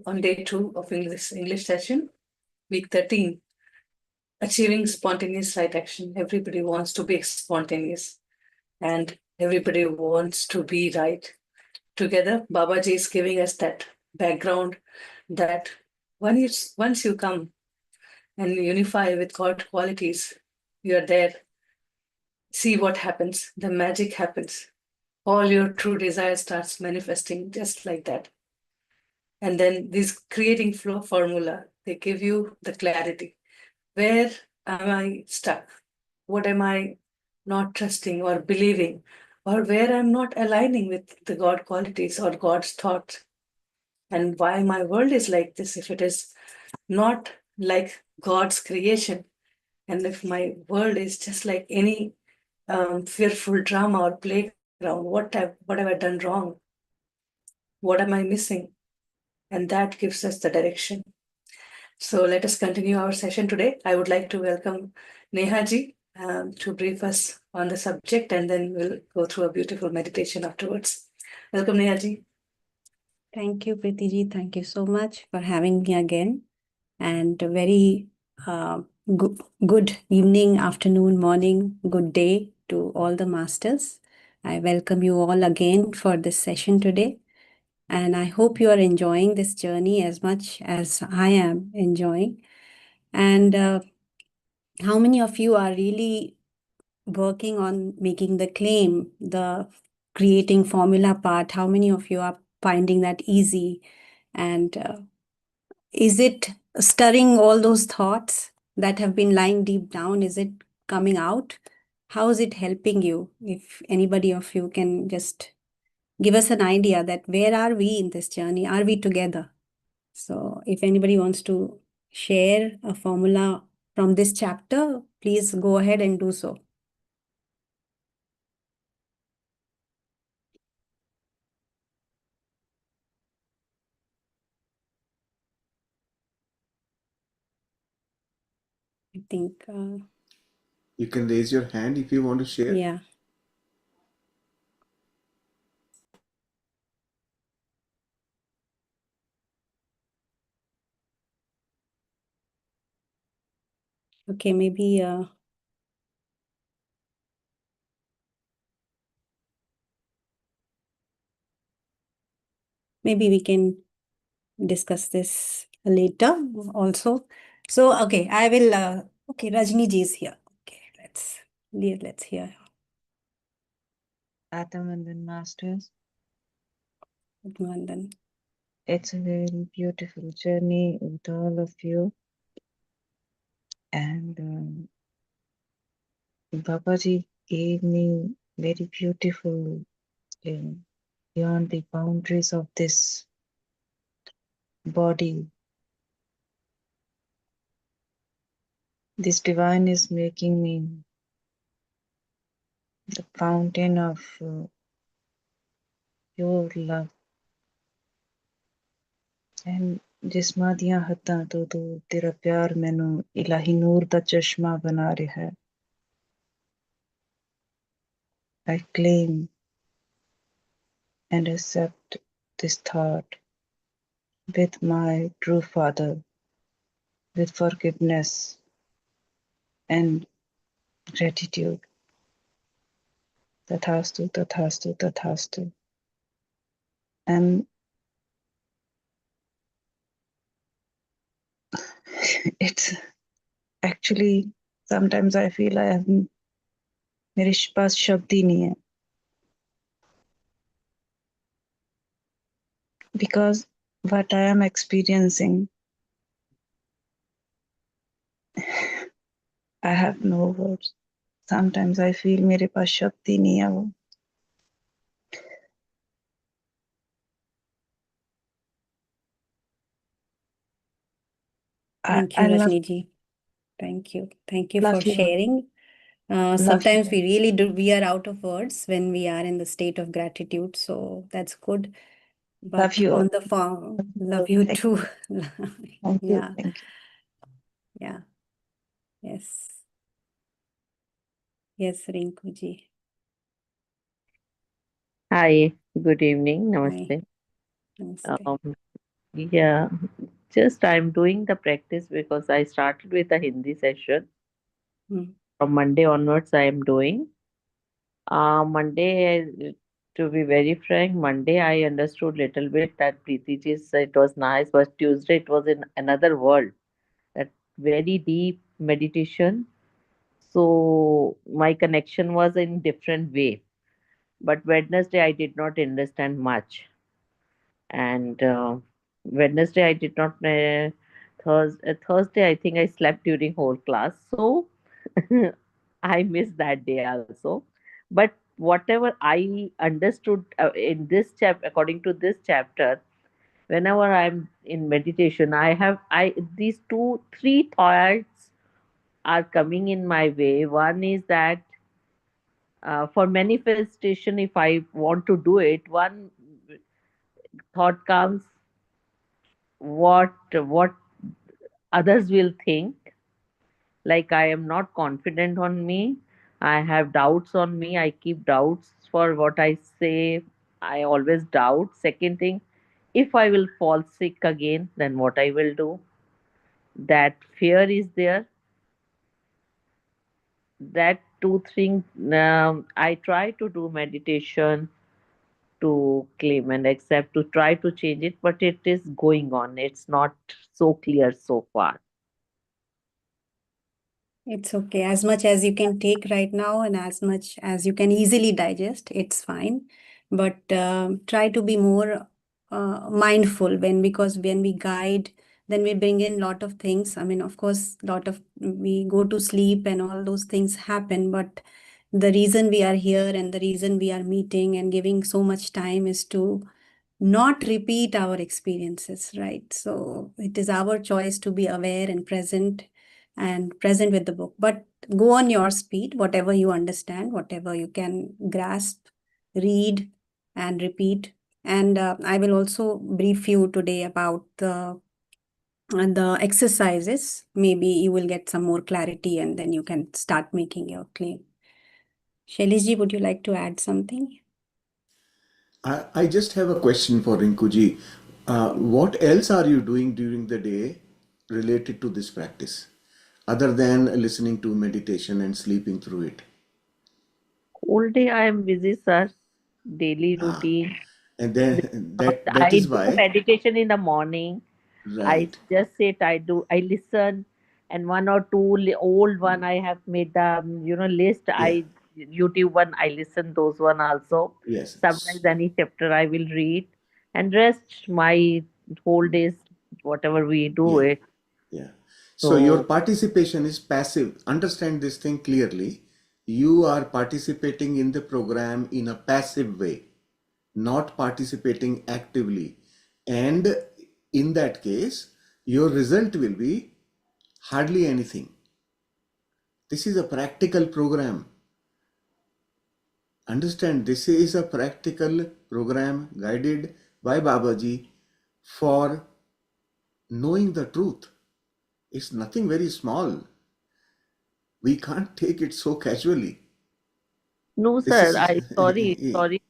on day 2 of English session, week 13, achieving spontaneous right action. Everybody wants to be spontaneous and everybody wants to be right. Together, Babaji is giving us that background that once you come and unify with God qualities, you are there. See what happens. The magic happens. All your true desire starts manifesting just like that. And then this creating flow formula, they give you the clarity. Where am I stuck? What am I not trusting or believing? Or where I'm not aligning with the God qualities or God's thoughts? And why my world is like this if it is not like God's creation? And if my world is just like any fearful drama or playground, what have I done wrong? What am I missing? And that gives us the direction. So let us continue our session today. I would like to welcome Neha-ji to brief us on the subject, and then we'll go through a beautiful meditation afterwards. Welcome, Neha-ji. Thank you, Preeti ji. Thank you so much for having me again. And a very good evening, afternoon, morning, good day to all the masters. I welcome you all again for this session today. And I hope you are enjoying this journey as much as I am enjoying. And how many of you are really working on making the claim, the creating formula part? How many of you are finding that easy? And is it stirring all those thoughts that have been lying deep down? Is it coming out? How is it helping you? If anybody of you can just give us an idea that where are we in this journey? Are we together? So if anybody wants to share a formula from this chapter, please go ahead and do so. I think you can raise your hand if you want to share. Yeah. Okay, maybe we can discuss this later also. So, okay, I will, okay, Rajni ji is here. Okay, let's hear. Atmandan Masters. Atmandan. It's a very beautiful journey with all of you. And Babaji gave me very beautiful beyond the boundaries of this body. This divine is making me the fountain of pure love. And ਜਿਸਮਾਂ ਦੀਆਂ ਹੱਦਾਂ ਤੋਂ ਤੇਰਾ ਪਿਆਰ ਮੈਨੂੰ ਇਲਾਹੀ ਨੂਰ ਦਾ ਚਸ਼ਮਾ ਬਣਾ ਰਿਹਾ ਹੈ. I claim and accept this thought with my true Father, with forgiveness and gratitude. Tathastu, Tathastu, Tathastu. And it's actually, sometimes I feel I have, मेरे पास शब्द ही नहीं है. Because what I am experiencing, I have no words. Sometimes I feel मेरे पास शब्द ही नहीं है वो. Thank you, Rajni ji. Thank you. Thank you for sharing. Sometimes we are out of words when we are in the state of gratitude. So that's good. But love you. On the farm, love you too. Thank you. Yeah. Thank you. Yeah. Yes. Yes, Rinku ji. Hi, good evening. Namaste. Namaste. Yeah, just I'm doing the practice because I started with a Hindi session. Mm. From Monday onwards, I am doing. Monday, to be very frank, Monday I understood little bit that Preeti ji said it was nice, but Tuesday it was in another world, that very deep meditation. So my connection was in different way. But Wednesday I did not understand much, and Wednesday I did not. Thursday I think I slept during whole class, so I missed that day also. But whatever I understood in this chapter, according to this chapter, whenever I'm in meditation, I these two three thoughts are coming in my way. One is that for manifestation, if I want to do it, one thought comes, what others will think, like I am not confident on me, I have doubts on me, I keep doubts for what I say, I always doubt. Second thing, if I will fall sick again, then what I will do, that fear is there. That two things, I try to do meditation to claim and accept, to try to change it, but it is going on, it's not so clear so far. It's okay. As much as you can take right now and as much as you can easily digest, it's fine. But try to be more mindful because when we guide, then we bring in lot of things. I mean, of course, we go to sleep and all those things happen. But the reason we are here and the reason we are meeting and giving so much time is to not repeat our experiences, right? So it is our choice to be aware and present with the book. But go on your speed, whatever you understand, whatever you can grasp, read and repeat. And I will also brief you today about the exercises. Maybe you will get some more clarity and then you can start making your claim. Shailishji, would you like to add something? I just have a question for Rinkuji. What else are you doing during the day related to this practice, other than listening to meditation and sleeping through it? Whole day I am busy, sir. Daily Ah, routine. and This then not, that I is do why, meditation in the morning. I right? just sit, I listen, and one or two old one I have made the list. Yeah, I YouTube one I listen those one also. yes, Sometimes any chapter I will read, and rest my whole days whatever we do yeah, it. yeah. So your So participation is passive. Understand this thing clearly. You are participating in the program in a passive way, not participating actively. And in that case, your result will be hardly anything. This is a practical program. Understand, this is a practical program guided by Babaji for knowing the truth. It's nothing very small. We can't take it so casually. no, This sir. is, I sorry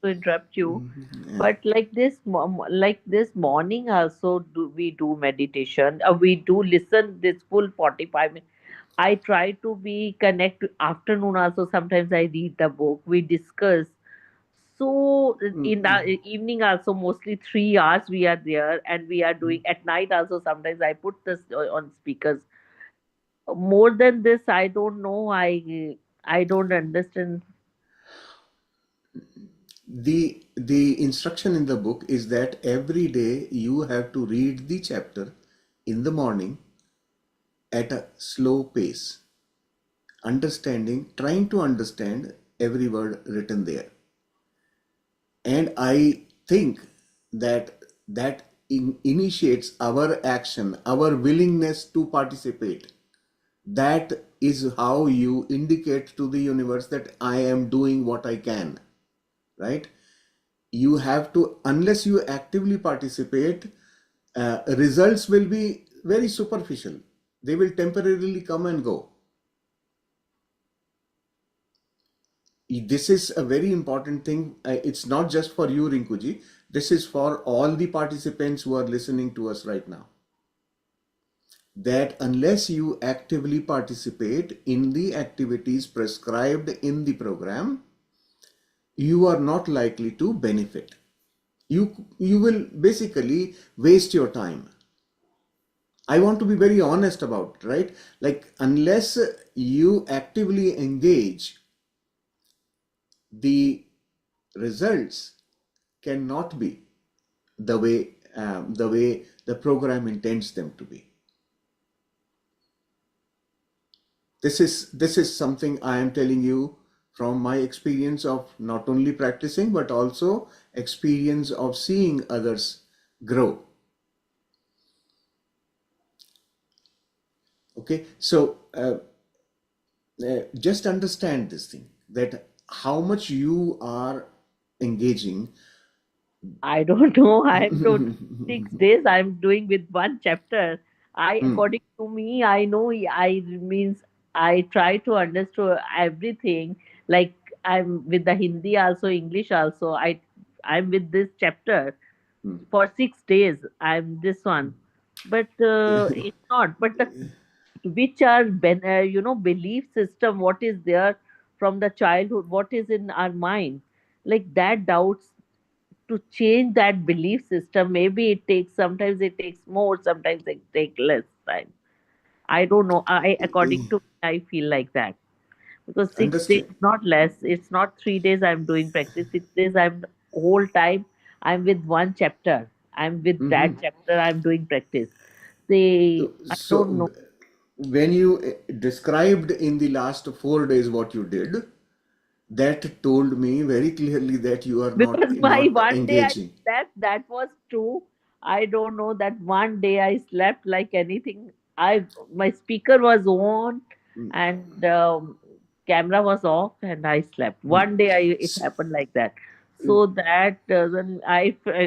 to interrupt you, yeah. but like like this morning also we do meditation. We do listen this full 45 minutes. I try to be connect afternoon also. Sometimes I read the book. We discuss. So in the evening also mostly 3 hours we are there and we are doing at night also. Sometimes I put this on speakers. More than this, I don't know. I don't understand. The instruction in the book is that every day you have to read the chapter in the morning at a slow pace, trying to understand every word written there. And I think that initiates our action, our willingness to participate. That is how you indicate to the universe that I am doing what I can, right? You have to, unless you actively participate, results will be very superficial. They will temporarily come and go. This is a very important thing. It's not just for you, Rinkuji. This is for all the participants who are listening to us right now. That unless you actively participate in the activities prescribed in the program, you are not likely to benefit. You will basically waste your time. I want to be very honest about it, right? Like, unless you actively engage, the results cannot be the way the program intends them to be. This is something I am telling you from my experience of not only practicing but also experience of seeing others grow. Okay, so just understand this thing, that how much you are engaging. I don't know. I'm told 6 days I'm doing with one chapter. Hmm, According to me, I know I means I try to understand everything. Like I'm with the Hindi also, English also. I'm with this chapter hmm. for 6 days. I'm this one, but it's not. But the which are belief system, what is there from the childhood, what is in our mind, like that doubts to change that belief system. Maybe it takes, sometimes it takes more, sometimes it takes less time. I don't know. I according to me, I feel like that, because 6 days Understand. not less, it's not 3 days I'm doing practice, 6 days I'm whole time I'm with one chapter, I'm with that Mhm. chapter, I'm doing practice. They, I don't So know. when you described in the last 4 days what you did, that told me very clearly that you are not Because my not one day I engaging. slept, that was true. I don't know that one day I slept like anything. My speaker was on Mm, and camera was off and I slept. mm. One day it S- happened like that. So that then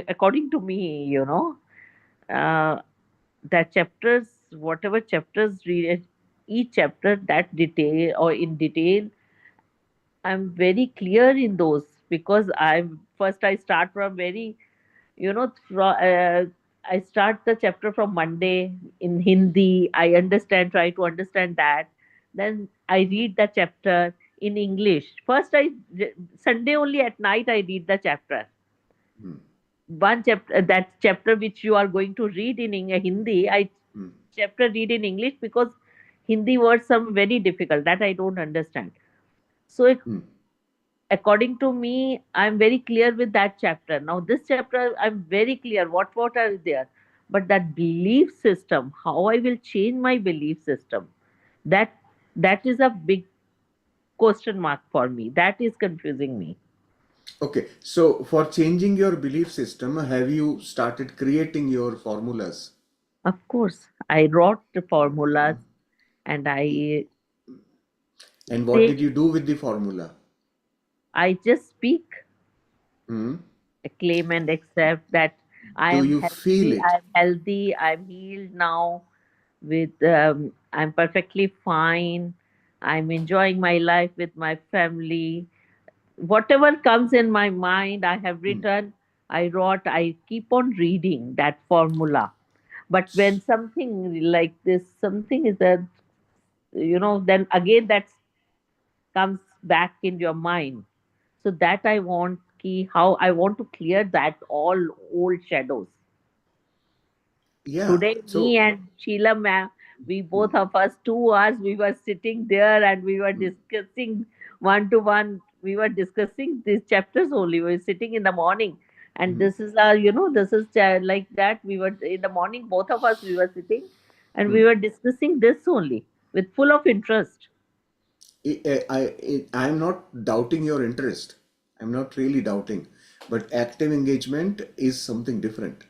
according to me, uh, that chapters, whatever chapters read, each chapter that detail or in detail, I'm very clear in those, because I start from very, I start the chapter from Monday in Hindi. I try to understand that. Then I read the chapter in English. Sunday only at night I read the chapter. mm, One chapter, that chapter which you are going to read in Hindi, I mm, chapter read in English, because Hindi words some very difficult that I don't understand. So mm. according to me, I'm very clear with that chapter. Now this chapter I'm very clear what are there, but that belief system, how I will change my belief system, that that is a big question mark for me, that is confusing me. Okay, so for changing your belief system, have you started creating your formulas? Of course I wrote the formulas, and And what they did you do with the formula? I just speak, Hmm? claim and accept that Do you feel it? I'm healthy, I'm healed now, with I'm perfectly fine, I'm enjoying my life with my family. Whatever comes in my mind, I have Hmm. written, I wrote, I keep on reading that formula. But when something like this, something is a, then again that comes back in your mind. So that I want key, how I want to clear that all old shadows. Yeah. Today, me So, and Sheila, ma'am, we hmm, both of us 2 hours, we were sitting there and we were hmm, discussing one to one. We were discussing these chapters only. We were sitting in the morning, and hmm, this is this is like that. We were in the morning, both of us, we were sitting, and hmm. we were discussing this only with full of interest. I'm not doubting your interest. I'm not really doubting. But active engagement is something different.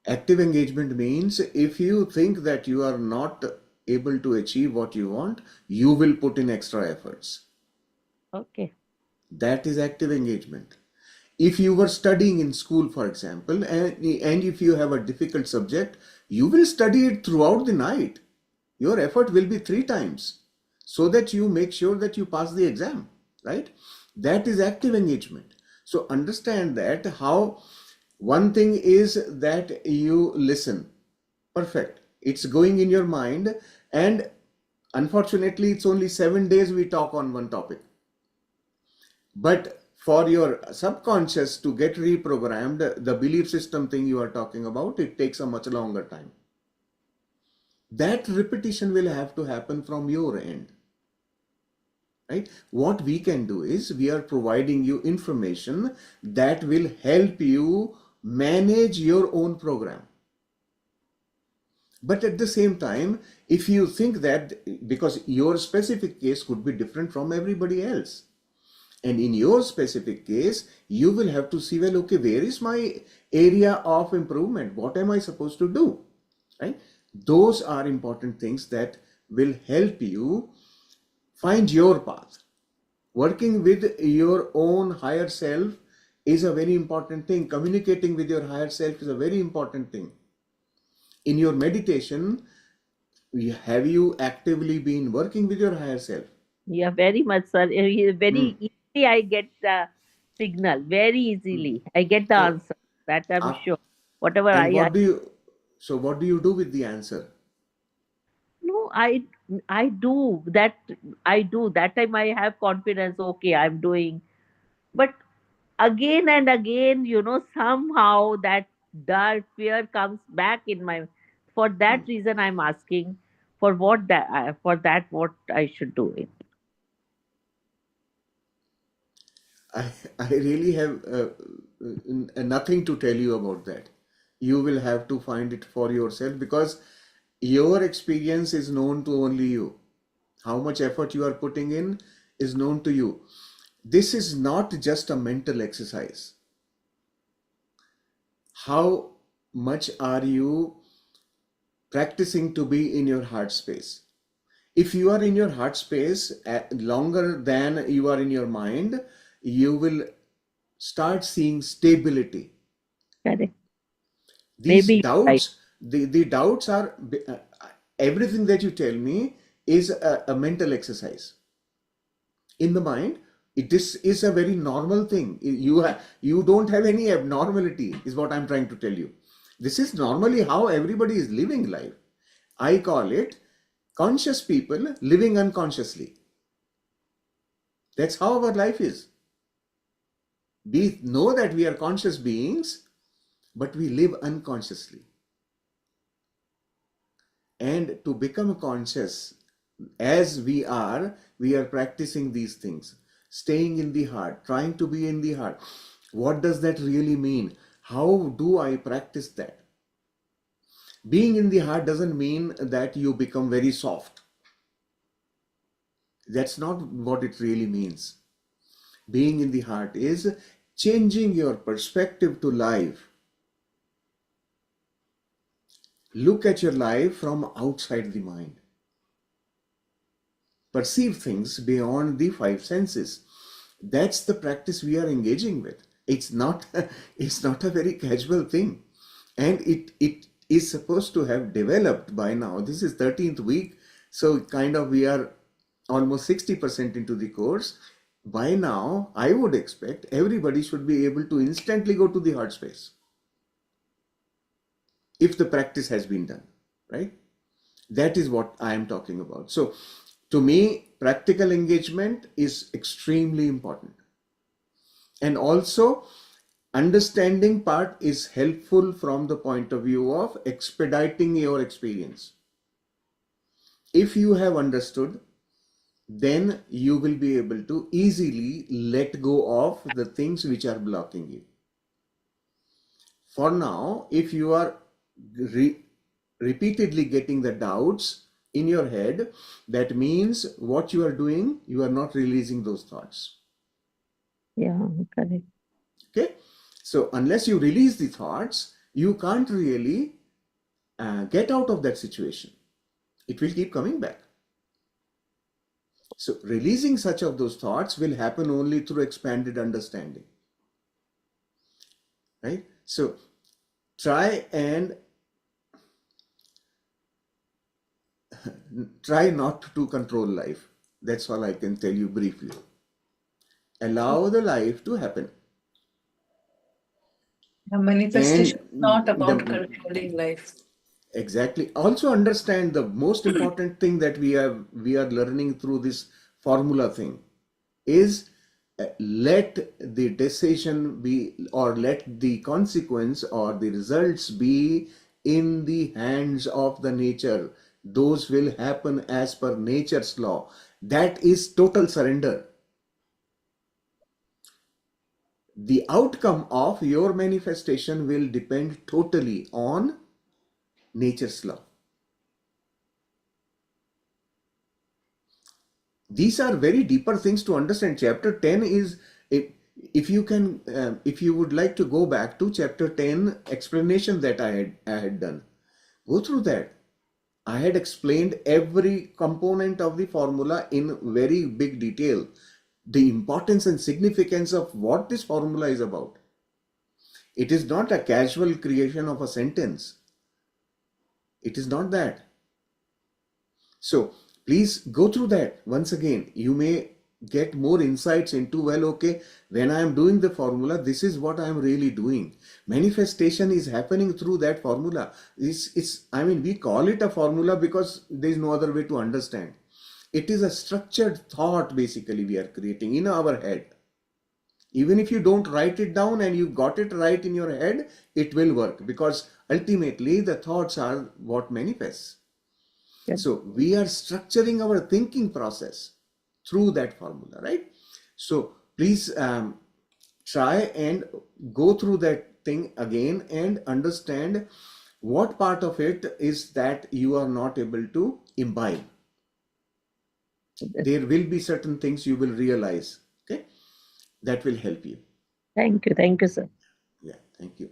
Active engagement means if you think that you are not able to achieve what you want, you will put in extra efforts. Okay. That is active engagement. If you were studying in school, for example, and if you have a difficult subject, you will study it throughout the night. Your effort will be 3 times so that you make sure that you pass the exam, right? That is active engagement. So understand that how one thing is that you listen. Perfect. It's going in your mind, and unfortunately, it's only 7 days we talk on one topic. But for your subconscious to get reprogrammed, the belief system thing you are talking about, it takes a much longer time. That repetition will have to happen from your end. Right? What we can do is we are providing you information that will help you manage your own program. But at the same time, if you think that, because your specific case could be different from everybody else, and in your specific case, you will have to see, well, okay, where is my area of improvement? What am I supposed to do? Right? Those are important things that will help you find your path. Working with your own higher self is a very important thing. Communicating with your higher self is a very important thing. In your meditation, have you actively been working with your higher self? Yeah, very much, sir. Hmm. Very easily I get the signal. Very easily I get the So, answer. That I'm uh, sure. Whatever and I what do you do with the answer? no, I do that. I do that time. I have confidence. Okay, I'm doing. But again and again, somehow that dark fear comes back in my. For Hmm. that reason, I'm asking for what I should do it. I, I really have nothing to tell you about that. You will have to find it for yourself, because your experience is known to only you. How much effort you are putting in is known to you. This is not just a mental exercise. How much are you practicing to be in your heart space? If you are in your heart space longer than you are in your mind, you will start seeing stability. Correct. These Maybe you're right. doubts, the doubts are, everything that you tell me is a mental exercise. In the mind, this is a very normal thing. You don't have any abnormality, is what I'm trying to tell you. This is normally how everybody is living life. I call it conscious people living unconsciously. That's how our life is. We know that we are conscious beings, but we live unconsciously. And to become conscious as we are practicing these things, staying in the heart, trying to be in the heart. What does that really mean? How do I practice that? Being in the heart doesn't mean that you become very soft. That's not what it really means. Being in the heart is changing your perspective to life. Look at your life from outside the mind. Perceive things beyond the five senses. That's the practice we are engaging with. It's not it's not a very casual thing, and it is supposed to have developed by now. This is 13th week, so kind of we are almost 60% into the course. By now I would expect everybody should be able to instantly go to the heart space if the practice has been done, right? That is what I am talking about. So to me, practical engagement is extremely important. And also, understanding part is helpful from the point of view of expediting your experience. If you have understood, then you will be able to easily let go of the things which are blocking you. For now, if you are repeatedly getting the doubts in your head, that means what you are doing, you are not releasing those thoughts. Yeah, correct. Okay, so unless you release the thoughts, you can't really get out of that situation. It will keep coming back. So releasing such of those thoughts will happen only through expanded understanding, right? So try not to control life. That's all I can tell you briefly. Allow the life to happen. A manifestation is And not about the controlling life. exactly, also understand the most important thing that we are learning through this formula thing is, let the decision be, or let the consequence or the results be in the hands of the nature. Those will happen as per nature's law. That is total surrender. The outcome of your manifestation will depend totally on nature's law. These are very deeper things to understand. Chapter 10 is, if you can, if you would like to go back to chapter 10 explanation that I had done, go through that. I had explained every component of the formula in very big detail, the importance and significance of what this formula is about. It is not a casual creation of a sentence. It is not that. So please go through that once again. You may get more insights into, well, okay, when I am doing the formula, this is what I am really doing. Manifestation is happening through that formula. I mean, we call it a formula because there is no other way to understand. It is a structured thought basically we are creating in our head. Even if you don't write it down and you got it right in your head, it will work, because ultimately the thoughts are what manifests. Yes. So we are structuring our thinking process through that formula, right? So please try and go through that thing again and understand what part of it is that you are not able to imbibe. There will be certain things you will realize, okay? That will help you. Thank you, sir. Yeah, thank you.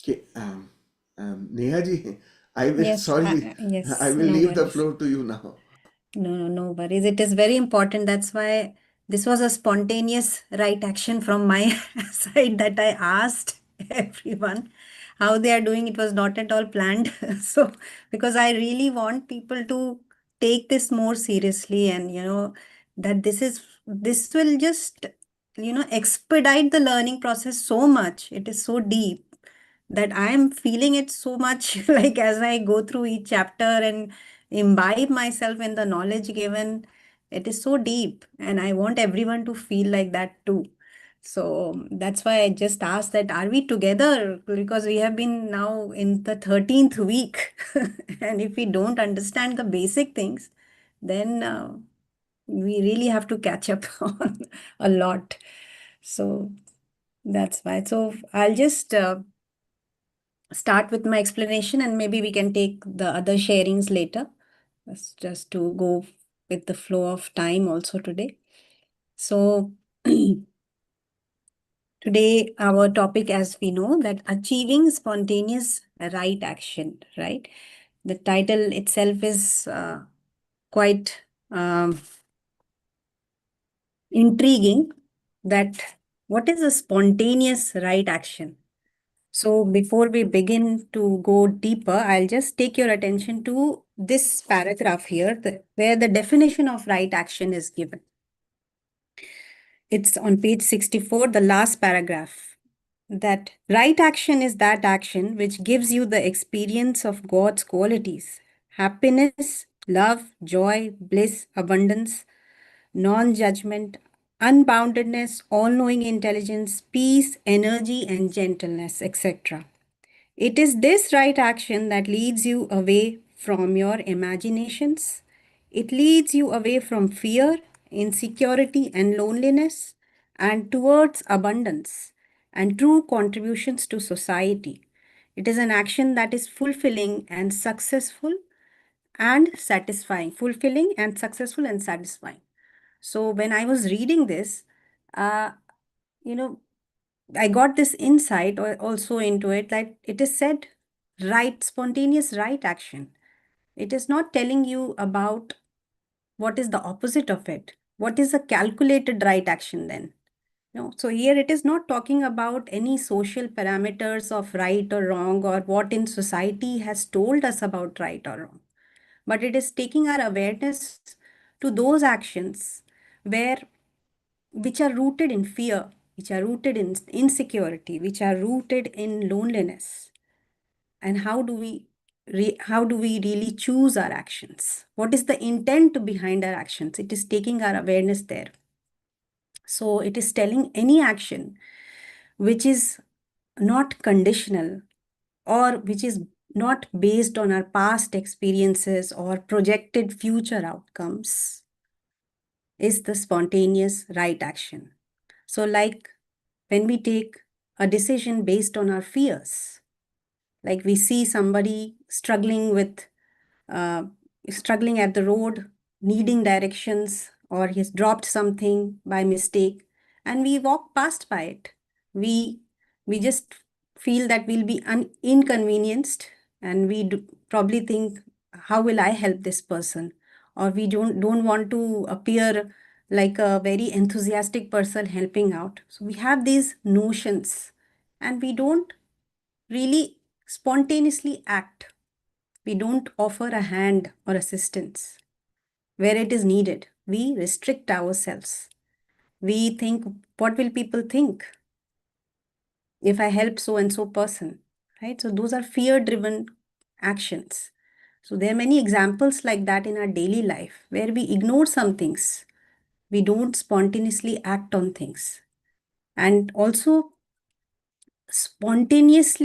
Okay, Neha ji, I will, Yes, sorry, I yes, will no leave the worries. floor to you now. No worries. It is very important. That's why this was a spontaneous right action from my side that I asked everyone how they are doing. It was not at all planned. So, because I really want people to take this more seriously, and that this will just expedite the learning process so much. It is so deep that I am feeling it so much like as I go through each chapter and imbibe myself in the knowledge given. It is so deep, and I want everyone to feel like that too. So that's why I just asked that, are we together? Because we have been now in the 13th week. And if we don't understand the basic things, then we really have to catch up on a lot. So that's why. So I'll just start with my explanation, and maybe we can take the other sharings later. That's just to go with the flow of time also today. So today our topic, as we know, that achieving spontaneous right action, right? The title itself is quite intriguing, that what is a spontaneous right action? So before we begin to go deeper, I'll just take your attention to this paragraph here, where the definition of right action is given. It's on page 64, the last paragraph, that right action is that action which gives you the experience of God's qualities: happiness, love, joy, bliss, abundance, non-judgment, unboundedness, all-knowing intelligence, peace, energy, and gentleness, etc. It is this right action that leads you away from your imaginations. It leads you away from fear, insecurity, and loneliness, and towards abundance and true contributions to society. It is an action that is fulfilling and successful and satisfying. Fulfilling and successful and satisfying. So when I was reading this, uh, you know, I got this insight also into it, that it is said right, spontaneous right action. It is not telling you about what is the opposite of it. What is a calculated right action then? No. So here it is not talking about any social parameters of right or wrong, or what in society has told us about right or wrong. But it is taking our awareness to those actions where which are rooted in fear, which are rooted in insecurity, which are rooted in loneliness. And how do we really choose our actions? What is the intent behind our actions? It is taking our awareness there. So it is telling any action which is not conditional or which is not based on our past experiences or projected future outcomes is the spontaneous right action. So like when we take a decision based on our fears, like we see somebody struggling at the road, needing directions, or he's dropped something by mistake, and we walk past by it. We just feel that we'll be inconvenienced, and we probably think, how will I help this person? Or we don't want to appear like a very enthusiastic person helping out. So we have these notions, and we don't really spontaneously act. We don't offer a hand or assistance where it is needed. We restrict ourselves. We think, what will people think if I help so and so person? Right? So those are fear-driven actions. So there are many examples like that in our daily life where we ignore some things. We don't spontaneously act on things. And also spontaneous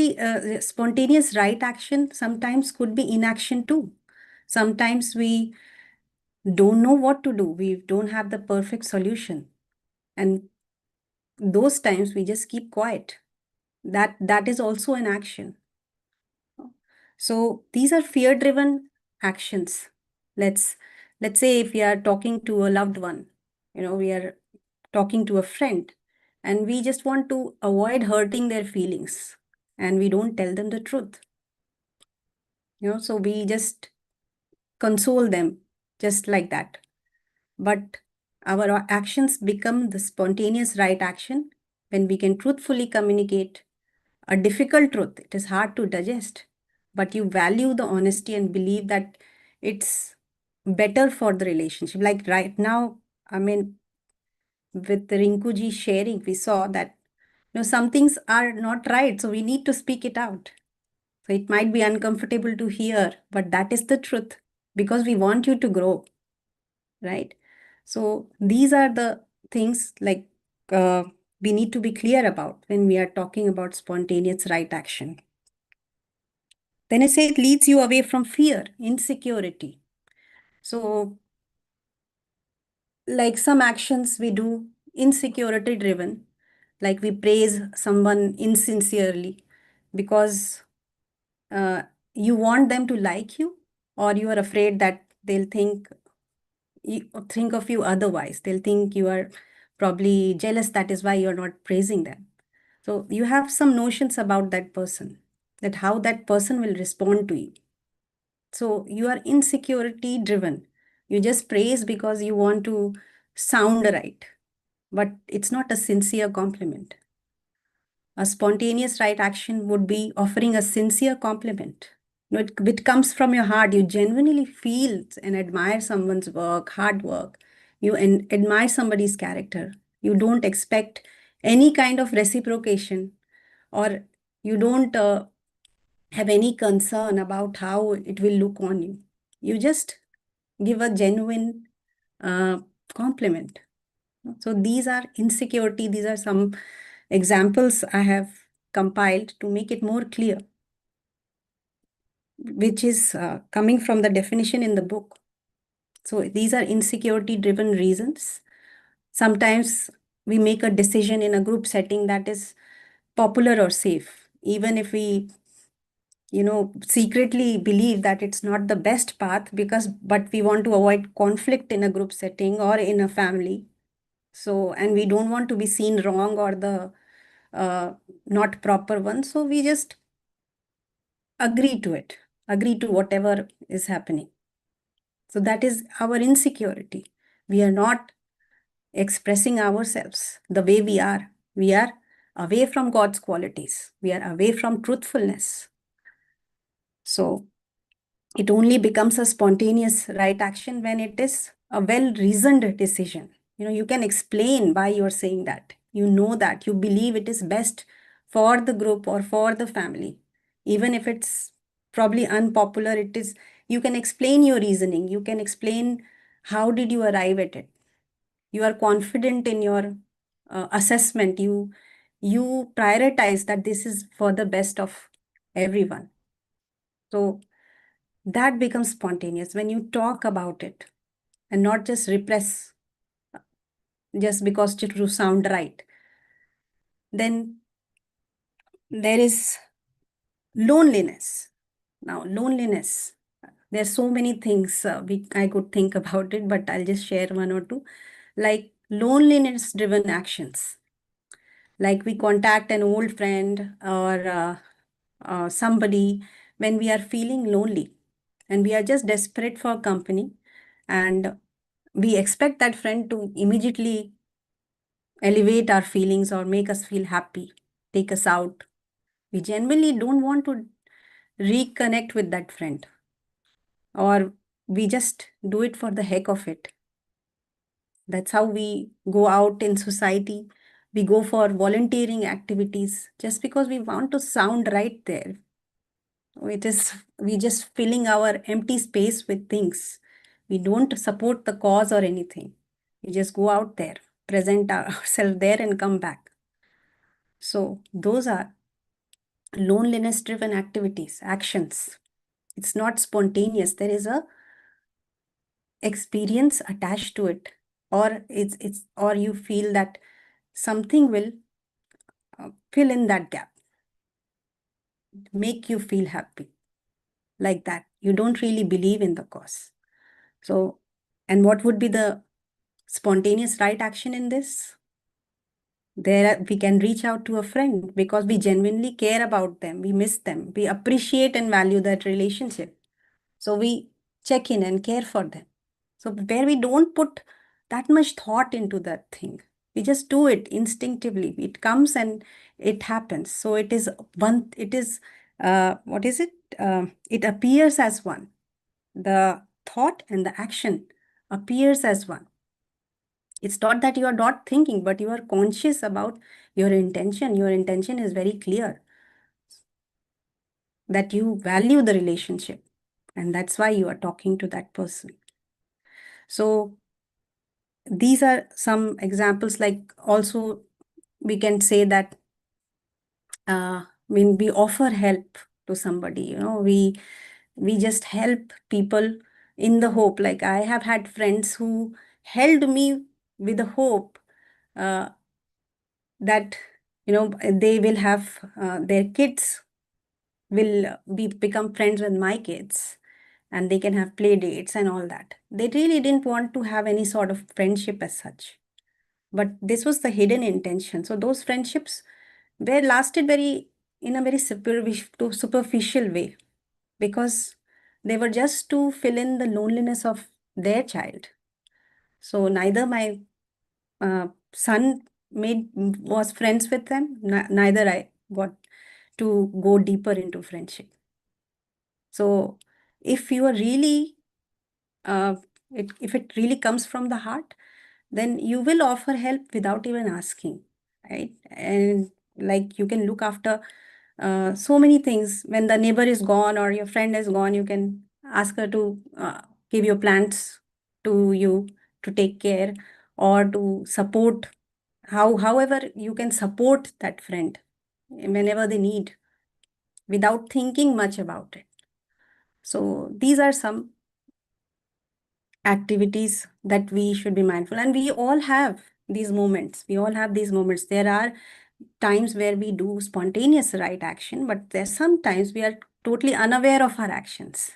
right action sometimes could be inaction too. Sometimes we don't know what to do. We don't have the perfect solution. And those times we just keep quiet. That is also an action. So these are fear-driven actions. Let's say if we are talking to a loved one, we are talking to a friend, and we just want to avoid hurting their feelings, and we don't tell them the truth. So we just console them just like that. But our actions become the spontaneous right action when we can truthfully communicate a difficult truth. It is hard to digest, but you value the honesty and believe that it's better for the relationship. Like right now, I mean, with the Rinkuji sharing, we saw that some things are not right, so we need to speak it out. So it might be uncomfortable to hear, but that is the truth because we want you to grow, right? So these are the things like we need to be clear about when we are talking about spontaneous right action. Then I say it leads you away from fear, insecurity. So like some actions we do insecurity driven, like we praise someone insincerely because you want them to like you, or you are afraid that they'll think of you otherwise. They'll think you are probably jealous. That is why you're not praising them. So you have some notions about that person, that how that person will respond to you. So you are insecurity driven. You just praise because you want to sound right, but it's not a sincere compliment. A spontaneous right action would be offering a sincere compliment. It comes from your heart. You genuinely feel and admire someone's work, hard work. You admire somebody's character. You don't expect any kind of reciprocation, or you don't have any concern about how it will look on you. You just give a genuine compliment. So these are insecurity. These are some examples I have compiled to make it more clear, which is coming from the definition in the book. So these are insecurity driven reasons. Sometimes we make a decision in a group setting that is popular or safe, even if we secretly believe that it's not the best path, but we want to avoid conflict in a group setting or in a family. So, and we don't want to be seen wrong or the not proper one. So we just agree to whatever is happening. So that is our insecurity. We are not expressing ourselves the way we are. We are away from God's qualities. We are away from truthfulness. So it only becomes a spontaneous right action when it is a well-reasoned decision. You can explain why you are saying that. You know that. You believe it is best for the group or for the family. Even if it's probably unpopular, you can explain your reasoning. You can explain how did you arrive at it. You are confident in your assessment. You prioritize that this is for the best of everyone. So that becomes spontaneous when you talk about it and not just repress just because to sound right. Then there is loneliness. Now, loneliness, there's so many things I could think about it, but I'll just share one or two. Like loneliness-driven actions. Like we contact an old friend or somebody when we are feeling lonely and we are just desperate for company, and we expect that friend to immediately elevate our feelings or make us feel happy, take us out. We genuinely don't want to reconnect with that friend, or we just do it for the heck of it. That's how we go out in society. We go for volunteering activities just because we want to sound right there. We just filling our empty space with things. We don't support the cause or anything. We just go out there, present ourselves there and come back. So those are loneliness driven activities, actions. It's not spontaneous. There is a experience attached to it, or or you feel that something will fill in that gap, make you feel happy. Like that, you don't really believe in the cause. So, and what would be the spontaneous right action in this? There we can reach out to a friend because we genuinely care about them, we miss them, we appreciate and value that relationship, so we check in and care for them. So where we don't put that much thought into that thing, we just do it instinctively. It comes and it happens. So it is one, it is, what is it? It appears as one. The thought and the action appears as one. It's not that you are not thinking, but you are conscious about your intention. Your intention is very clear that you value the relationship, and that's why you are talking to that person. So these are some examples. Like also we can say that when we offer help to somebody, we just help people in the hope. Like I have had friends who held me with the hope uh, that they will have their kids will become friends with my kids, and they can have play dates and all that. They really didn't want to have any sort of friendship as such, but this was the hidden intention. So those friendships were lasted in a very superficial way, because they were just to fill in the loneliness of their child. So neither my son was friends with them, neither I got to go deeper into friendship. So if you are really if it really comes from the heart, then you will offer help without even asking, right? And like you can look after so many things. When the neighbor is gone or your friend is gone, you can ask her to give your plants to you to take care, or to support, however you can support that friend whenever they need, without thinking much about it. So these are some activities that we should be mindful. And we all have these moments. There are times where we do spontaneous right action, but there's sometimes we are totally unaware of our actions.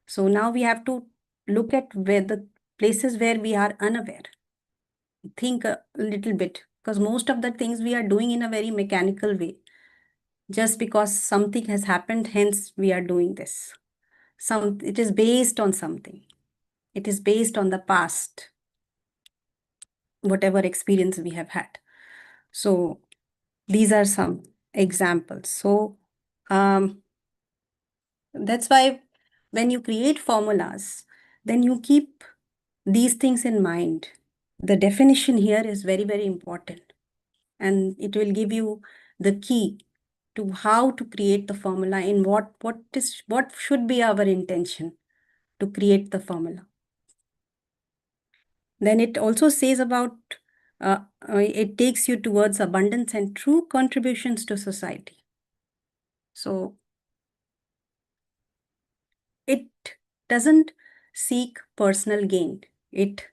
So now we have to look at where the places where we are unaware. Think a little bit, because most of the things we are doing in a very mechanical way, just because something has happened, hence we are doing this. It is based on something. It is based on the past, whatever experience we have had. So these are some examples. So that's why when you create formulas, then you keep these things in mind. The definition here is very, very important. and it will give you the key to how to create the formula and what should be our intention to create the formula. Then it also says about it takes you towards abundance and true contributions to society. So it doesn't seek personal gain. It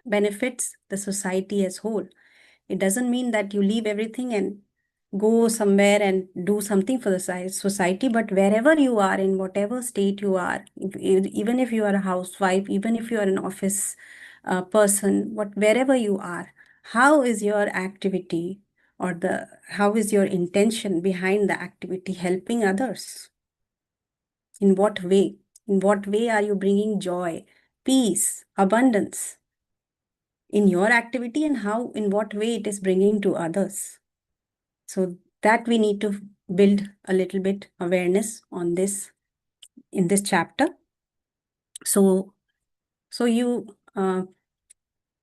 benefits the society as whole. It doesn't mean that you leave everything and go somewhere and do something for the society, but wherever you are, in whatever state you are, even if you are a housewife, even if you are an office person, wherever you are, how is your activity or how is your intention behind the activity helping others? In what way? In what way are you bringing joy, peace, abundance in your activity, and how, in what way it is bringing to others? So that we need to build a little bit awareness on this in this chapter. So you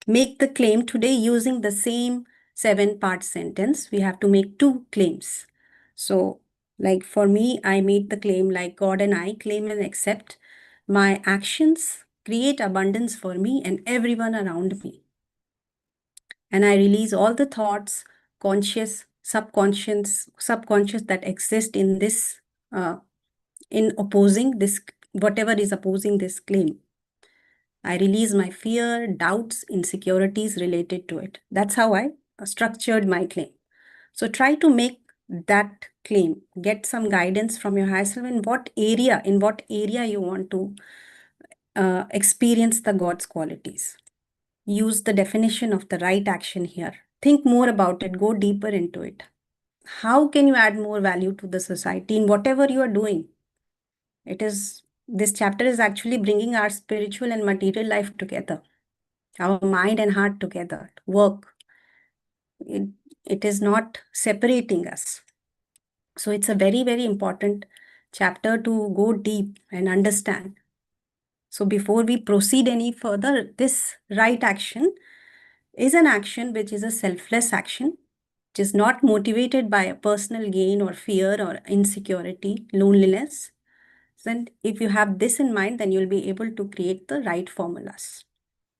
make the claim today using the same 7-part sentence. We have to make 2 claims. So like for me, I made the claim like God and I claim and accept my actions create abundance for me and everyone around me. And I release all the thoughts, conscious, subconscious that exist in this, in opposing this, whatever is opposing this claim. I release my fear, doubts, insecurities related to it. That's how I structured my claim. So try to make that claim. Get some guidance from your higher self in what area you want to experience the God's qualities. Use the definition of the right action here. Think more about it. Go deeper into it. How can you add more value to the society in whatever you are doing? This chapter is actually bringing our spiritual and material life together, our mind and heart together, work. It is not separating us. So it's a very, very important chapter to go deep and understand. So before we proceed any further, this right action is an action which is a selfless action, which is not motivated by a personal gain or fear or insecurity, loneliness. Then if you have this in mind, then you'll be able to create the right formulas,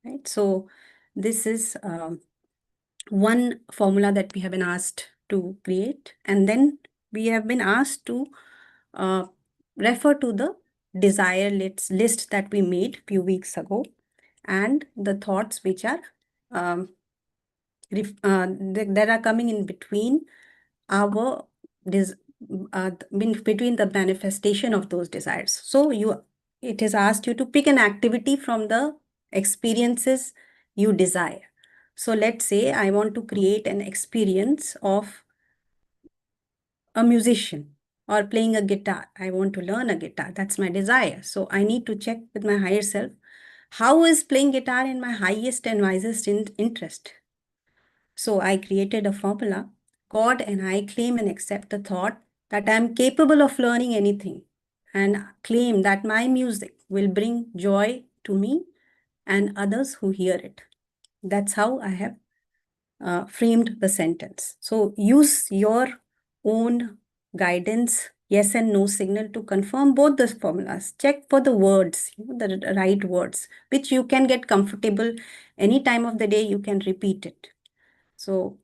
right? So this is one formula that we have been asked to create. And then we have been asked to refer to the desire list that we made a few weeks ago and the thoughts which are that are coming in between our between the manifestation of those desires. So it has asked you to pick an activity from the experiences you desire. So let's say I want to create an experience of a musician or playing a guitar. I want to learn a guitar. That's my desire. So I need to check with my higher self, how is playing guitar in my highest and wisest interest? So I created a formula. God and I claim and accept the thought that I am capable of learning anything and claim that my music will bring joy to me and others who hear it. That's how I have framed the sentence. So use your own guidance, yes and no signal to confirm both the formulas. Check for the words, the right words, which you can get comfortable any time of the day. You can repeat it. So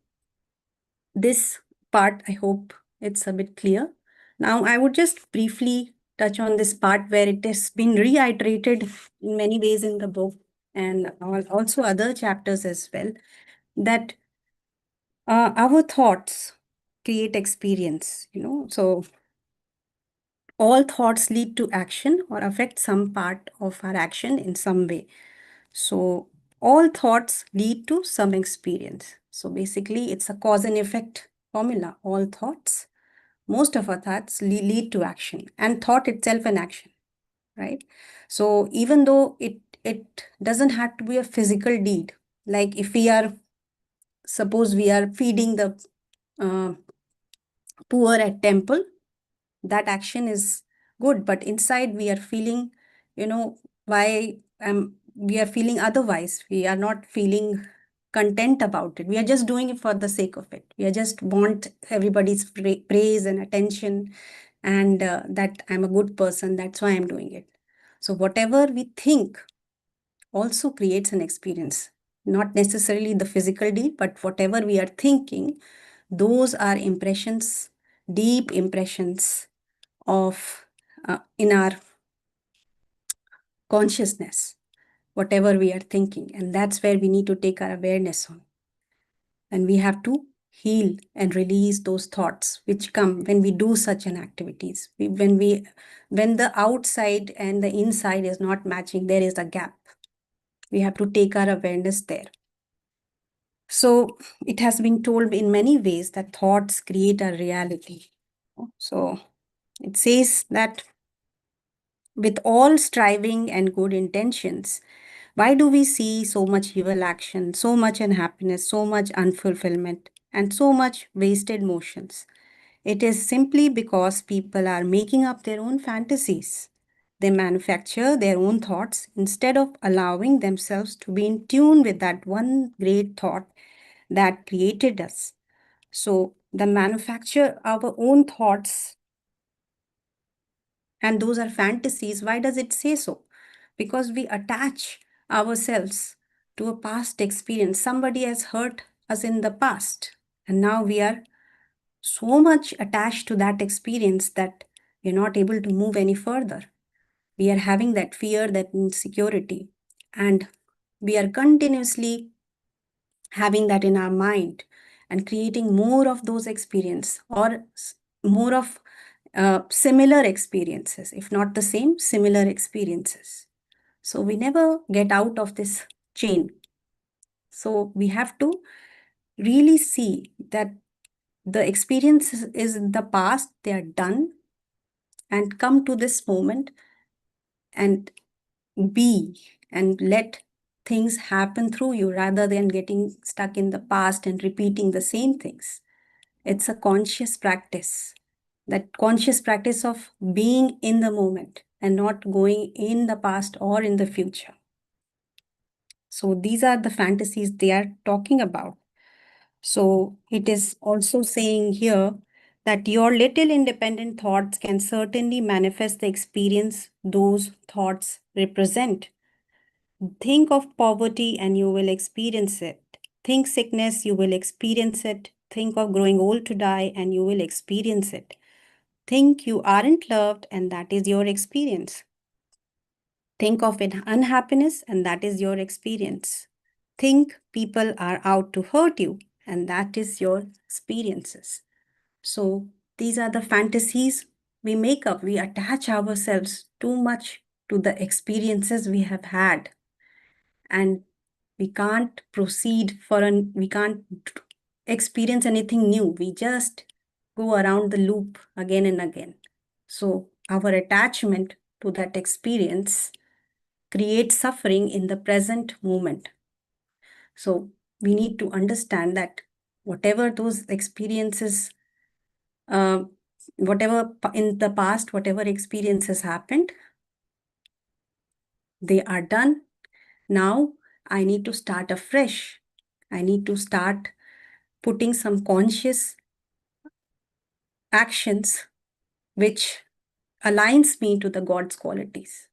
this part, I hope it's a bit clear. Now, I would just briefly touch on this part where it has been reiterated in many ways in the book and also other chapters as well, that our thoughts create experience, so all thoughts lead to action or affect some part of our action in some way. So all thoughts lead to some experience. So basically it's a cause and effect formula. All thoughts, most of our thoughts lead to action, and thought itself an action, right? So even though it doesn't have to be a physical deed, like if suppose we are feeding the poor at temple, that action is good, but inside we are feeling, why we are feeling otherwise. We are not feeling content about it. We are just doing it for the sake of it. We are just want everybody's praise and attention, and that I'm a good person. That's why I'm doing it. So whatever we think also creates an experience, not necessarily the physical deal, but whatever we are thinking, those are impressions, deep impressions of in our consciousness, whatever we are thinking. And that's where we need to take our awareness on. And we have to heal and release those thoughts which come when we do such an activities. When the outside and the inside is not matching, there is a gap. We have to take our awareness there. So it has been told in many ways that thoughts create a reality. So it says that with all striving and good intentions, why do we see so much evil action, so much unhappiness, so much unfulfillment, and so much wasted motions? It is simply because people are making up their own fantasies. They manufacture their own thoughts instead of allowing themselves to be in tune with that one great thought that created us. So the manufacture our own thoughts, and those are fantasies. Why does it say so? Because we attach ourselves to a past experience. Somebody has hurt us in the past, and now we are so much attached to that experience that we're not able to move any further. We are having that fear, that insecurity, and we are continuously having that in our mind and creating more of those experiences, or more of similar experiences, if not the same, similar experiences. So we never get out of this chain. So we have to really see that the experiences is in the past, they are done, and come to this moment and be and let things happen through you rather than getting stuck in the past and repeating the same things. It's a conscious practice, that conscious practice of being in the moment and not going in the past or in the future. So these are the fantasies they are talking about. So it is also saying here that your little independent thoughts can certainly manifest the experience those thoughts represent. Think of poverty and you will experience it. Think sickness, you will experience it. Think of growing old to die and you will experience it. Think you aren't loved and that is your experience. Think of unhappiness and that is your experience. Think people are out to hurt you and that is your experiences. So these are the fantasies we make up. We attach ourselves too much to the experiences we have had, and we can't proceed we can't experience anything new. We just go around the loop again and again. So our attachment to that experience creates suffering in the present moment. So we need to understand that whatever those experiences, whatever in the past, whatever experiences happened, they are done. Now I need to start afresh. I need to start putting some conscious actions which aligns me to the God's qualities,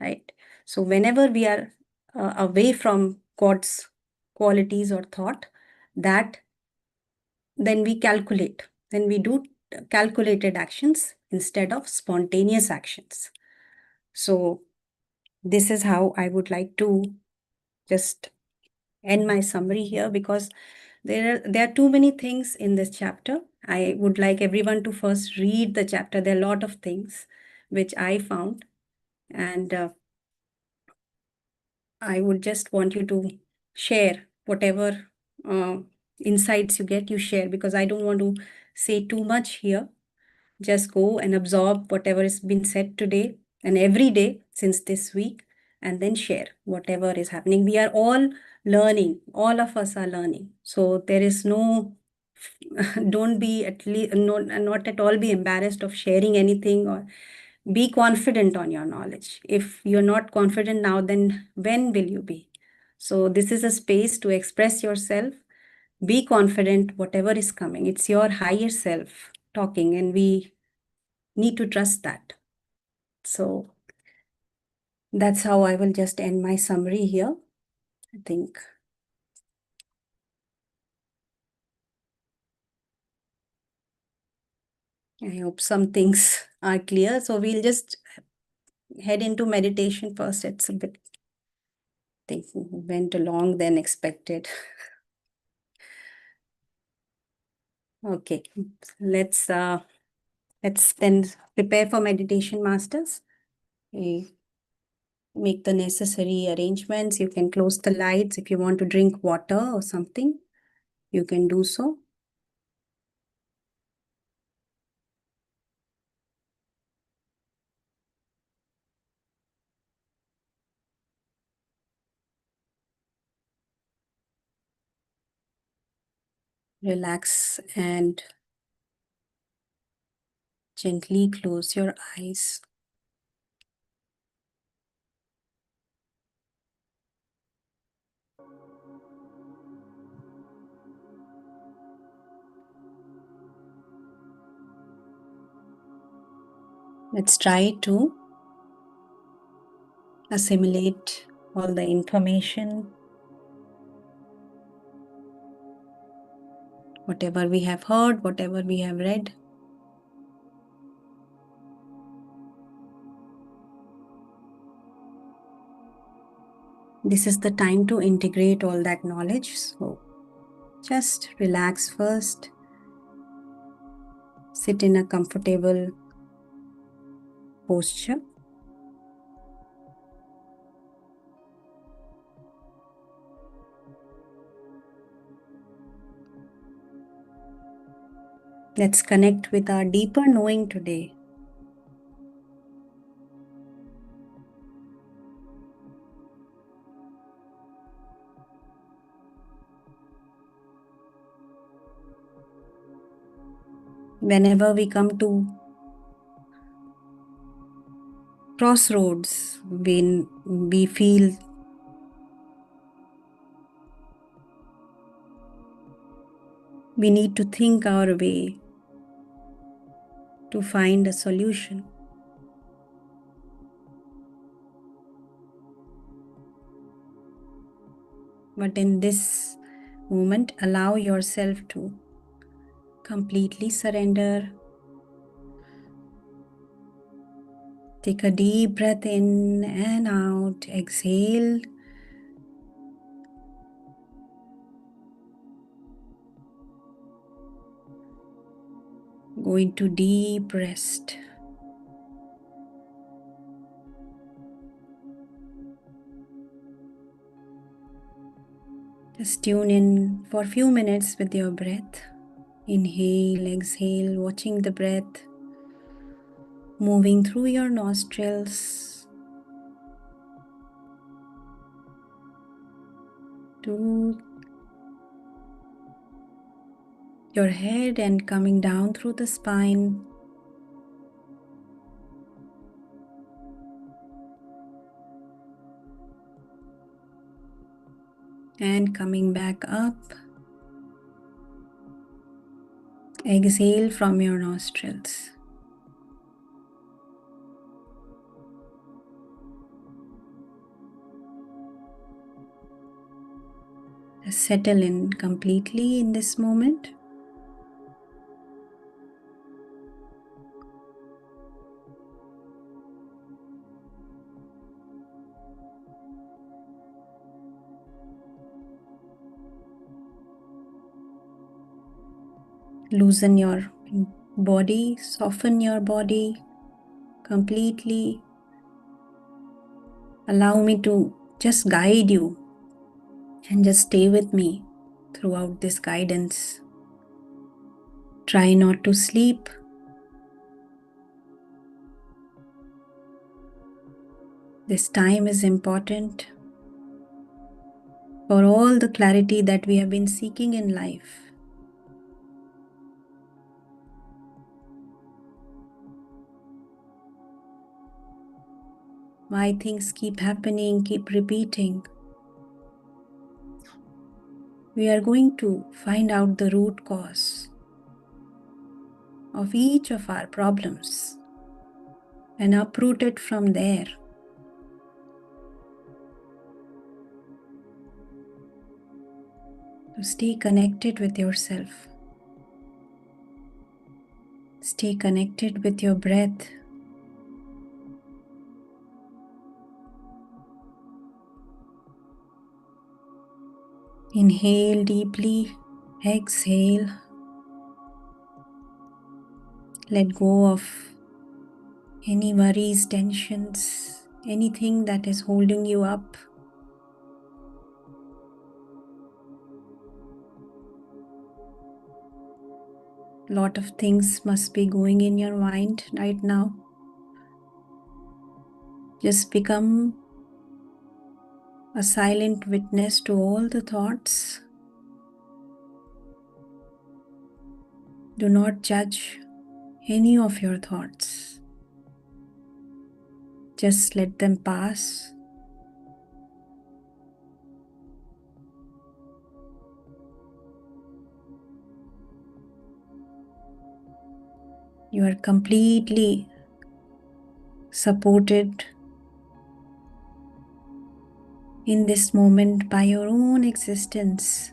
right? So whenever we are away from God's qualities or thought, that then we calculate, then we do calculated actions instead of spontaneous actions. So this is how I would like to just end my summary here, because there are too many things in this chapter. I would like everyone to first read the chapter. There are a lot of things which I found, and I would just want you to share whatever insights you get, you share, because I don't want to say too much here. Just go and absorb whatever has been said today and every day since this week, and then share whatever is happening. We are all learning. All of us are learning. So there is no, don't be not at all be embarrassed of sharing anything, or be confident on your knowledge. If you're not confident now, then when will you be? So this is a space to express yourself. Be confident, whatever is coming. It's your higher self talking, and we need to trust that. So that's how I will just end my summary here. I think I hope some things are clear. So we'll just head into meditation first. It's a bit, I think, went along than expected. Okay, let's then prepare for meditation, masters. We make the necessary arrangements. You can close the lights. If you want to drink water or something, you can do so. Relax and gently close your eyes. Let's try to assimilate all the information, whatever we have heard, whatever we have read. This is the time to integrate all that knowledge. So just relax first. Sit in a comfortable posture. Let's connect with our deeper knowing today. Whenever we come to crossroads, when we feel we need to think our way to find a solution. But in this moment, allow yourself to completely surrender. Take a deep breath in and out. Exhale. Go into deep rest. Just tune in for a few minutes with your breath. Inhale, exhale, watching the breath moving through your nostrils to your head and coming down through the spine. And coming back up. Exhale from your nostrils. Just settle in completely in this moment. Loosen your body, soften your body completely. Allow me to just guide you and just stay with me throughout this guidance. Try not to sleep. This time is important for all the clarity that we have been seeking in life. Why things keep happening, keep repeating. we are going to find out the root cause of each of our problems and uproot it from there. So stay connected with yourself. Stay connected with your breath. Inhale deeply, exhale. Let go of any worries, tensions, anything that is holding you up. Lot of things must be going in your mind right now. Just become a silent witness to all the thoughts. Do not judge any of your thoughts. Just let them pass. You are completely supported in this moment by your own existence.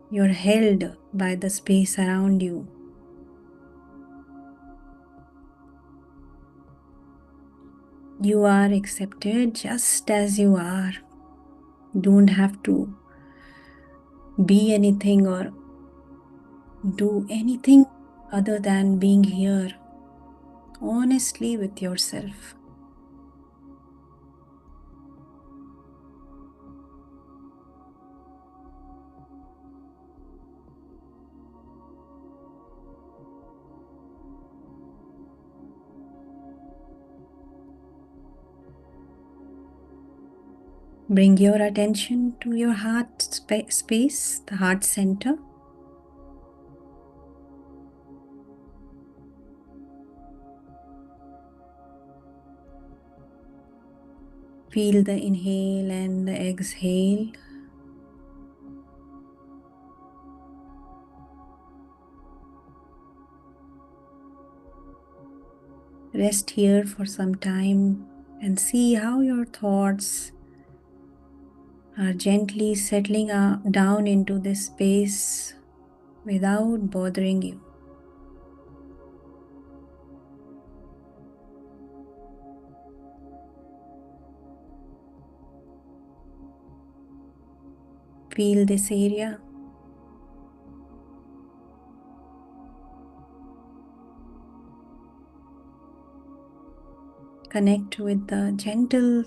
You are held by the space around you. You are accepted just as you are. You don't have to be anything or do anything other than being here honestly with yourself. Bring your attention to your heart space, the heart center. Feel the inhale and the exhale. Rest here for some time and see how your thoughts are gently settling down into this space without bothering you. Feel this area. Connect with the gentle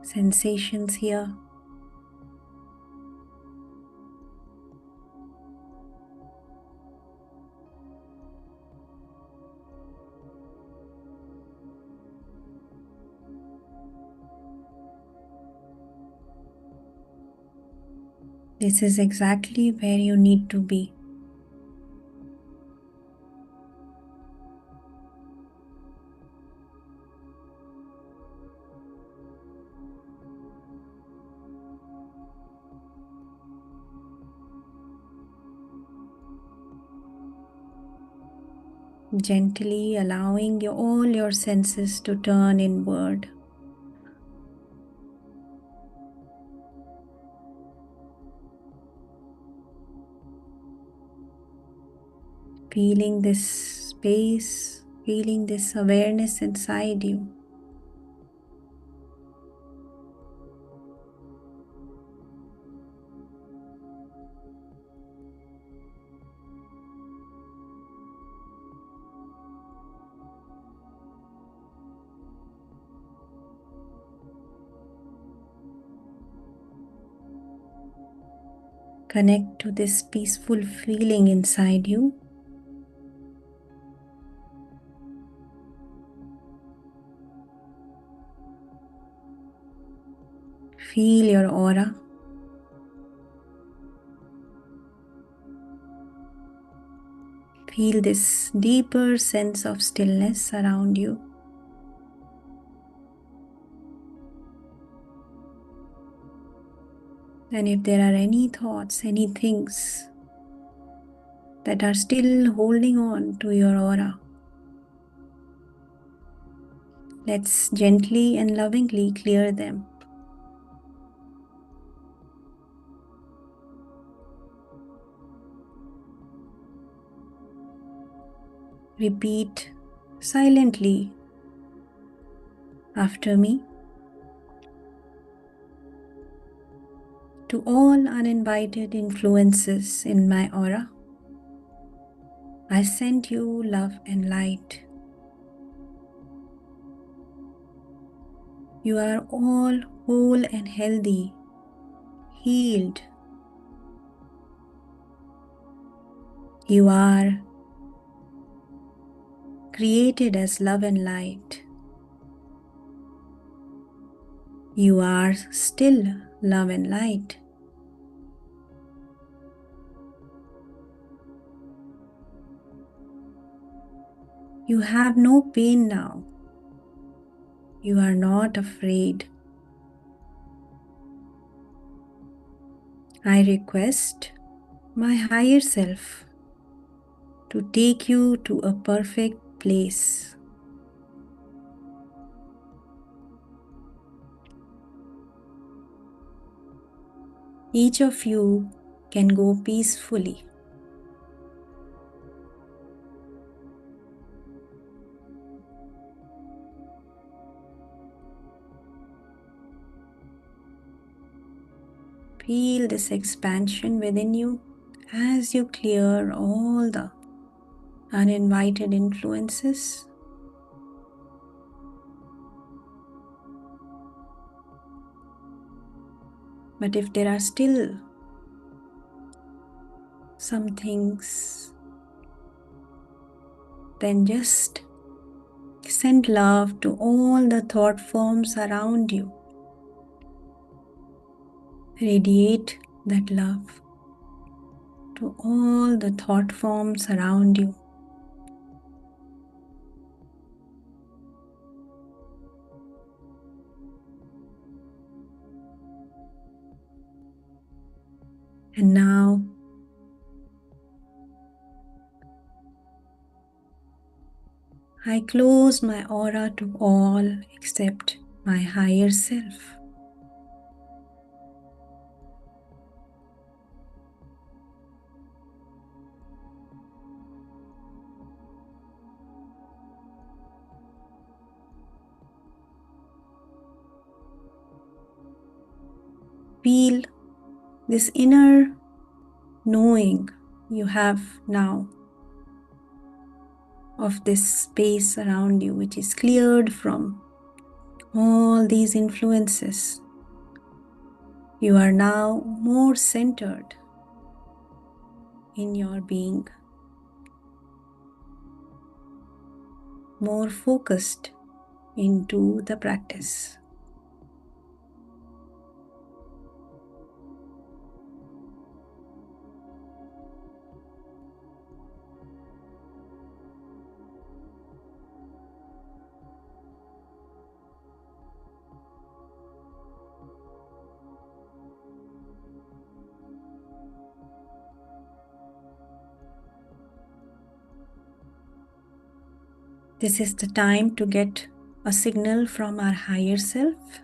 sensations here. This is exactly where you need to be. Gently allowing all your senses to turn inward. Feeling this space, feeling this awareness inside you. Connect to this peaceful feeling inside you. Feel your aura. Feel this deeper sense of stillness around you. And if there are any thoughts, any things that are still holding on to your aura, let's gently and lovingly clear them. Repeat silently after me. To all uninvited influences in my aura, I send you love and light. You are all whole and healthy, healed. You are created as love and light. You are still love and light. You have no pain now. You are not afraid. I request my higher self to take you to a perfect place. Each of you can go peacefully. Feel this expansion within you as you clear all the uninvited influences. But if there are still some things, then just send love to all the thought forms around you. Radiate that love to all the thought forms around you. And now I close my aura to all except my higher self. Feel this inner knowing you have now of this space around you, which is cleared from all these influences. You are now more centered in your being, more focused into the practice. This is the time to get a signal from our higher self.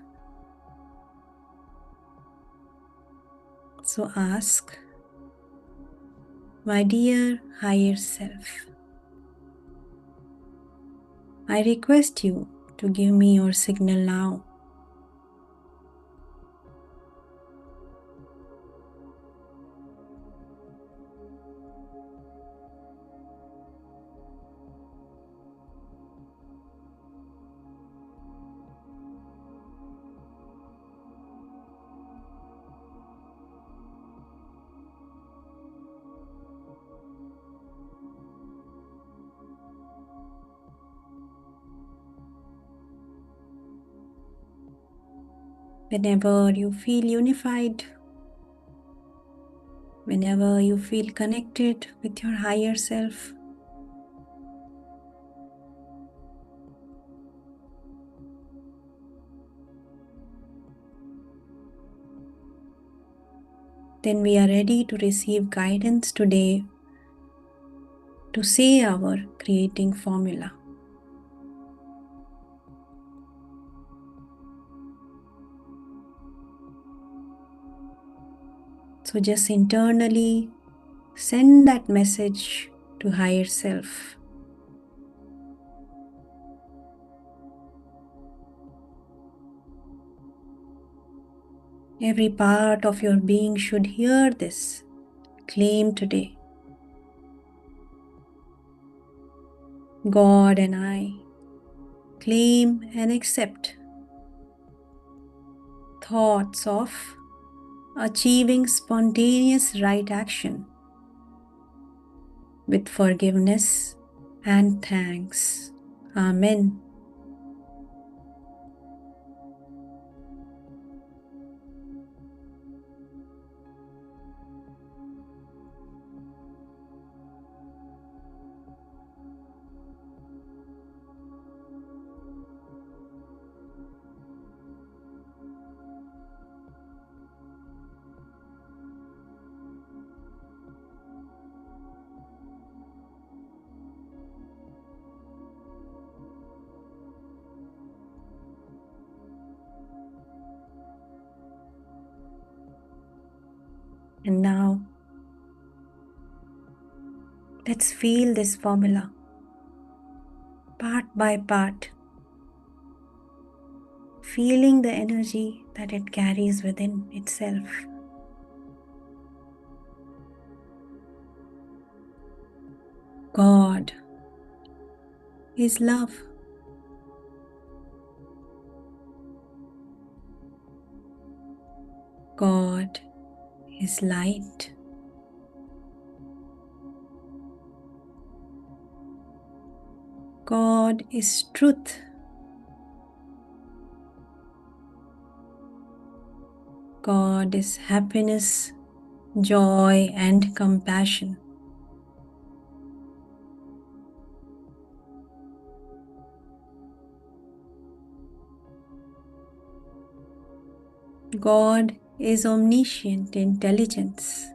So ask, my dear higher self, I request you to give me your signal now. Whenever you feel unified, whenever you feel connected with your higher self, then we are ready to receive guidance today to say our creating formula. So just internally send that message to higher self. Every part of your being should hear this claim today. God and I claim and accept thoughts of achieving spontaneous right action with forgiveness and thanks. Amen. And now, let's feel this formula part by part, feeling the energy that it carries within itself. God is love. God is light. God is truth. God is happiness, joy, and compassion. God is omniscient intelligence.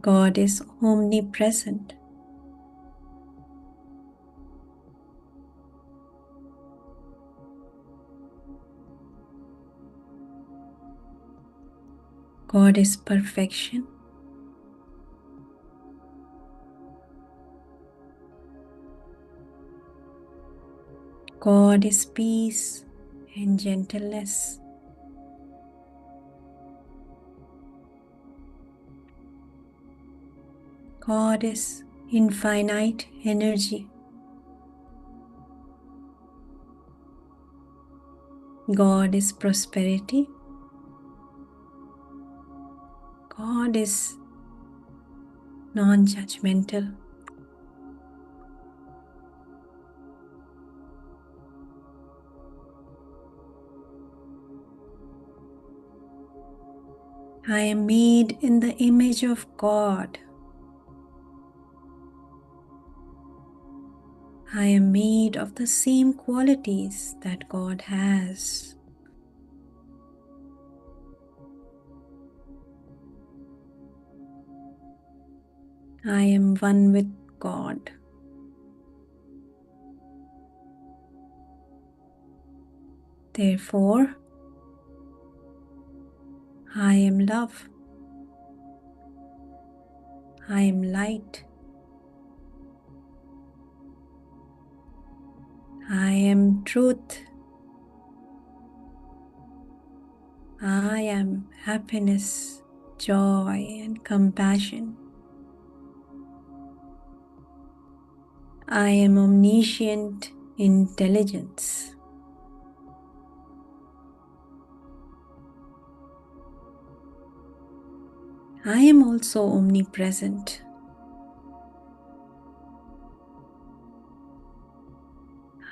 God is omnipresent. God is perfection. God is peace and gentleness. God is infinite energy. God is prosperity. God is non-judgmental. I am made in the image of God. I am made of the same qualities that God has. I am one with God. Therefore, I am love. I am light. I am truth. I am happiness, joy, and compassion. I am omniscient intelligence. I am also omnipresent.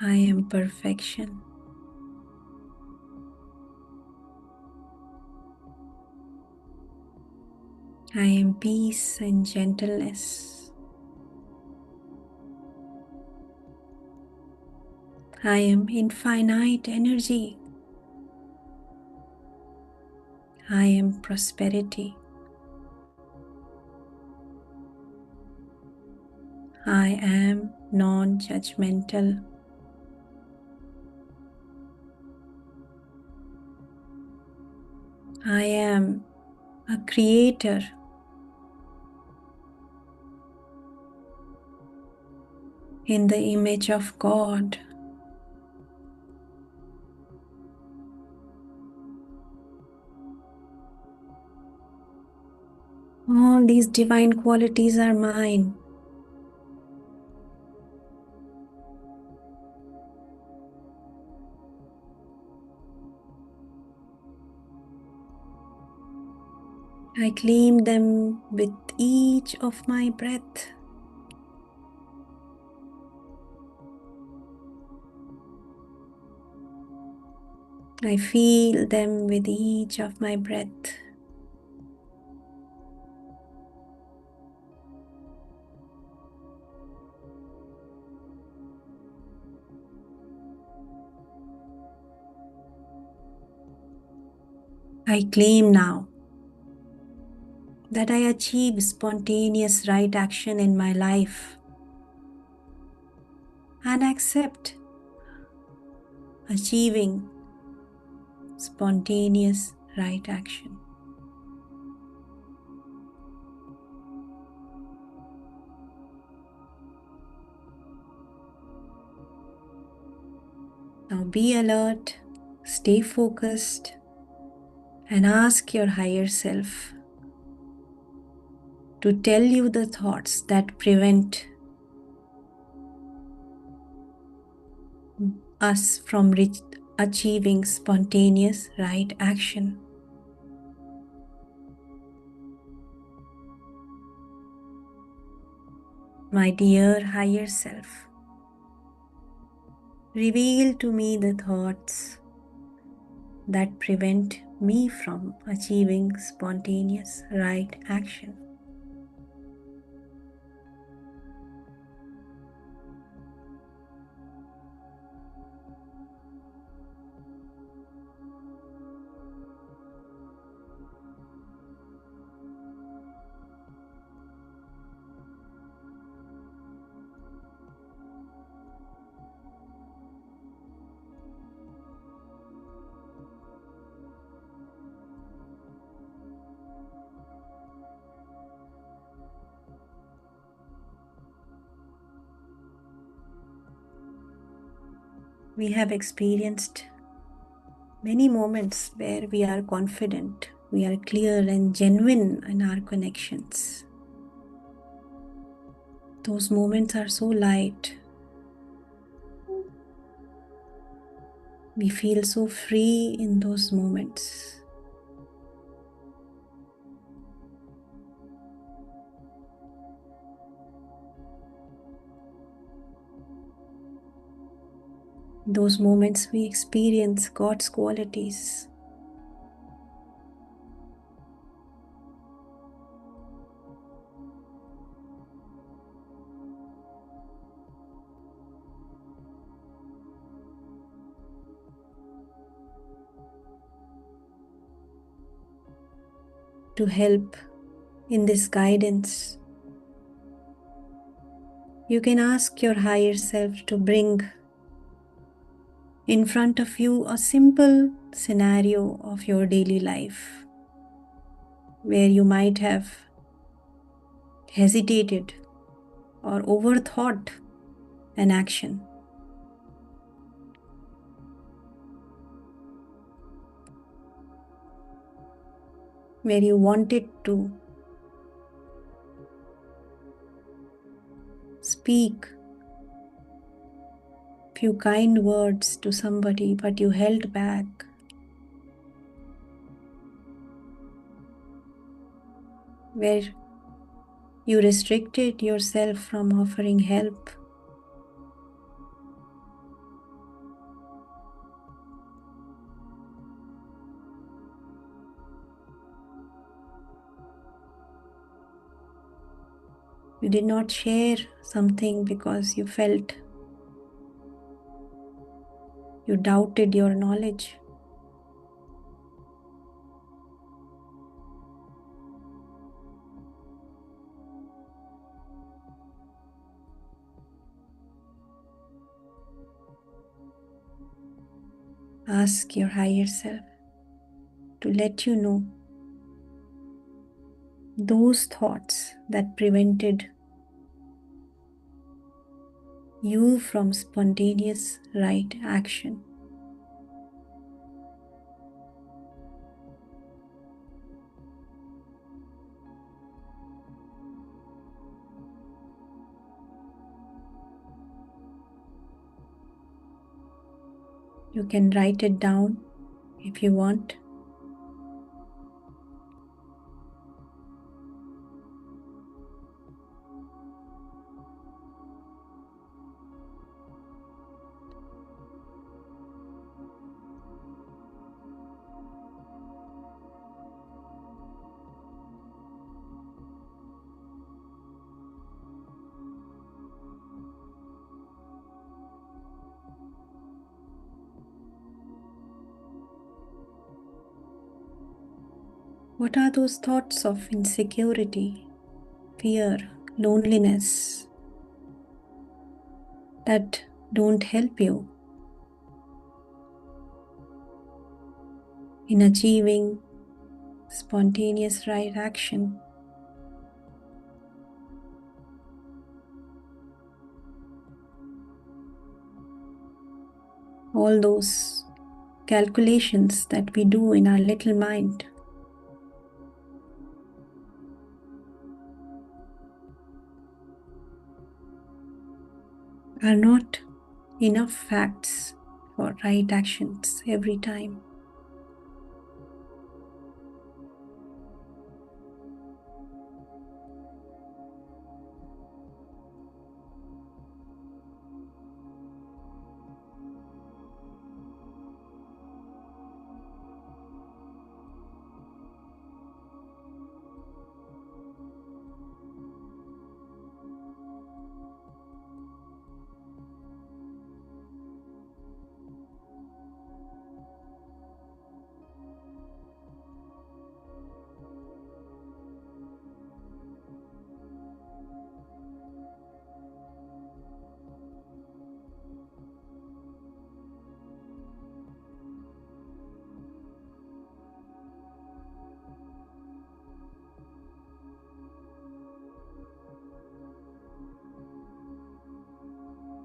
I am perfection. I am peace and gentleness. I am infinite energy. I am prosperity. I am non-judgmental. I am a creator. In the image of God. All these divine qualities are mine. I claim them with each of my breath. I feel them with each of my breath. I claim now that I achieve spontaneous right action in my life and accept achieving spontaneous right action. Now be alert, stay focused, and ask your higher self to tell you the thoughts that prevent us from achieving spontaneous right action. My dear higher self, reveal to me the thoughts that prevent me from achieving spontaneous right action. We have experienced many moments where we are confident, we are clear and genuine in our connections. Those moments are so light. We feel so free in those moments. Those moments we experience God's qualities. To help in this guidance, you can ask your higher self to bring in front of you a simple scenario of your daily life where you might have hesitated or overthought an action. Where you wanted to speak few kind words to somebody, but you held back. Where you restricted yourself from offering help. You did not share something because you felt You doubted your knowledge. Ask your higher self to let you know those thoughts that prevented you from spontaneous right action. You can write it down if you want. What are those thoughts of insecurity, fear, loneliness that don't help you in achieving spontaneous right action? All those calculations that we do in our little mind. Are not enough facts for right actions every time.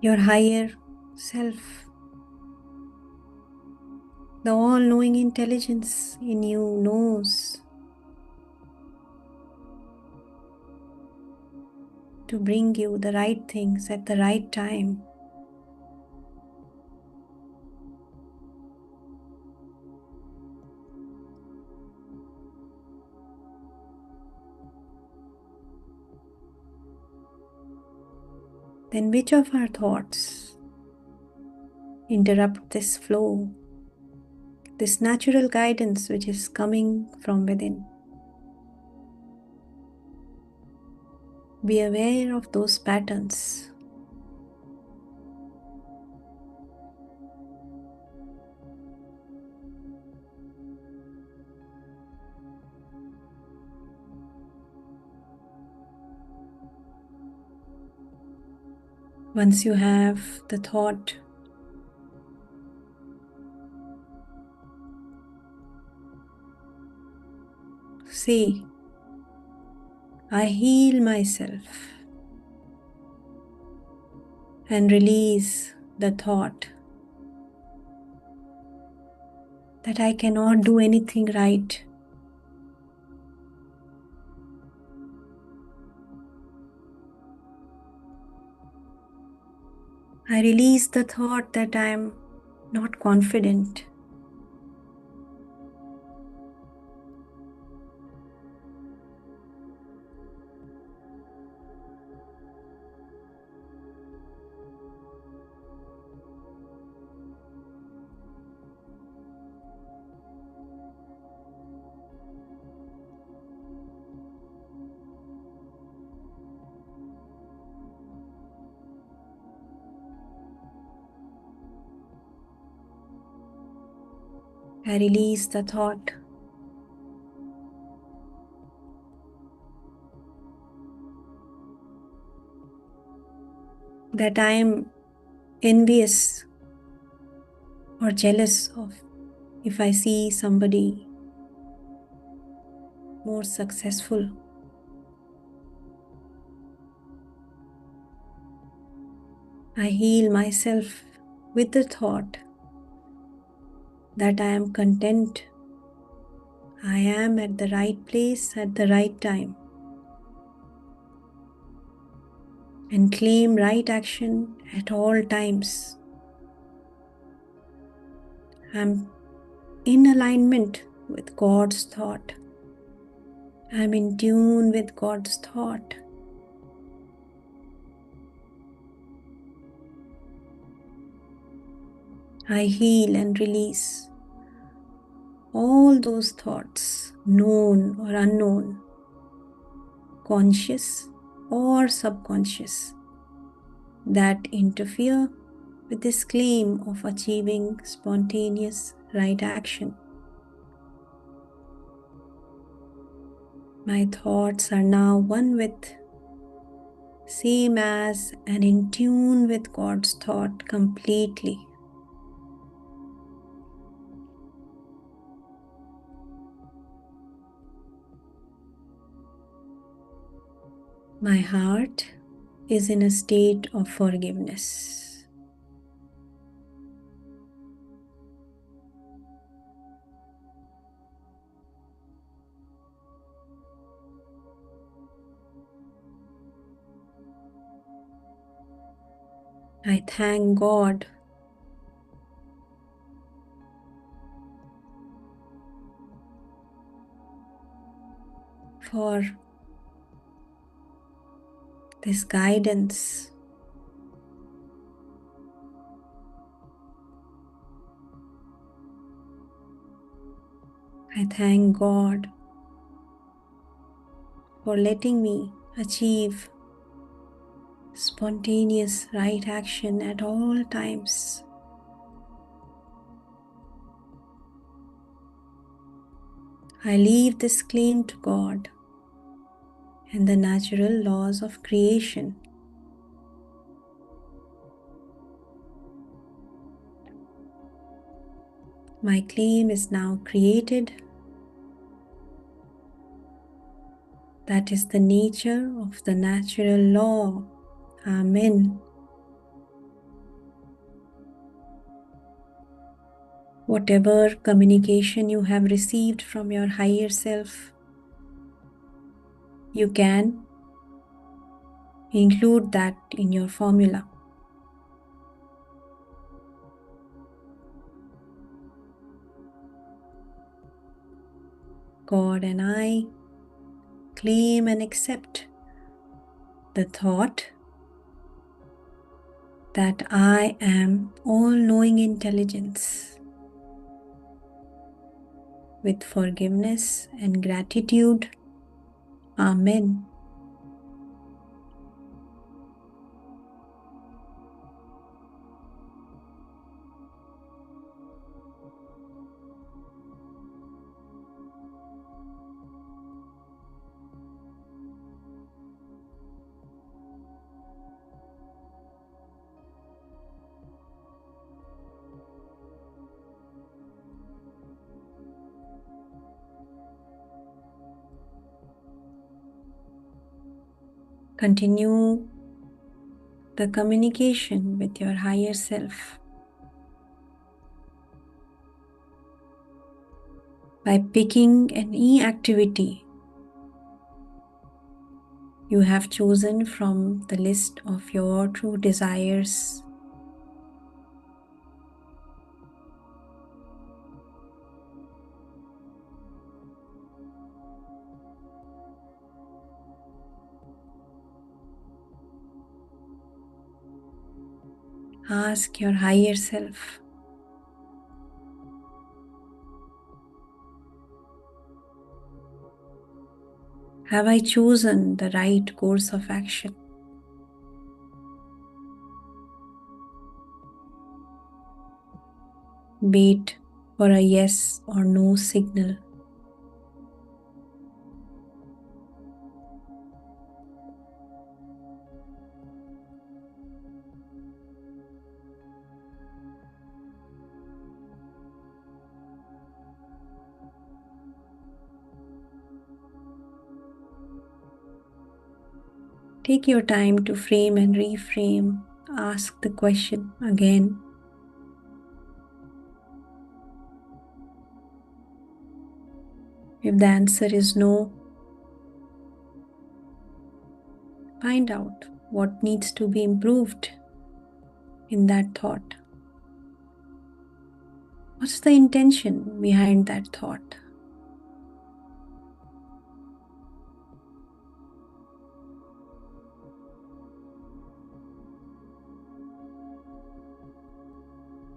Your higher self, the all-knowing intelligence in you knows to bring you the right things at the right time. Then which of our thoughts interrupt this flow, this natural guidance which is coming from within? Be aware of those patterns. Once you have the thought, say, I heal myself, and release the thought that I cannot do anything right. I release the thought that I am not confident. I release the thought that I am envious or jealous of if I see somebody more successful. I heal myself with the thought that I am content. I am at the right place at the right time and claim right action at all times. I am in alignment with God's thought. I am in tune with God's thought. I heal and release all those thoughts, known or unknown, conscious or subconscious, that interfere with this claim of achieving spontaneous right action. My thoughts are now one with, same as, and in tune with God's thought completely. My heart is in a state of forgiveness. I thank God for this guidance. I thank God for letting me achieve spontaneous right action at all times. I leave this claim to God and the natural laws of creation. My claim is now created. That is the nature of the natural law. Amen. Whatever communication you have received from your higher self, you can include that in your formula. God and I claim and accept the thought that I am all-knowing intelligence. With forgiveness and gratitude, Amen. Continue the communication with your higher self by picking any activity you have chosen from the list of your true desires. Ask your higher self, have I chosen the right course of action? Be it for a yes or no signal. Take your time to frame and reframe. Ask the question again. If the answer is no, find out what needs to be improved in that thought. What's the intention behind that thought?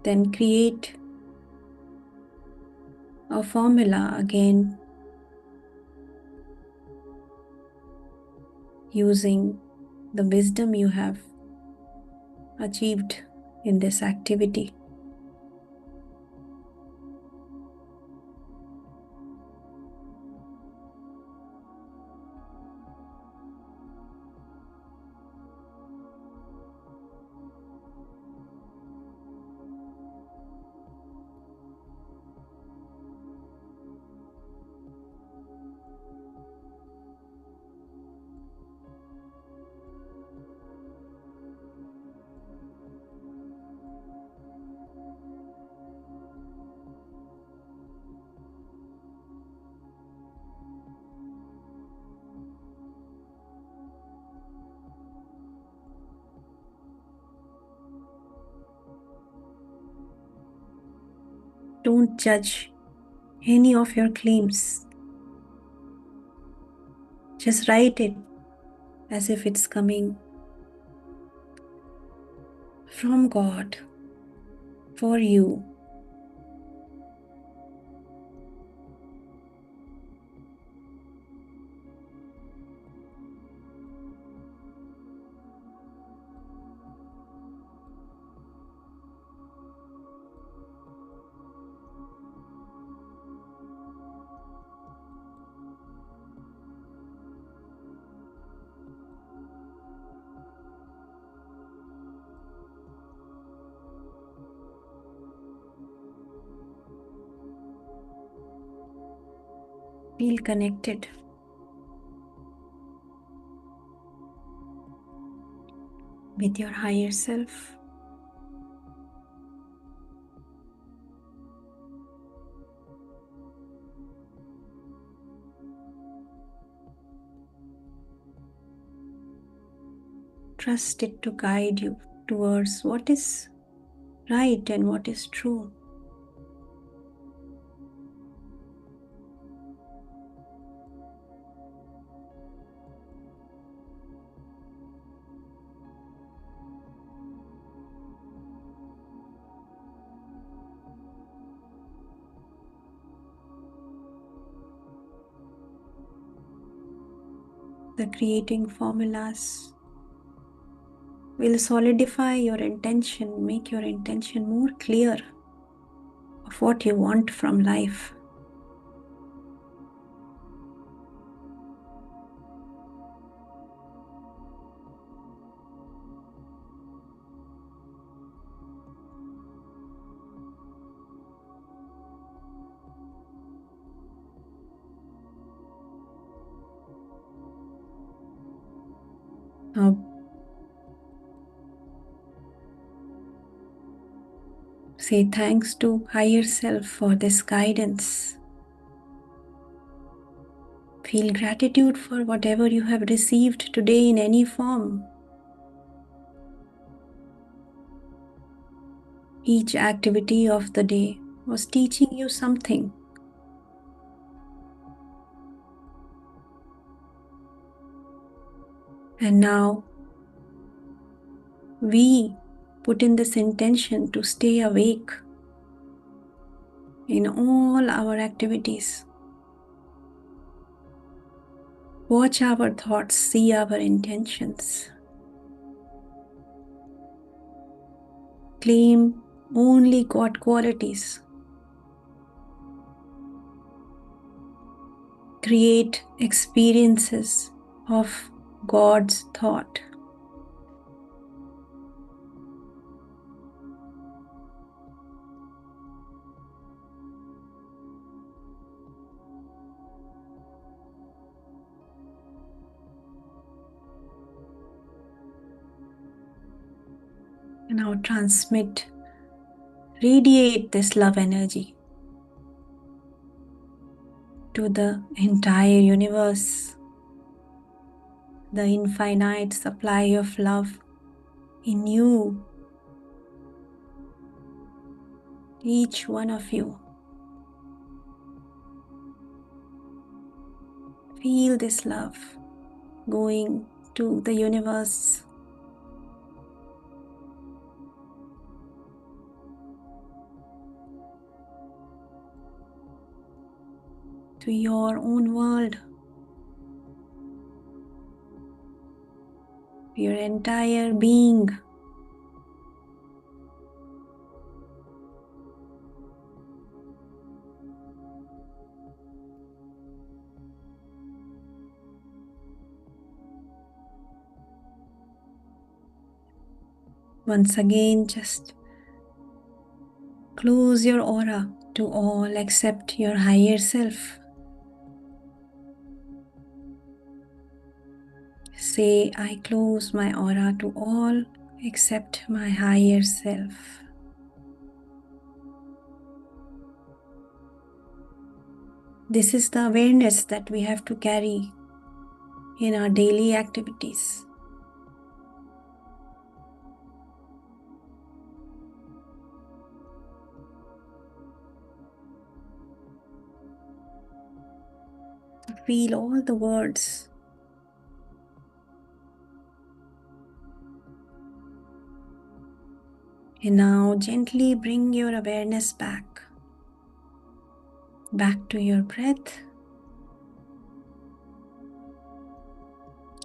Then create a formula again using the wisdom you have achieved in this activity. Don't judge any of your claims. Just write it as if it's coming from God for you. Feel connected with your higher self. Trust it to guide you towards what is right and what is true. The creating formulas will solidify your intention, make your intention more clear of what you want from life. Now, say thanks to higher self for this guidance. Feel gratitude for whatever you have received today in any form. Each activity of the day was teaching you something. And now we put in this intention to stay awake in all our activities. Watch our thoughts, see our intentions. Claim only God qualities. create experiences of God's thought. And now radiate this love energy to the entire universe, the infinite supply of love in you, each one of you. Feel this love going to the universe, to your own world, your entire being. Once again, just close your aura to all except your higher self. Say, I close my aura to all except my higher self. This is the awareness that we have to carry in our daily activities. Feel all the words. And now gently bring your awareness back to your breath.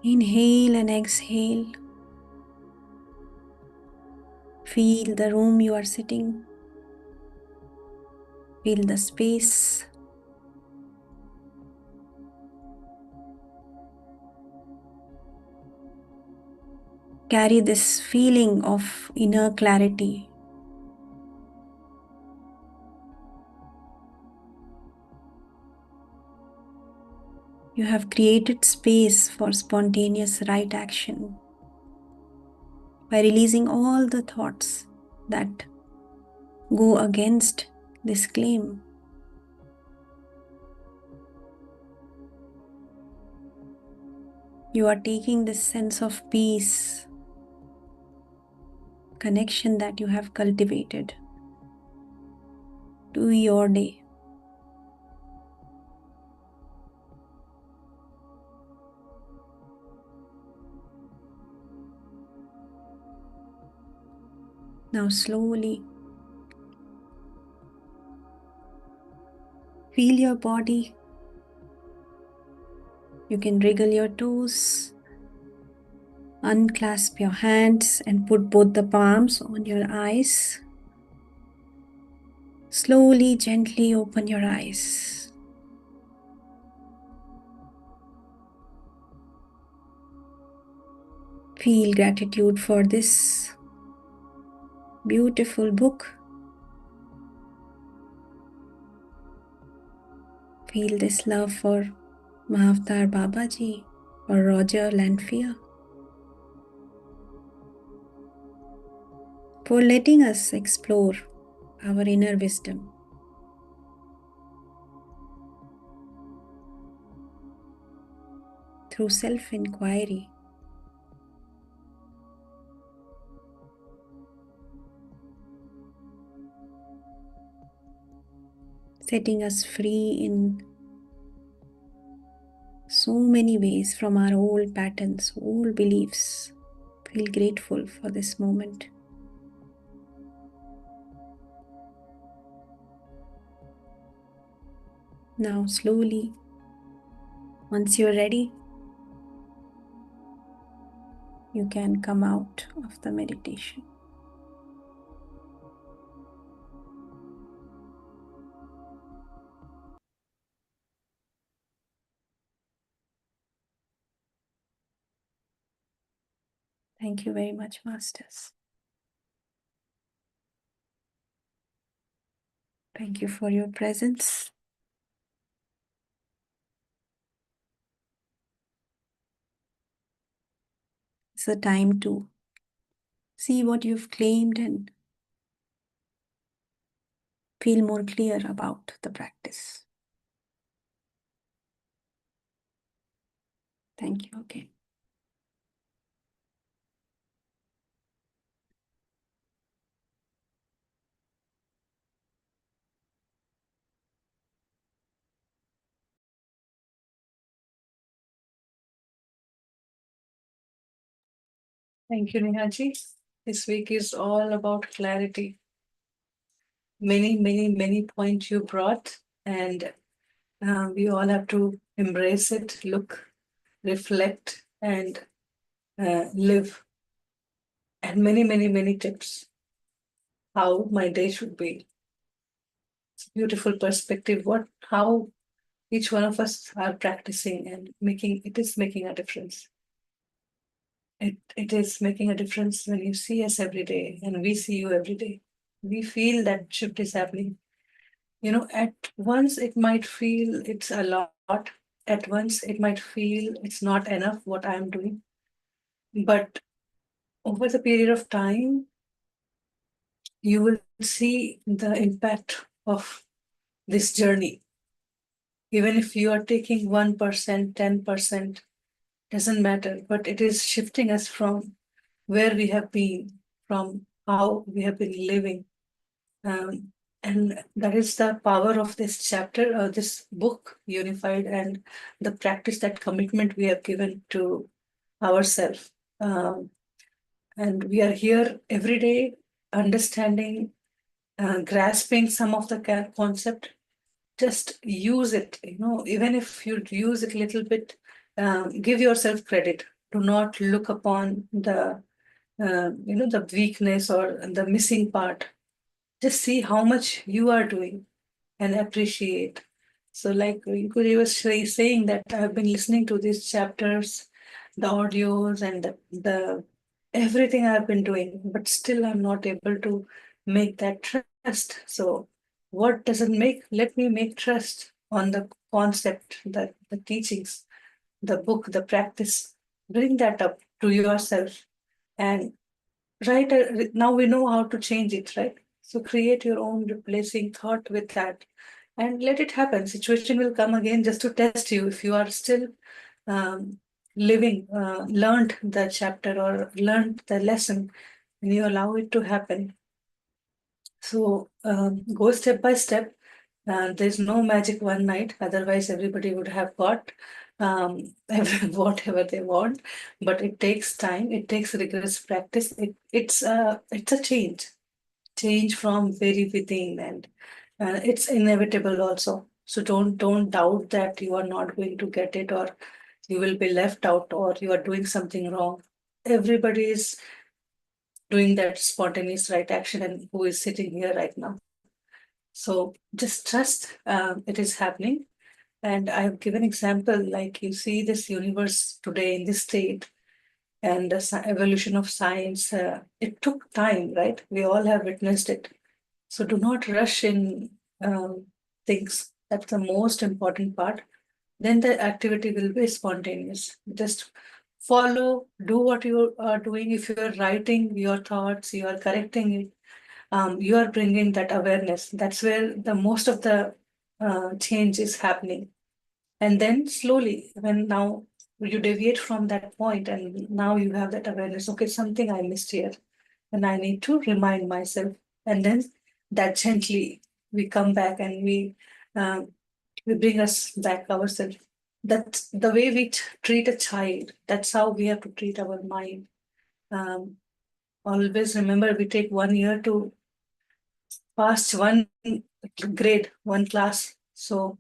Inhale and exhale. Feel the room you are sitting. Feel the space. Carry this feeling of inner clarity. You have created space for spontaneous right action by releasing all the thoughts that go against this claim. You are taking this sense of peace, connection that you have cultivated to your day. Now slowly feel your body. You can wriggle your toes, unclasp your hands and put both the palms on your eyes. Slowly, gently open your eyes. Feel gratitude for this beautiful book. Feel this love for Mahavatar Babaji or Roger Lanphier for letting us explore our inner wisdom. Through self-inquiry. Setting us free in so many ways from our old patterns, old beliefs. Feel grateful for this moment. Now slowly, once you're ready, you can come out of the meditation. Thank you very much, Masters. Thank you for your presence. It's a time to see what you've claimed and feel more clear about the practice. Thank you again. Thank you, Nehaji. This week is all about clarity. Many points you brought, and we all have to embrace it, look, reflect, and live. And many tips how my day should be. It's a beautiful perspective. How each one of us are practicing and it is making a difference. It is making a difference when you see us every day and we see you every day. We feel that shift is happening. At once it might feel it's a lot. At once it might feel it's not enough what I'm doing. But over the period of time, you will see the impact of this journey. Even if you are taking 1%, 10%, doesn't matter, but it is shifting us from where we have been, from how we have been living. And that is the power of this chapter, this book, Unified, and the practice, that commitment we have given to ourselves. And we are here every day understanding, grasping some of the concept. Just use it, even if you use it a little bit, give yourself credit. Do not look upon the the weakness or the missing part. Just see how much you are doing and appreciate. So like Guri was saying that I've been listening to these chapters, the audios, and the everything I've been doing, but still I'm not able to make that trust. So what does it make? Let me make trust on the concept, the teachings, the book, the practice. Bring that up to yourself, and right now we know how to change it, right? So create your own replacing thought with that and let it happen. Situation will come again just to test you if you are still um, learned the chapter or learned the lesson, and you allow it to happen. So go step by step. There's no magic one night, otherwise everybody would have got whatever they want. But it takes time. It takes rigorous practice. It's a change from very within, and it's inevitable also. So don't doubt that you are not going to get it, or you will be left out, or you are doing something wrong. Everybody is doing that spontaneous right action, and who is sitting here right now. So just trust it is happening. And I have given example, like you see this universe today in this state, and the evolution of science. It took time, right? We all have witnessed it. So do not rush in things. That's the most important part. Then the activity will be spontaneous. Just follow, do what you are doing. If you are writing your thoughts, you are correcting it, you are bringing that awareness. That's where the most of the change is happening. And then slowly, when now you deviate from that point, and now you have that awareness, okay, something I missed here, and I need to remind myself. And then that gently we come back, and we bring us back ourselves. That's the way we treat a child. That's how we have to treat our mind. Always remember, we take 1 year to pass one grade, one class. So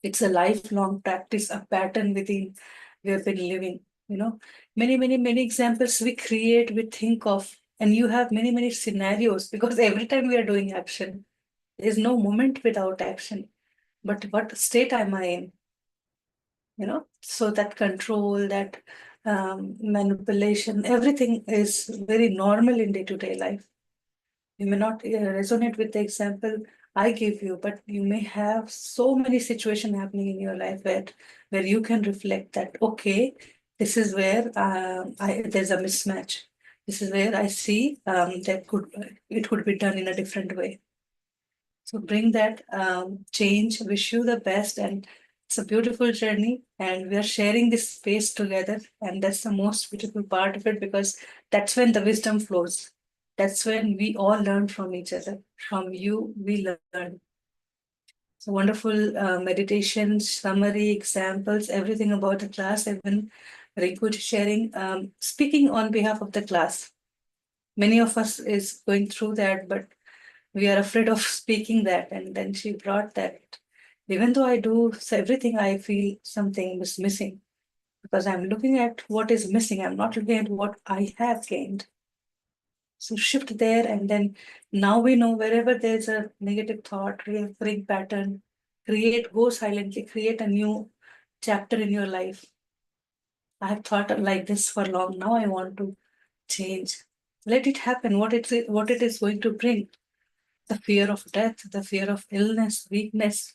it's a lifelong practice, a pattern within we have been living. Many examples we create, we think of, and you have many scenarios, because every time we are doing action, there is no moment without action. But what state am I in? So that control, that manipulation, everything is very normal in day-to-day life. You may not resonate with the example I give you, but you may have so many situations happening in your life where you can reflect that, okay, this is where there's a mismatch. This is where I see that it could be done in a different way. So bring that change. Wish you the best, and it's a beautiful journey. And we are sharing this space together, and that's the most beautiful part of it, because that's when the wisdom flows. That's when we all learn from each other. From you, we learn. So wonderful meditation, summary, examples, everything about the class. Even Rinku sharing, speaking on behalf of the class. Many of us is going through that, but we are afraid of speaking that. And then she brought that. Even though I do everything, I feel something is missing, because I'm looking at what is missing. I'm not looking at what I have gained. So shift there, and then now we know wherever there's a negative thought, recurring pattern, go silently, create a new chapter in your life. I have thought like this for long. Now I want to change. Let it happen. What it is going to bring. The fear of death, the fear of illness, weakness,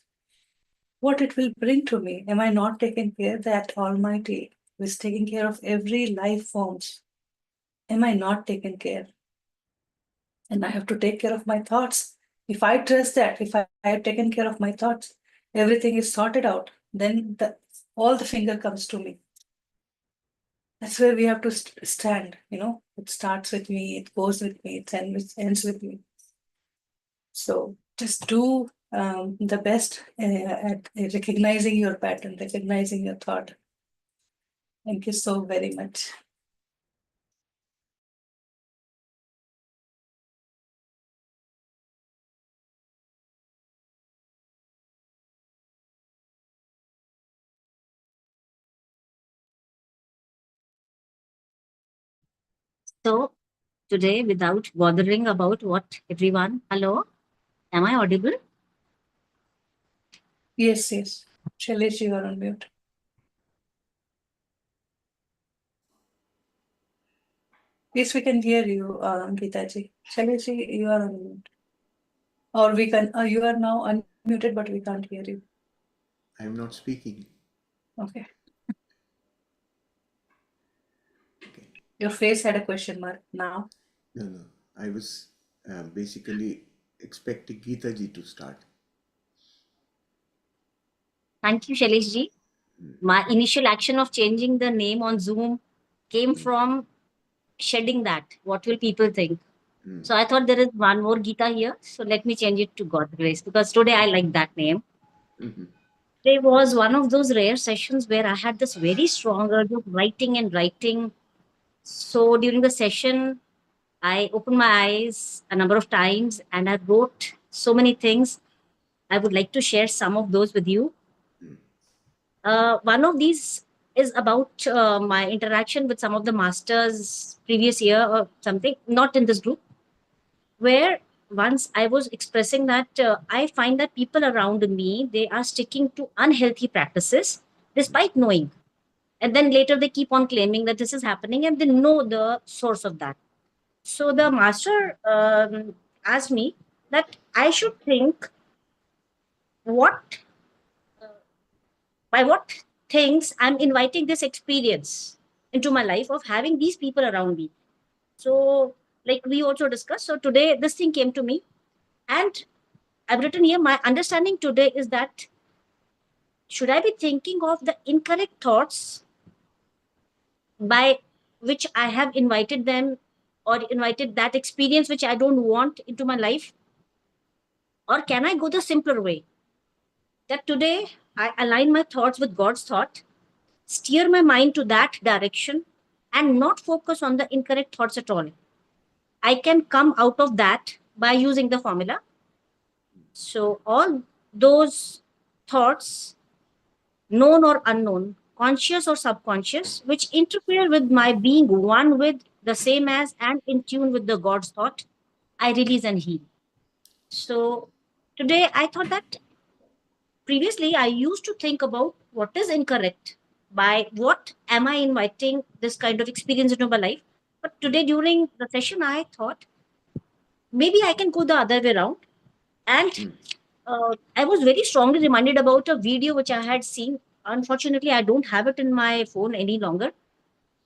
what it will bring to me. Am I not taking care? That Almighty who is taking care of every life forms. Am I not taking care? And I have to take care of my thoughts. If I trust that, if I have taken care of my thoughts, everything is sorted out, then all the finger comes to me. That's where we have to stand. It starts with me, it goes with me, it ends with me. So just do the best at recognizing your pattern, recognizing your thought. Thank you so very much. So today, without bothering about what everyone, hello, am I audible? Yes, yes. Shailesh, you are on mute. Yes, we can hear you, Geetaji. Shailesh, you are on mute. Or we can, you are now unmuted, but we can't hear you. I'm not speaking. Okay. Okay. Your face had a question mark now. No. I was basically expecting Geeta ji to start. Thank you, Shailesh ji. My initial action of changing the name on Zoom came from shedding that. What will people think? So I thought there is one more Gita here. So let me change it to God Grace, because today I like that name. There was one of those rare sessions where I had this very strong urge of writing and writing. So during the session, I opened my eyes a number of times and I wrote so many things. I would like to share some of those with you. One of these is about my interaction with some of the masters previous year or something, not in this group, where once I was expressing that I find that people around me, they are sticking to unhealthy practices despite knowing. And then later they keep on claiming that this is happening and they know the source of that. So the master asked me that I should think what by what things I'm inviting this experience into my life of having these people around me. So, like we also discussed, so today this thing came to me, and I've written here my understanding today is that should I be thinking of the incorrect thoughts by which I have invited them or invited that experience which I don't want into my life? Or can I go the simpler way? That today I align my thoughts with God's thought, steer my mind to that direction, and not focus on the incorrect thoughts at all. I can come out of that by using the formula. So, all those thoughts, known or unknown, conscious or subconscious, which interfere with my being one with the same as and in tune with the God's thought, I release and heal. So, today I thought that previously I used to think about what is incorrect by what am I inviting this kind of experience into my life. But today during the session, I thought maybe I can go the other way around. And I was very strongly reminded about a video which I had seen. Unfortunately, I don't have it in my phone any longer.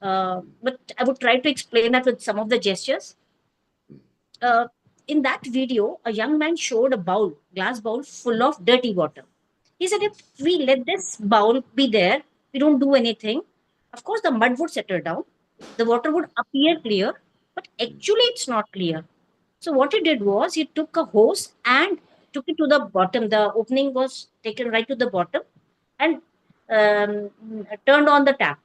But I would try to explain that with some of the gestures. Uh, in that video, a young man showed a bowl, glass bowl full of dirty water. He said, if we let this bowl be there, we don't do anything. Of course, the mud would settle down, the water would appear clear, but actually, it's not clear. So, what he did was he took a hose and took it to the bottom. The opening was taken right to the bottom and turned on the tap.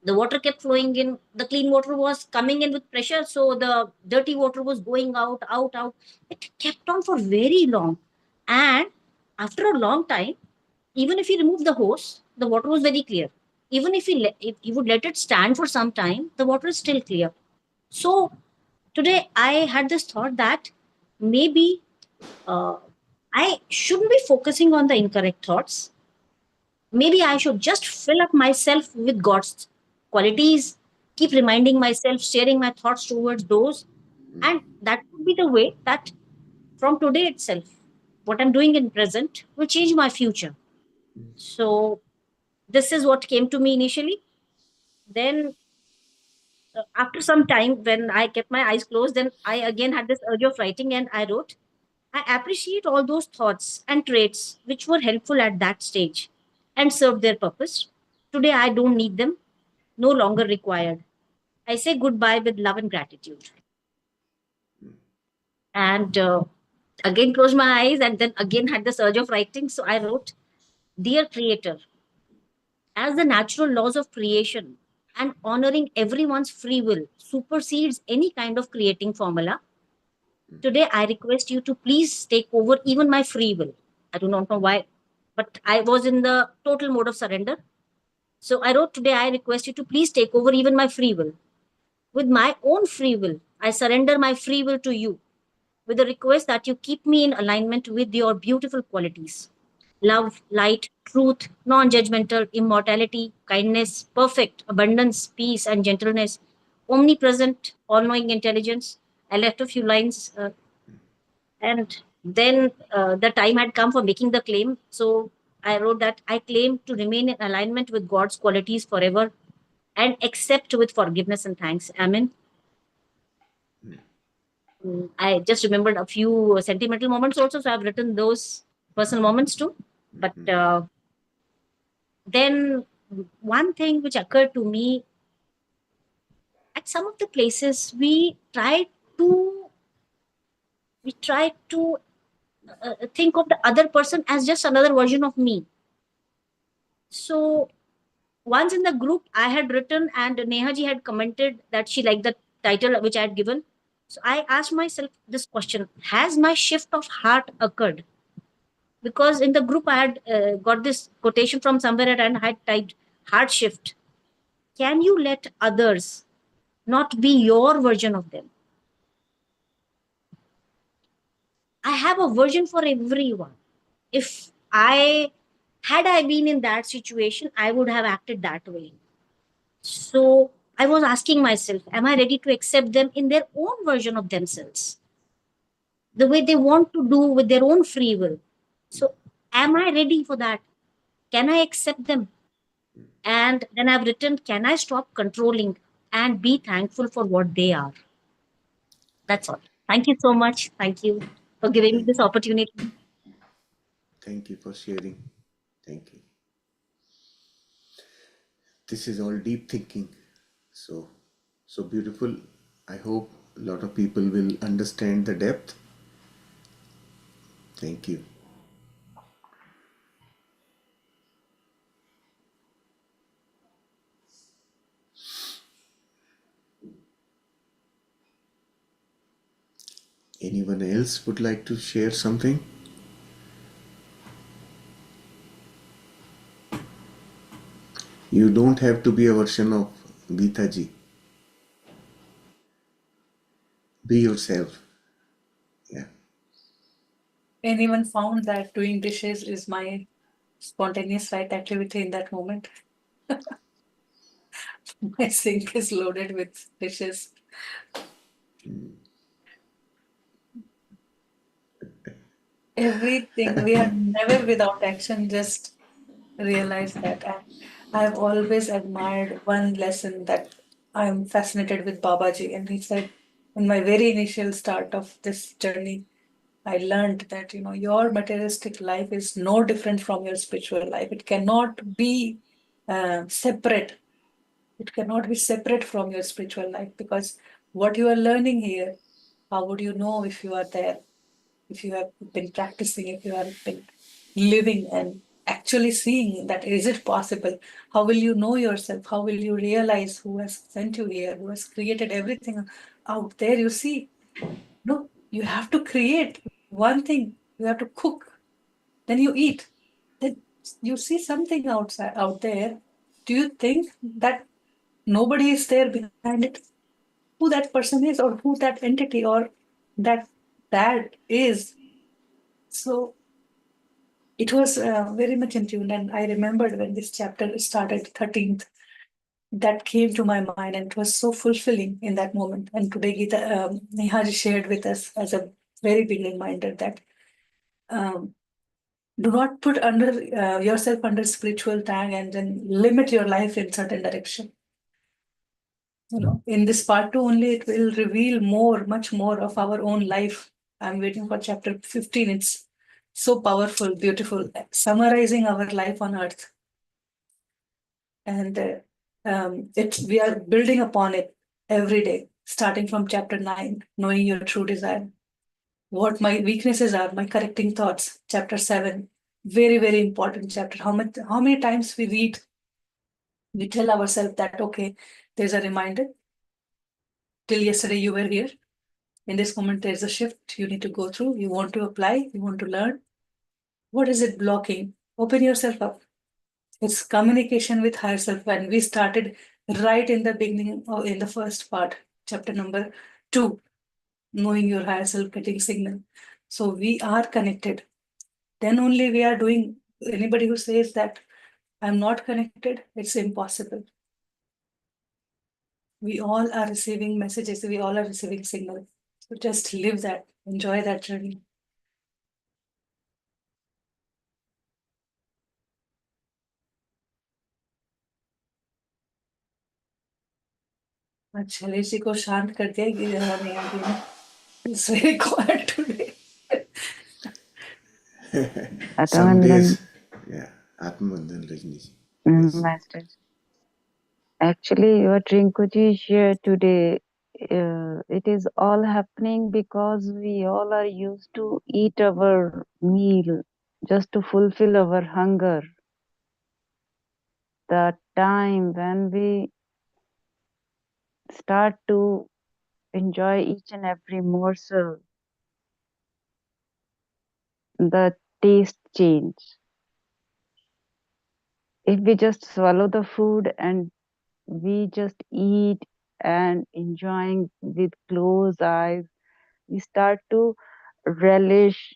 The water kept flowing in. The clean water was coming in with pressure, so the dirty water was going out, out, out. It kept on for very long. And after a long time, even if you remove the hose, the water was very clear. Even if you would let it stand for some time, the water is still clear. So today I had this thought that maybe uh, I shouldn't be focusing on the incorrect thoughts. Maybe I should just fill up myself with God's qualities, keep reminding myself, steering my thoughts towards those. And that would be the way that from today itself, what I'm doing in present will change my future. So this is what came to me initially. Then after some time, when I kept my eyes closed, then I again had this urge of writing and I wrote, I appreciate all those thoughts and traits which were helpful at that stage and served their purpose. Today, I don't need them, no longer required. I say goodbye with love and gratitude. And again, closed my eyes and then again had the surge of writing. So I wrote, Dear Creator, as the natural laws of creation and honoring everyone's free will supersedes any kind of creating formula, today I request you to please take over even my free will. I do not know why, but I was in the total mode of surrender. So I wrote today, I request you to please take over even my free will. With my own free will, I surrender my free will to you with the request that you keep me in alignment with your beautiful qualities: love, light, truth, non judgmental, immortality, kindness, perfect, abundance, peace, and gentleness, omnipresent, all knowing intelligence. I left a few lines and then the time had come for making the claim. So I wrote that I claim to remain in alignment with God's qualities forever and accept with forgiveness and thanks. Amen. I just remembered a few sentimental moments also, so I've written those personal moments too. But then one thing which occurred to me, at some of the places we try to think of the other person as just another version of me. So once in the group I had written and Nehaji had commented that she liked the title which I had given. So I asked myself this question: has my shift of heart occurred? Because in the group I had got this quotation from somewhere and I had typed heart shift. Can you let others not be your version of them? I have a version for everyone. If I been in that situation, I would have acted that way. So I was asking myself, am I ready to accept them in their own version of themselves? The way they want to do with their own free will. So am I ready for that? Can I accept them? And then I've written, can I stop controlling and be thankful for what they are? That's all. Thank you so much. Thank you for giving me Thank this you. opportunity. Thank you for sharing. Thank you. This is all deep thinking. So beautiful. I hope a lot of people will understand the depth. Thank you. Anyone else would like to share something? You don't have to be a version of Geeta ji. Be yourself. Yeah. Anyone found that doing dishes is my spontaneous right activity in that moment? My sink is loaded with dishes. Everything. We are never without action. Just realize that. And I've always admired one lesson that I'm fascinated with Babaji. And he said, in my very initial start of this journey, I learned that, your materialistic life is no different from your spiritual life. It cannot be separate. It cannot be separate from your spiritual life, because what you are learning here, how would you know if you are there? If you have been practicing, if you have been living and actually seeing that, is it possible? How will you know yourself? How will you realize who has sent you here, who has created everything out there? You see, no, you have to create one thing. You have to cook, then you eat, then you see something outside out there. Do you think that nobody is there behind it? Who that person is, or who that entity, or that is? So it was very much in tune. And I remembered when this chapter started, 13th, that came to my mind, and it was so fulfilling in that moment. And today, Geeta, Neha shared with us as a very big reminder that um, do not put under yourself under spiritual tag and then limit your life in certain direction. In this part 2 only, it will reveal much more of our own life. I'm waiting for chapter 15. It's so powerful, beautiful, summarizing our life on earth. And we are building upon it every day, starting from chapter 9, knowing your true desire. What my weaknesses are, my correcting thoughts. Chapter 7, very, very important chapter. How many times we read, we tell ourselves that, okay, there's a reminder. Till yesterday you were here. In this moment, there's a shift you need to go through. You want to apply, you want to learn. What is it blocking? Open yourself up. It's communication with higher self. And we started right in the beginning, or in the first part, chapter number 2, knowing your higher self, getting signal. So we are connected. Then only we are doing. Anybody who says that I'm not connected, it's impossible. We all are receiving messages. We all are receiving signal. So just live that, enjoy that journey. Shailesh ji को शांत कर दिया कि नहीं आती है. It's very quiet today. Some Atamandan. days, yeah, Atmandan Rajni. Yes. Master. Actually, what Rinkuji shared today, it is all happening because we all are used to eat our meal just to fulfill our hunger. The time when we start to enjoy each and every morsel, the taste change. If we just swallow the food and we just eat and enjoying with closed eyes, we start to relish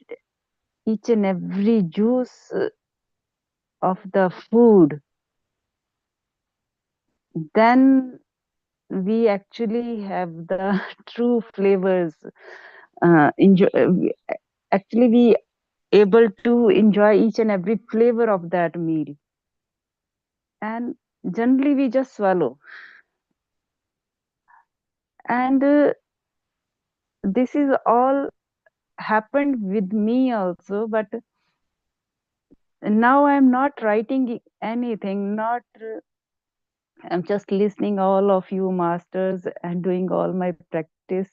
each and every juice of the food. Then we actually have the true flavors. Actually, we able to enjoy each and every flavor of that meal. And generally, we just swallow. And this is all happened with me also, but now I'm not writing anything, not I'm just listening all of you masters and doing all my practice.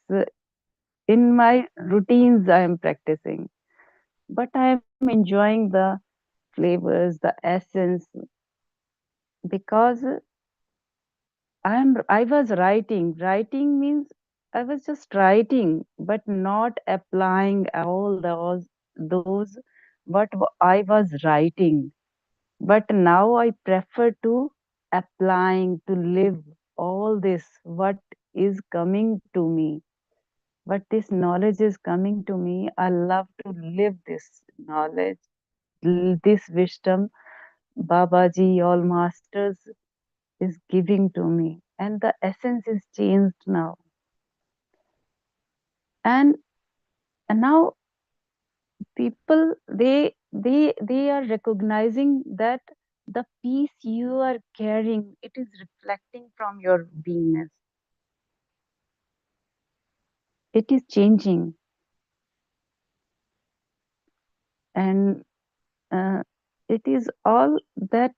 In my routines I am practicing, but I am enjoying the flavors, the essence, because I was writing. Writing means I was just writing, but not applying all those what I was writing. But now I prefer to applying, to live all this what is coming to me. But this knowledge is coming to me. I love to live this knowledge, this wisdom. Babaji, all masters is giving to me, and the essence is changed now. And now people, they are recognizing that the peace you are carrying, it is reflecting from your beingness. It is changing. And it is all that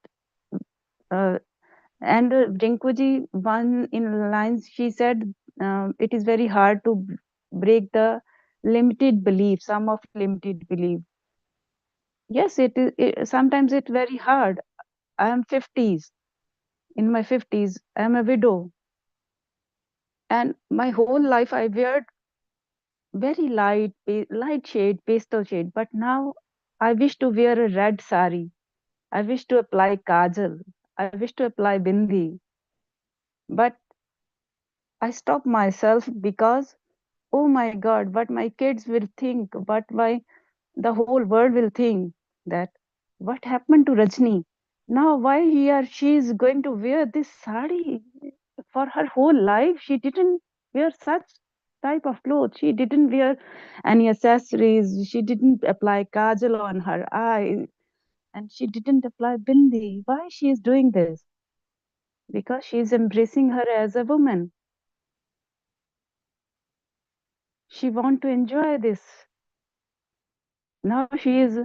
and Rinkuji, one in lines, she said, it is very hard to break the limited belief, some of limited belief. Yes, it is. Sometimes it's very hard. I am 50s. In my 50s, I am a widow. And my whole life I wear very light shade, pastel shade. But now I wish to wear a red sari. I wish to apply kajal. I wish to apply bindi. But I stop myself because, oh my God, what my kids will think, what the whole world will think, that what happened to Rajni? Now why she is going to wear this sari for her whole life? She didn't wear such type of clothes. She didn't wear any accessories. She didn't apply kajal on her eye, and she didn't apply bindi. Why she is doing this? Because she is embracing her as a woman. She want to enjoy this. Now she is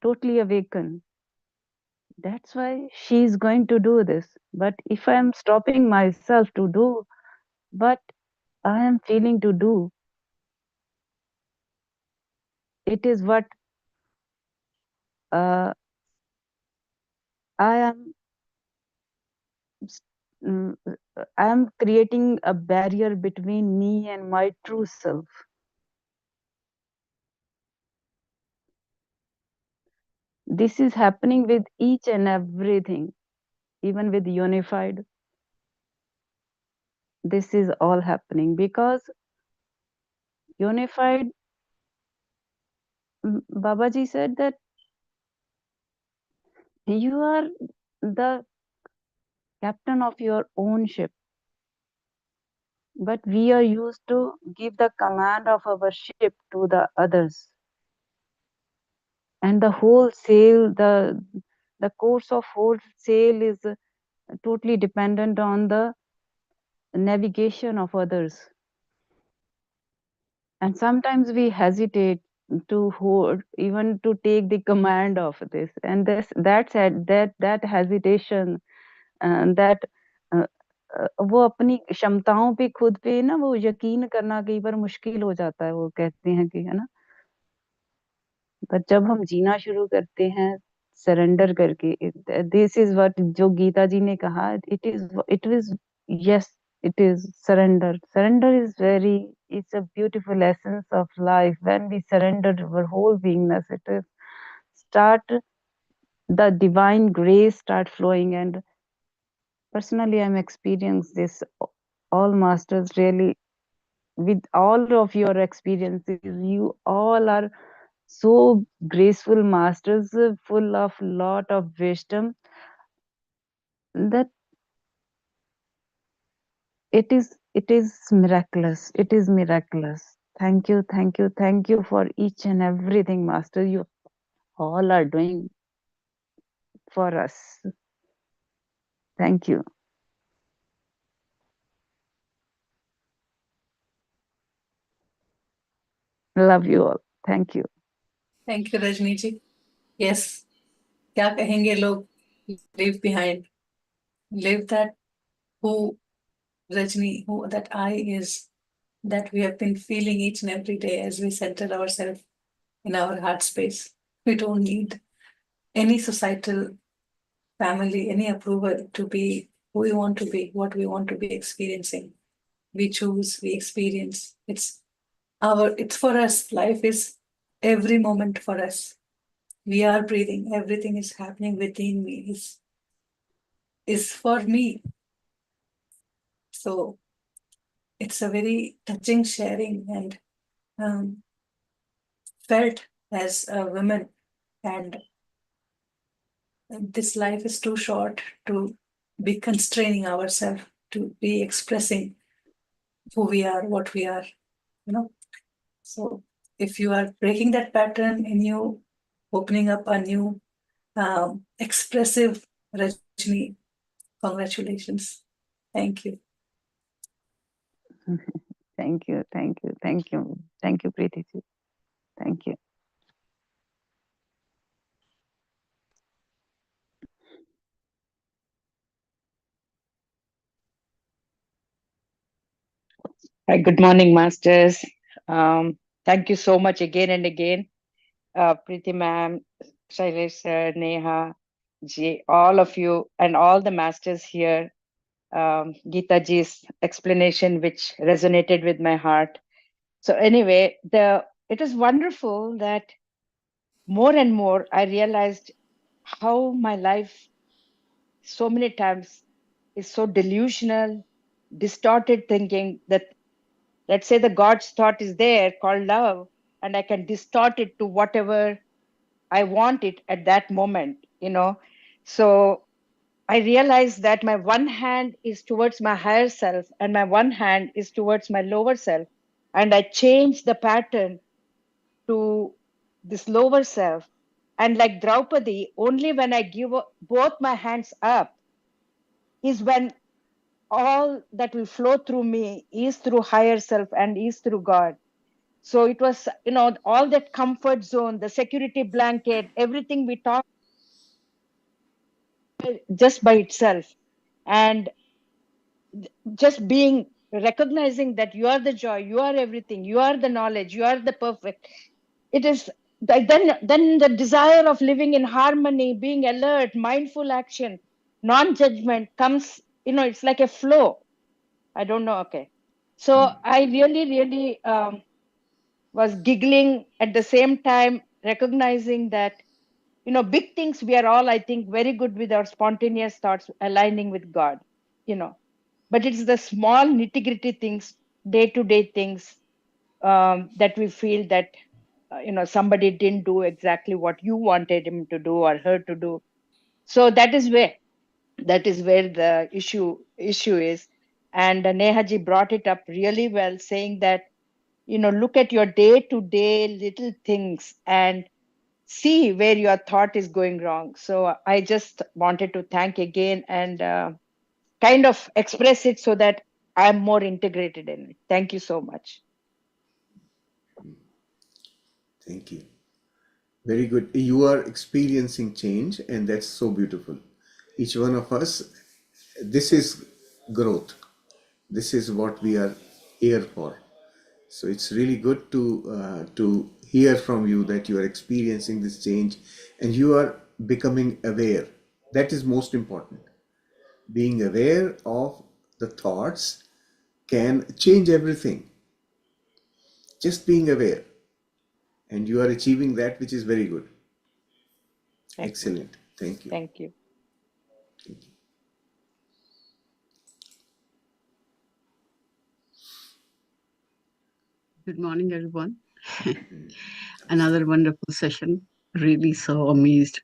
totally awakened. That's why she is going to do this. But if I am stopping myself to do what I am feeling to do, it is what I am. mm, I am creating a barrier between me and my true self. This is happening with each and everything, even with unified. This is all happening because unified, Babaji said that you are the captain of your own ship, but we are used to give the command of our ship to the others. And the whole sail, the course of whole sail is totally dependent on the navigation of others. And sometimes we hesitate to hold, even to take the command of this. And that hesitation, that वो अपनी क्षमताओं पे खुद पे ना वो यकीन करना कई बार मुश्किल हो जाता है, वो कहते हैं कि, है ना, पर जब हम जीना शुरू करते हैं सरेंडर करके, दिस इज व्हाट जो गीता जी ने कहा, it is yes, it is surrender. Surrender is it's a beautiful essence of life. When we surrender our whole beingness, it is start the divine grace start flowing. And personally, I'm experiencing this. All masters really, with all of your experiences, you all are so graceful masters, full of lot of wisdom, that it is miraculous. It is miraculous. Thank you, thank you, thank you for each and everything, master. You all are doing for us. Thank you. Love you all. Thank you. Thank you, Rajni ji. Yes. क्या कहेंगे लोग? Leave behind. Live that who Rajni, who that I is, that we have been feeling each and every day as we center ourselves in our heart space. We don't need any societal, family, any approval to be who we want to be, what we want to be experiencing. We choose, we experience. It's for us. Life is every moment for us. We are breathing. Everything is happening within me. Is for me. So it's a very touching sharing, and felt as a woman, and this life is too short to be constraining ourselves, to be expressing who we are, what we are, you know. So if you are breaking that pattern in you, opening up a new expressive Rajni, congratulations. Thank you. Thank you, thank you, thank you, thank you, Preeti ji. Thank you. Hi, good morning, masters. Thank you so much again and again, Preeti ma'am, Shailesh sir, Neha ji, all of you, and all the masters here. Geeta ji's explanation, which resonated with my heart. So anyway, it is wonderful that more and more I realized how my life so many times is so delusional, distorted thinking that, let's say, the God's thought is there called love, and I can distort it to whatever I want it at that moment. So I realized that my one hand is towards my higher self and my one hand is towards my lower self. And I changed the pattern to this lower self. And like Draupadi, only when I give both my hands up is when all that will flow through me is through higher self and is through God. So it was, all that comfort zone, the security blanket, everything we talked just by itself. And just recognizing that you are the joy, you are everything, you are the knowledge, you are the perfect. It is then the desire of living in harmony, being alert, mindful action, non-judgment comes, it's like a flow. I don't know. Okay. So I really was giggling at the same time, recognizing that, big things, we are all, I think, very good with our spontaneous thoughts, aligning with God, but it's the small nitty-gritty things, day-to-day things, that we feel that, somebody didn't do exactly what you wanted him to do or her to do. So that is where the issue is. And Nehaji brought it up really well, saying that, look at your day-to-day little things and see where your thought is going wrong. So I just wanted to thank again and kind of express it so that I'm more integrated in it. Thank you so much. Thank you. Very good. You are experiencing change, and that's so beautiful. Each one of us, this is growth. This is what we are here for. So it's really good to hear from you that you are experiencing this change and you are becoming aware. That is most important. Being aware of the thoughts can change everything. Just being aware, and you are achieving that, which is very good. Excellent. Thank you. Thank you. Thank you. Good morning, everyone. Another wonderful session. Really so amazed.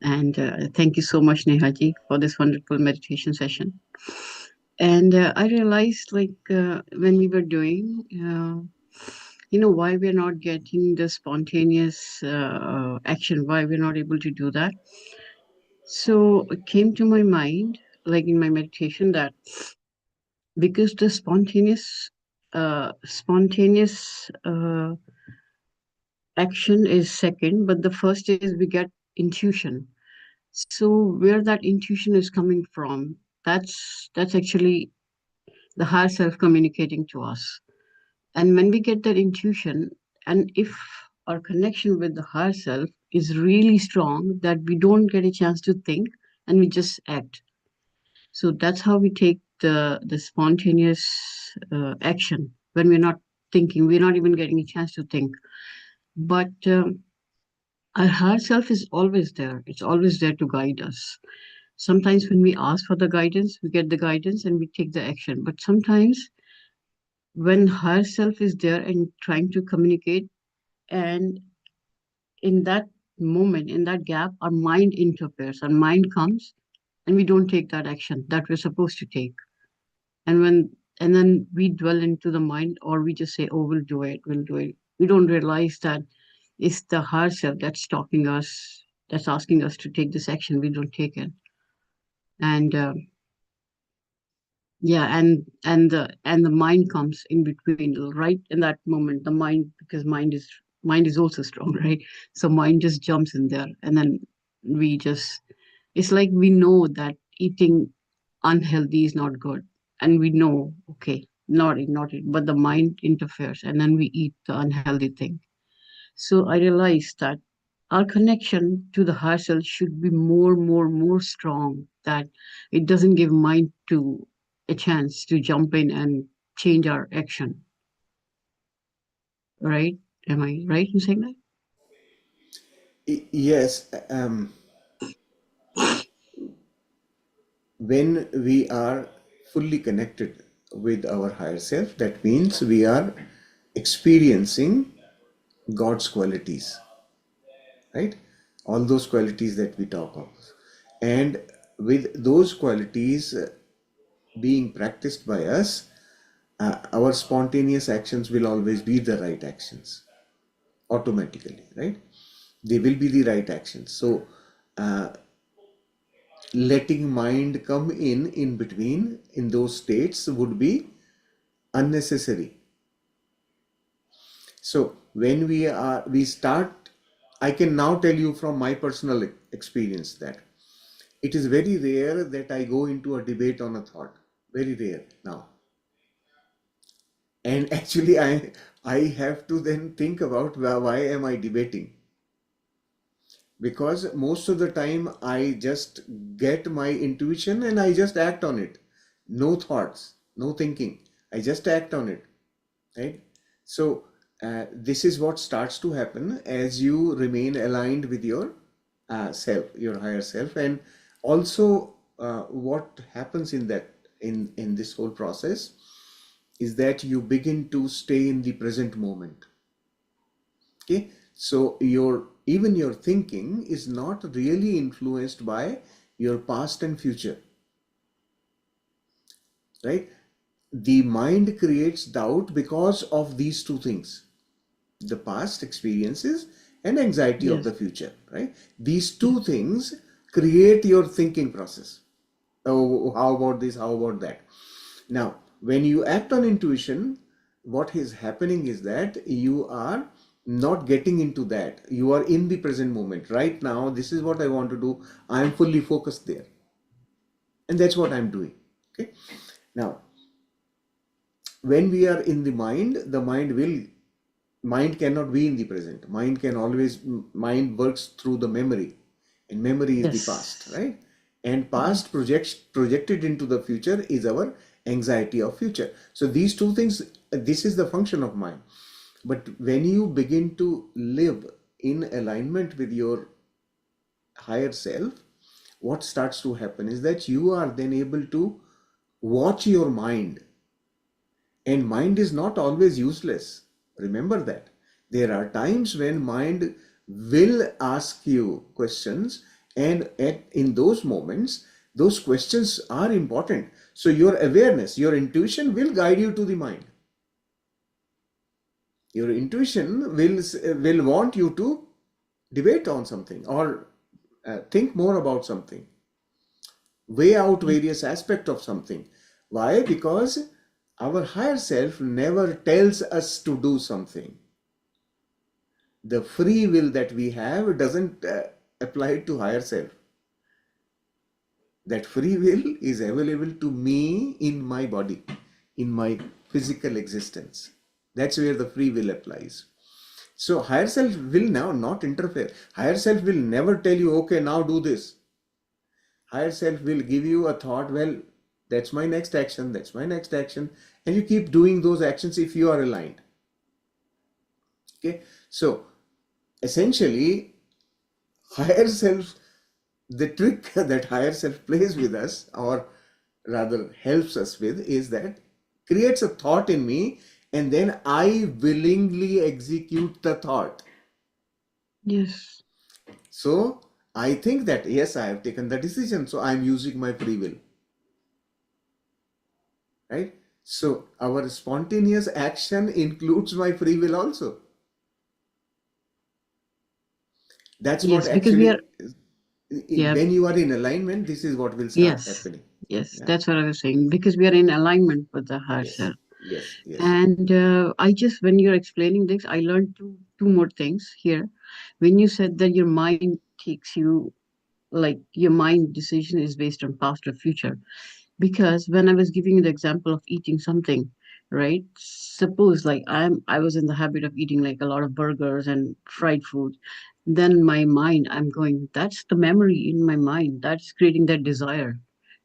And thank you so much, Nehaji, for this wonderful meditation session. And I realized, when we were doing, why we're not getting the spontaneous action, why we're not able to do that. So it came to my mind, like in my meditation, that because the spontaneous action is second, but the first is we get intuition. So where that intuition is coming from, that's actually the higher self communicating to us. And when we get that intuition, and if our connection with the higher self is really strong, that we don't get a chance to think and we just act. So that's how we take the spontaneous action when we're not thinking, we're not even getting a chance to think. But our higher self is always there. It's always there to guide us. Sometimes when we ask for the guidance, we get the guidance and we take the action. But sometimes when higher self is there and trying to communicate, and in that moment, in that gap, our mind interferes. Our mind comes and we don't take that action that we're supposed to take. And then we dwell into the mind, or we just say, oh, we'll do it, we'll do it. We don't realize that it's the higher self that's stopping us, that's asking us to take this action. We don't take it. And yeah, and the mind comes in between, right in that moment. The mind, because mind is also strong, right? So mind just jumps in there, and then we just, it's like we know that eating unhealthy is not good, and we know, okay, not it, but the mind interferes, and then we eat the unhealthy thing. So I realized that our connection to the higher self should be more strong, that it doesn't give mind to a chance to jump in and change our action. Right? Am I right in saying that? Yes. When we are fully connected with our higher self, that means we are experiencing God's qualities, right? All those qualities that we talk of. And with those qualities being practiced by us, our spontaneous actions will always be the right actions automatically, right? They will be the right actions. So, letting mind come in between in those states would be unnecessary. So when we start, I can now tell you from my personal experience that it is very rare that I go into a debate on a thought. Very rare now. And actually I have to then think about why am I debating? Because most of the time I just get my intuition and I just act on it. No thoughts, no thinking. I just act on it, right? So this is what starts to happen as you remain aligned with your self, your higher self. And also what happens in that, in this whole process, is that you begin to stay in the present moment. Okay, so even your thinking is not really influenced by your past and future, right? The mind creates doubt because of these two things: the past experiences and anxiety of Yes. the future, right? These two things create your thinking process. Oh, how about this? How about that? Now, when you act on intuition, what is happening is that you are not getting into that. You are in the present moment. Right now, this is what I want to do. I am fully focused there. And that's what I'm doing. Okay. Now, when we are in the mind cannot be in the present. Mind works through the memory, and memory is the past, Yes. right? And past projected into the future is our anxiety of future. So these two things, this is the function of mind. But when you begin to live in alignment with your higher self, what starts to happen is that you are then able to watch your mind. And mind is not always useless. Remember that. There are times when mind will ask you questions, and in those moments, those questions are important. So your awareness, your intuition will guide you to the mind. Your intuition will want you to debate on something, or think more about something, weigh out various aspects of something. Why? Because our higher self never tells us to do something. The free will that we have doesn't apply to higher self. That free will is available to me in my body, in my physical existence. That's where the free will applies. So higher self will now not interfere. Higher self will never tell you, okay, now do this. Higher self will give you a thought, well, that's my next action, that's my next action. And you keep doing those actions if you are aligned. Okay. So essentially, higher self, the trick that higher self plays with us, or rather helps us with, is that creates a thought in me, and then I willingly execute the thought. Yes. So I think that yes, I have taken the decision, so I'm using my free will. Right? So our spontaneous action includes my free will also. That's what Yes, because we actually, are, yeah, when you are in alignment, this is what will start yes, happening. yes, Yeah. that's what I was saying, because we are in alignment with the higher Yes. self. Yes. Yes. And I just, when you're explaining this, I learned two more things here. When you said that your mind takes you, like your mind decision is based on past or future. Because when I was giving you the example of eating something, right? Suppose like I was in the habit of eating like a lot of burgers and fried food. Then my mind, I'm going, that's the memory in my mind that's creating that desire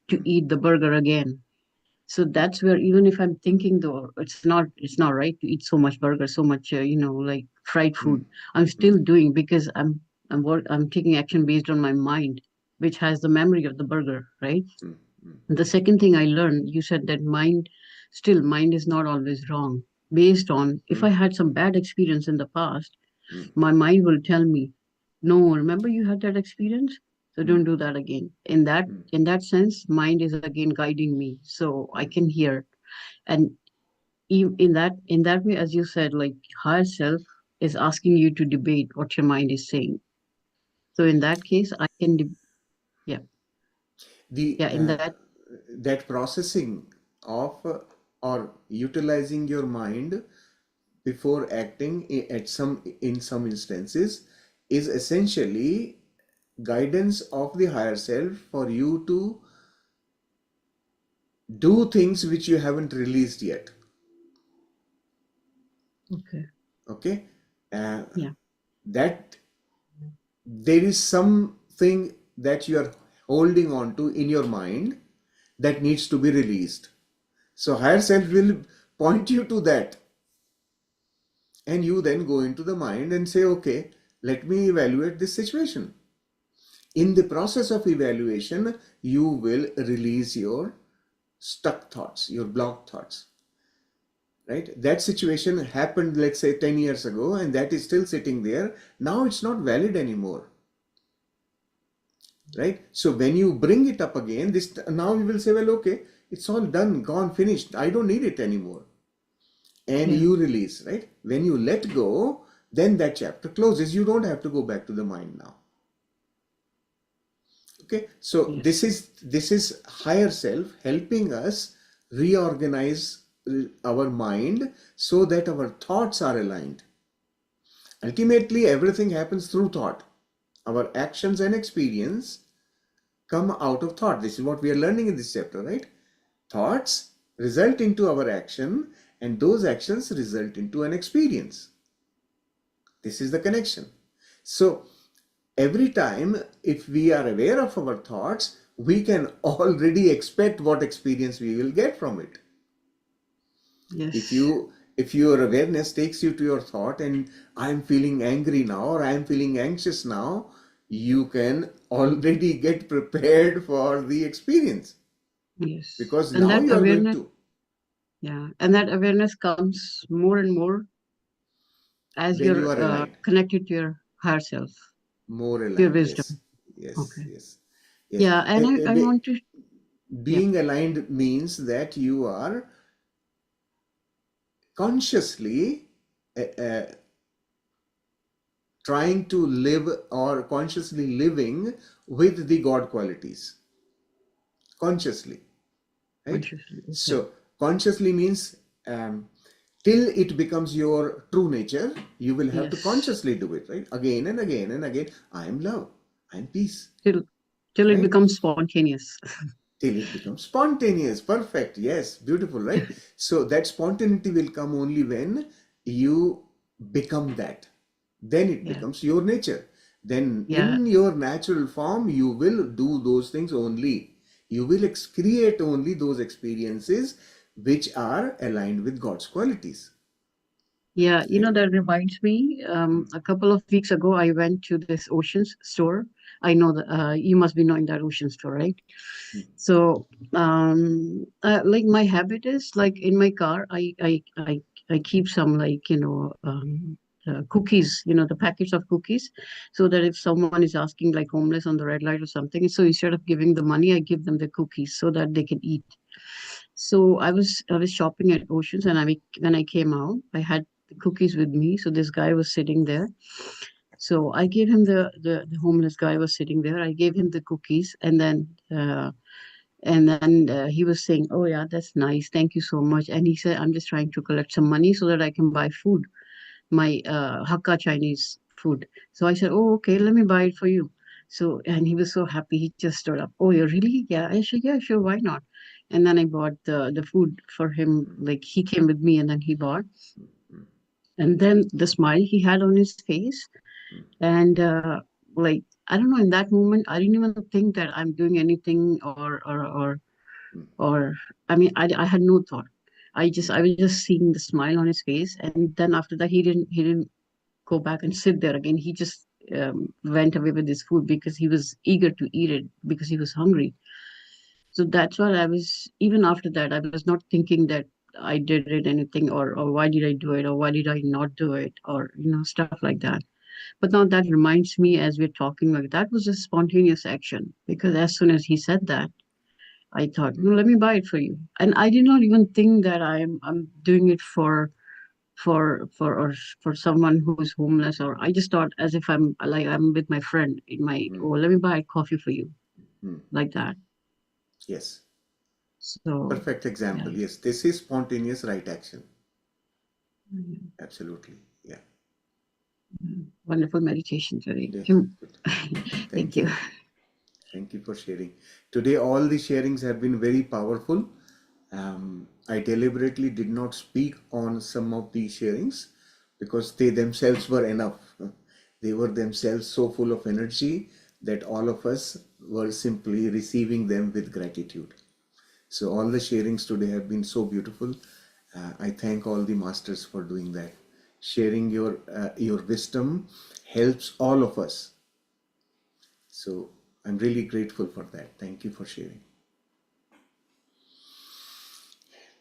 to eat the burger again. So that's where, even if I'm thinking though it's not right to eat so much burger, so much like fried food, I'm still doing, because I'm taking action based on my mind, which has the memory of the burger, right? The second thing I learned, you said that mind is not always wrong. Based on, if I had some bad experience in the past, my mind will tell me, no, remember you had that experience? So don't do that again. In that sense, mind is again guiding me. So I can hear. And in that way, as you said, like higher self is asking you to debate what your mind is saying. So in that case, I can yeah. The Yeah, in that. that processing of or utilizing your mind before acting in some instances is essentially guidance of the higher self for you to do things which you haven't released yet. Okay. Okay. Yeah. That there is something that you are holding on to in your mind that needs to be released. So higher self will point you to that, and you then go into the mind and say, okay, let me evaluate this situation. In the process of evaluation, you will release your stuck thoughts, your blocked thoughts. Right? That situation happened, let's say 10 years ago, and that is still sitting there. Now it's not valid anymore. Right? So when you bring it up again, this now you will say, well, okay, it's all done, gone, finished. I don't need it anymore. And Yeah. you release, right? When you let go, then that chapter closes. You don't have to go back to the mind now. Okay, so Yes. this is higher self helping us reorganize our mind so that our thoughts are aligned. Ultimately, everything happens through thought. Our actions and experience come out of thought. This is what we are learning in this chapter, right? Thoughts result into our action, and those actions result into an experience. This is the connection. So every time, if we are aware of our thoughts, we can already expect what experience we will get from it. If Yes. you if your awareness takes you to your thought and I'm feeling angry now or I'm feeling anxious now, you can already get prepared for the experience, Yes. because And now that you are going awareness, to yeah, and that awareness comes more and more as when you you're are aligned, connected to your higher self, more your aligned. wisdom. Yes, yes, Okay. yes, yes. Yeah, and I want to, yeah, Being aligned means that you are consciously trying to live or consciously living with the God qualities. Consciously, right? consciously. Okay. So, consciously means till it becomes your true nature, you will have to Yes. consciously do it, right? Again and again and again. I am love, I am peace, Till it right? becomes spontaneous. Till it becomes spontaneous. Perfect. Yes, beautiful, right? So that spontaneity will come only when you become that. Then it Yeah. becomes your nature. Then Yeah. in your natural form, you will do those things only. You will create only those experiences which are aligned with God's qualities. Yeah. Right? That reminds me, a couple of weeks ago, I went to this Oceans store. I know that you must be knowing that Ocean store, right? So, like my habit is like in my car, I keep some like cookies, the packets of cookies, so that if someone is asking like homeless on the red light or something, so instead of giving the money, I give them the cookies so that they can eat. So I was shopping at Oceans, and when I came out, I had the cookies with me. So this guy was sitting there. So I gave him the homeless guy was sitting there. I gave him the cookies, and then he was saying, "Oh yeah, that's nice. Thank you so much." And he said, "I'm just trying to collect some money so that I can buy food, my Hakka Chinese food." So I said, "Oh, okay, let me buy it for you." So, and he was so happy. He just stood up. "Oh, you're really? Yeah." I said, "Yeah, sure. Why not?" And then I bought the food for him. Like he came with me, and then he bought. And then the smile he had on his face, and like I don't know, in that moment, I didn't even think that I'm doing anything or I mean, I had no thought. I was just seeing the smile on his face, and then after that, he didn't go back and sit there again. He just went away with his food because he was eager to eat it because he was hungry. So that's what I was. Even after that, I was not thinking that I did it anything or why did I do it or why did I not do it or stuff like that. But now that reminds me, as we're talking, like that was a spontaneous action because as soon as he said that, I thought, no, let me buy it for you. And I did not even think that I'm doing it for someone who is homeless, or I just thought as if I'm with my friend in my let me buy coffee for you, like that. Yes. So Perfect example. yeah. Yes, this is spontaneous right action. Mhm. Absolutely. Yeah. Wonderful meditation today. Yes. Good. Thank Thank you. you. Thank you for sharing. Today, all the sharings have been very powerful. I deliberately did not speak on some of the sharings because they themselves were enough. They were themselves so full of energy that all of us were simply receiving them with gratitude. So all the sharings today have been so beautiful. I thank all the masters for doing that. Sharing your wisdom helps all of us. So I'm really grateful for that. Thank you for sharing.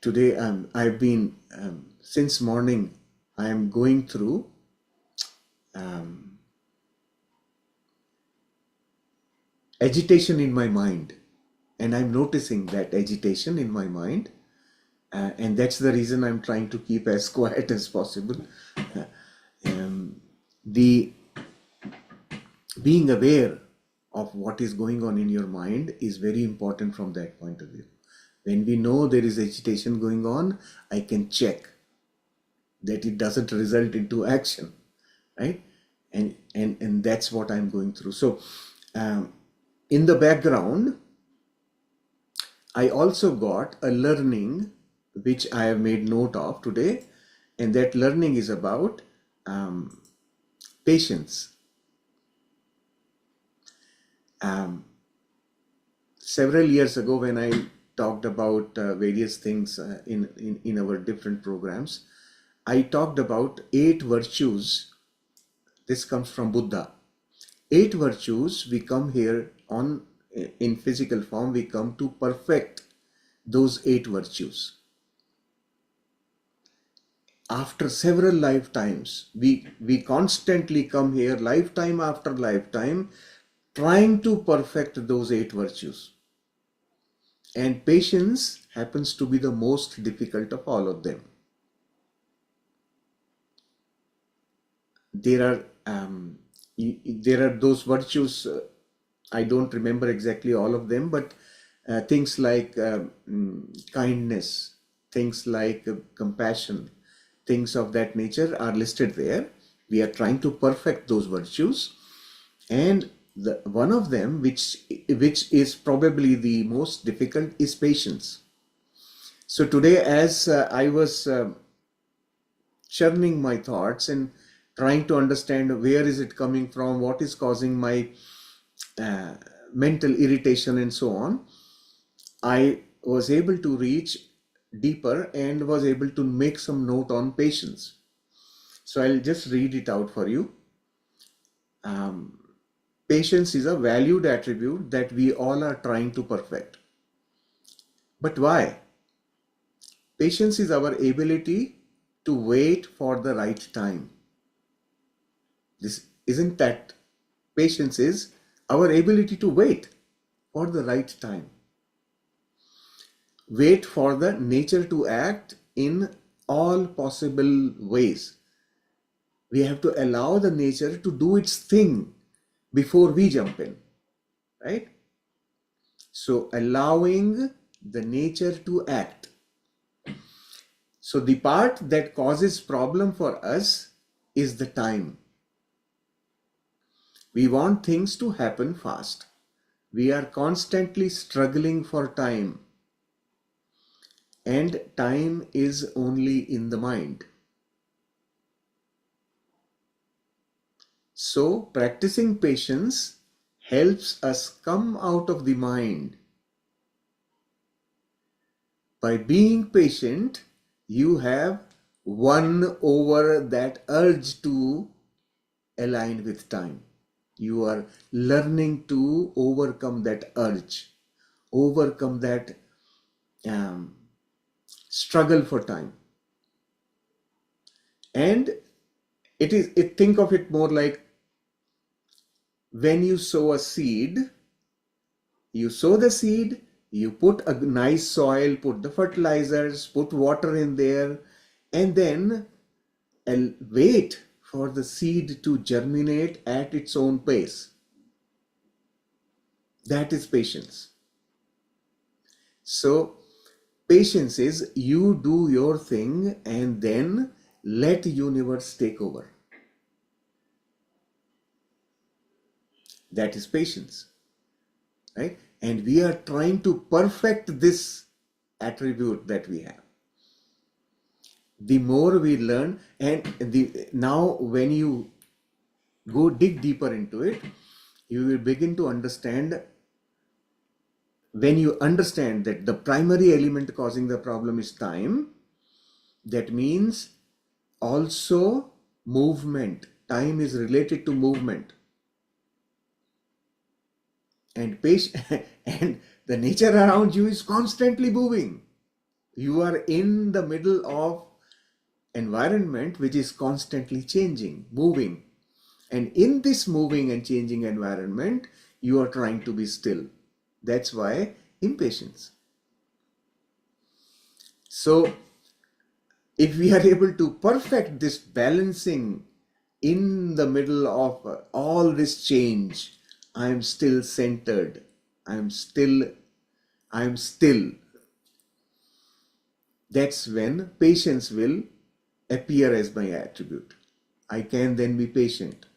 Today, I've been since morning. I am going through agitation in my mind, and I'm noticing that agitation in my mind, and that's the reason I'm trying to keep as quiet as possible. The being aware of what is going on in your mind is very important from that point of view. When we know there is agitation going on, I can check that it doesn't result into action, right? And that's what I'm going through. So in the background, I also got a learning which I have made note of today, and that learning is about patience. Several years ago, when I talked about various things in our different programs, I talked about 8 virtues. This comes from Buddha. 8 virtues we come here on in physical form, we come to perfect those 8 virtues. After several lifetimes, we constantly come here lifetime after lifetime trying to perfect those 8 virtues. And patience happens to be the most difficult of all of them. There are those virtues. I don't remember exactly all of them, but things like kindness, things like compassion, things of that nature are listed there. We are trying to perfect those virtues, and one of them, which is probably the most difficult, is patience. So today, as I was churning my thoughts and trying to understand where is it coming from, what is causing my mental irritation and so on, I was able to reach deeper and was able to make some note on patience. So I'll just read it out for you. Patience is a valued attribute that we all are trying to perfect. But why? Patience is our ability to wait for the right time. This isn't that patience is our ability to wait for the right time. Wait for the nature to act in all possible ways. We have to allow the nature to do its thing before we jump in, right? So allowing the nature to act. So the part that causes problem for us is the time. We want things to happen fast. We are constantly struggling for time. And time is only in the mind. So practicing patience helps us come out of the mind. By being patient, you have won over that urge to align with time. You are learning to overcome that urge, overcome that struggle for time. And think of it more like when you sow a seed, you sow the seed, you put a nice soil, put the fertilizers, put water in there, and then wait for the seed to germinate at its own pace. That is patience. So patience is you do your thing and then let the universe take over. That is patience, right? And we are trying to perfect this attribute that we have. The more we learn, and now when you go dig deeper into it, you will begin to understand. When you understand that the primary element causing the problem is time, that means also movement. Time is related to movement. And and the nature around you is constantly moving. You are in the middle of environment which is constantly changing, moving. And in this moving and changing environment, you are trying to be still. That's why impatience. So if we are able to perfect this balancing in the middle of all this change, I am still centered. I am still. That's when patience will appear as my attribute. I can then be patient.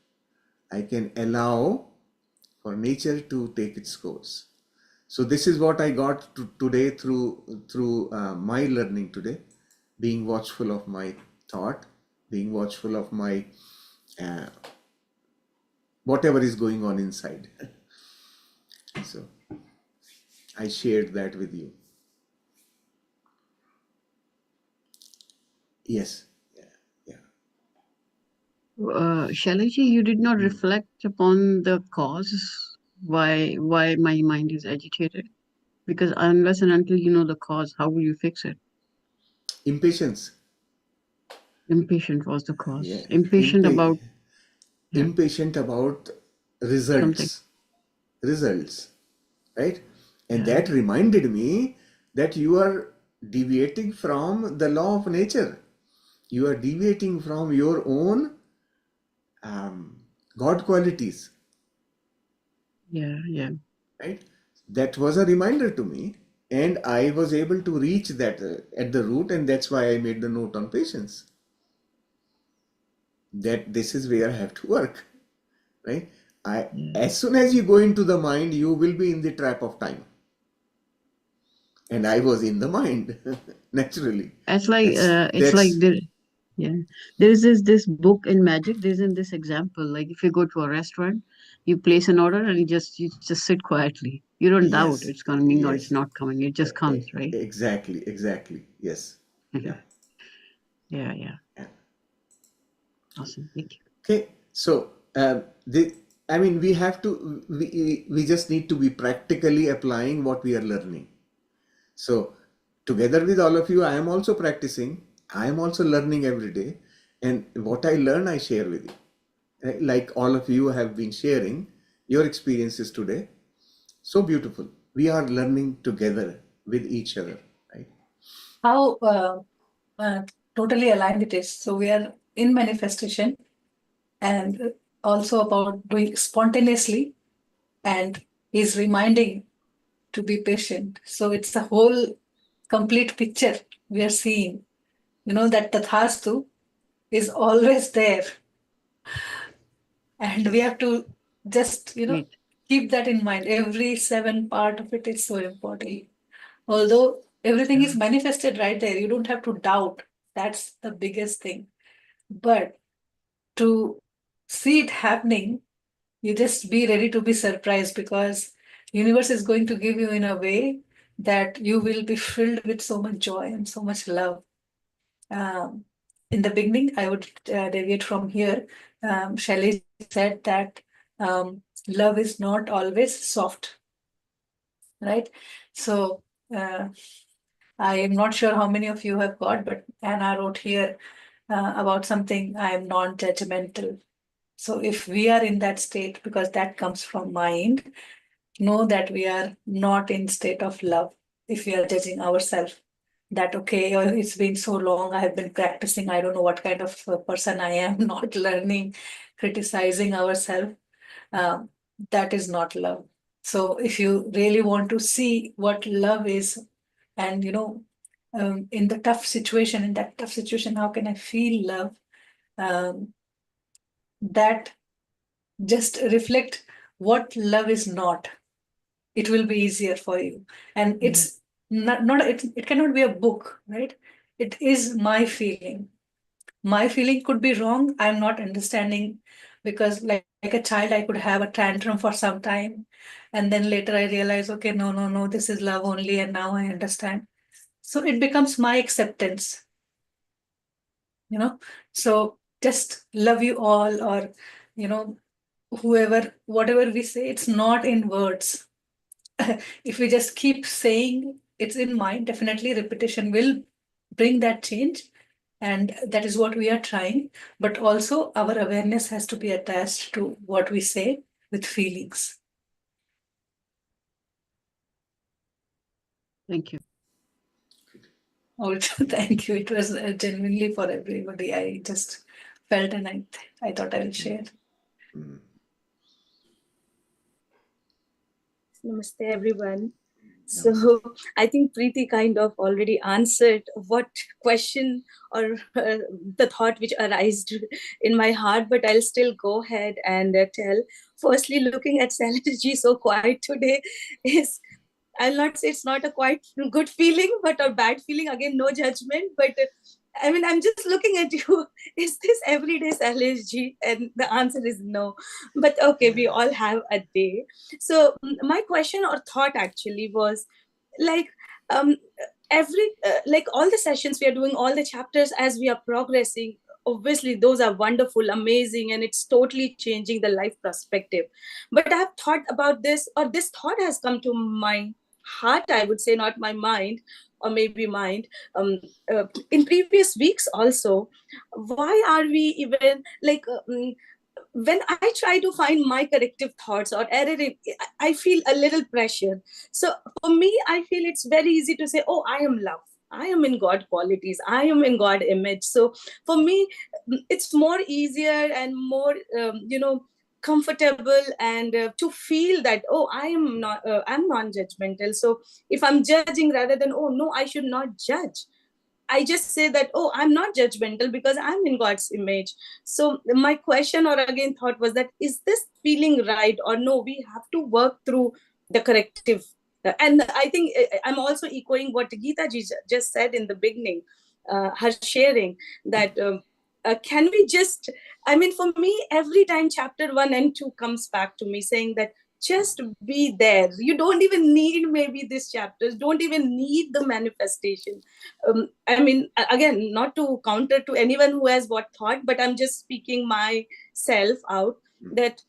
I can allow for nature to take its course. So this is what I got today through my learning today. Being watchful of my thought, being watchful of my whatever is going on inside. So I shared that with you. Yes. Shailaji, you did not reflect upon the cause why my mind is agitated. Because unless and until you know the cause, how will you fix it? Impatience. Impatient was the cause. Yeah. Impatient about Impatient about results. Results. Right? And that reminded me that you are deviating from the law of nature. You are deviating from your own God qualities. Yeah. Right? That was a reminder to me, and I was able to reach that at the root, and that's why I made the note on patience. That this is where I have to work. Right? As soon as you go into the mind, you will be in the trap of time. And I was in the mind, naturally. It's like there is this book in magic. There's in this example, like if you go to a restaurant, you place an order and you just sit quietly. You don't doubt it's coming or it's not coming. It just comes, right? Exactly. Yes. Yeah. Awesome. Thank you. Okay. So we have to. We just need to be practically applying what we are learning. So together with all of you, I am also practicing. I am also learning every day, and what I learn, I share with you. like all of you have been sharing your experiences today. So beautiful. We are learning together with each other, right? How totally aligned it is. So we are in manifestation and also about doing spontaneously, and he's reminding to be patient. So it's a whole complete picture we are seeing. You know that Tathastu is always there, and we have to just Great. keep that in mind. Every 7 part of it is so important. Although everything is manifested right there, you don't have to doubt. That's the biggest thing. But to see it happening, you just be ready to be surprised, because universe is going to give you in a way that you will be filled with so much joy and so much love. Um, in the beginning, I would deviate from here. Shailesh said that love is not always soft, right? So I am not sure how many of you have got, but Anna wrote here about something: I am non-judgmental. So if we are in that state, because that comes from mind, know that we are not in state of love. If we are judging ourselves, that okay, or it's been so long, I have been practicing, I don't know what kind of person I am, not learning, criticizing ourselves, um, that is not love. So if you really want to see what love is, and in the tough situation, in that tough situation, how can I feel love? That just reflect what love is not. It will be easier for you. And it's not it cannot be a book, right? It is my feeling. My feeling could be wrong. I'm not understanding, because like a child, I could have a tantrum for some time. And then later I realize, okay, no, no, no, this is love only. And now I understand. So it becomes my acceptance, So just love you all, or, whoever, whatever we say, it's not in words. If we just keep saying it's in mind, definitely repetition will bring that change. And that is what we are trying. But also, our awareness has to be attached to what we say with feelings. Thank you. Also, thank you. It was genuinely for everybody. I just felt, and I thought I will share. Namaste, everyone. So I think Preeti kind of already answered what question or the thought which arised in my heart, but I'll still go ahead and tell. Firstly, looking at Sailaji so quiet today is, I'll not say it's not a quite good feeling, but a bad feeling. Again, no judgment. But I mean, I'm just looking at you. Is this everyday LSG? And the answer is no. But okay, we all have a day. So my question or thought actually was like, like all the sessions we are doing, all the chapters as we are progressing, obviously those are wonderful, amazing, and it's totally changing the life perspective. But I've thought about this, or this thought has come to my heart, I would say, not my mind, or maybe mind, in previous weeks also. Why are we even like when I try to find my corrective thoughts or error, I feel a little pressure. So for me, I feel it's very easy to say, oh, I am love, I am in God qualities, I am in God image. So for me, it's more easier and more comfortable, and to feel that, oh, I am not I'm non-judgmental. So if I'm judging, rather than, oh no, I should not judge, I just say that, oh, I'm not judgmental because I'm in God's image. So my question or again thought was that, is this feeling right or no? We have to work through the corrective. And I think I'm also echoing what Geeta ji just said in the beginning, her sharing that can we just, I mean, for me, every time chapter 1 and 2 comes back to me saying that just be there. You don't even need maybe these chapters, don't even need the manifestation. I mean, again, not to counter to anyone who has what thought, but I'm just speaking myself out that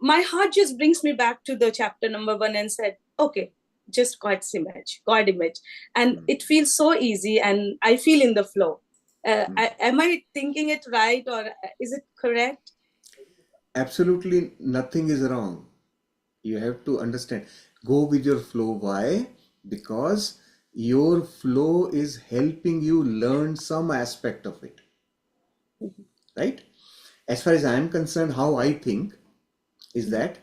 my heart just brings me back to the chapter number 1 and said, okay, just God's image, God image. And it feels so easy and I feel in the flow. Am I thinking it right, or is it correct? absolutely nothing is wrong. You have to understand. Go with your flow. Why? Because your flow is helping you learn some aspect of it. Right? As far as I am concerned, how I think is that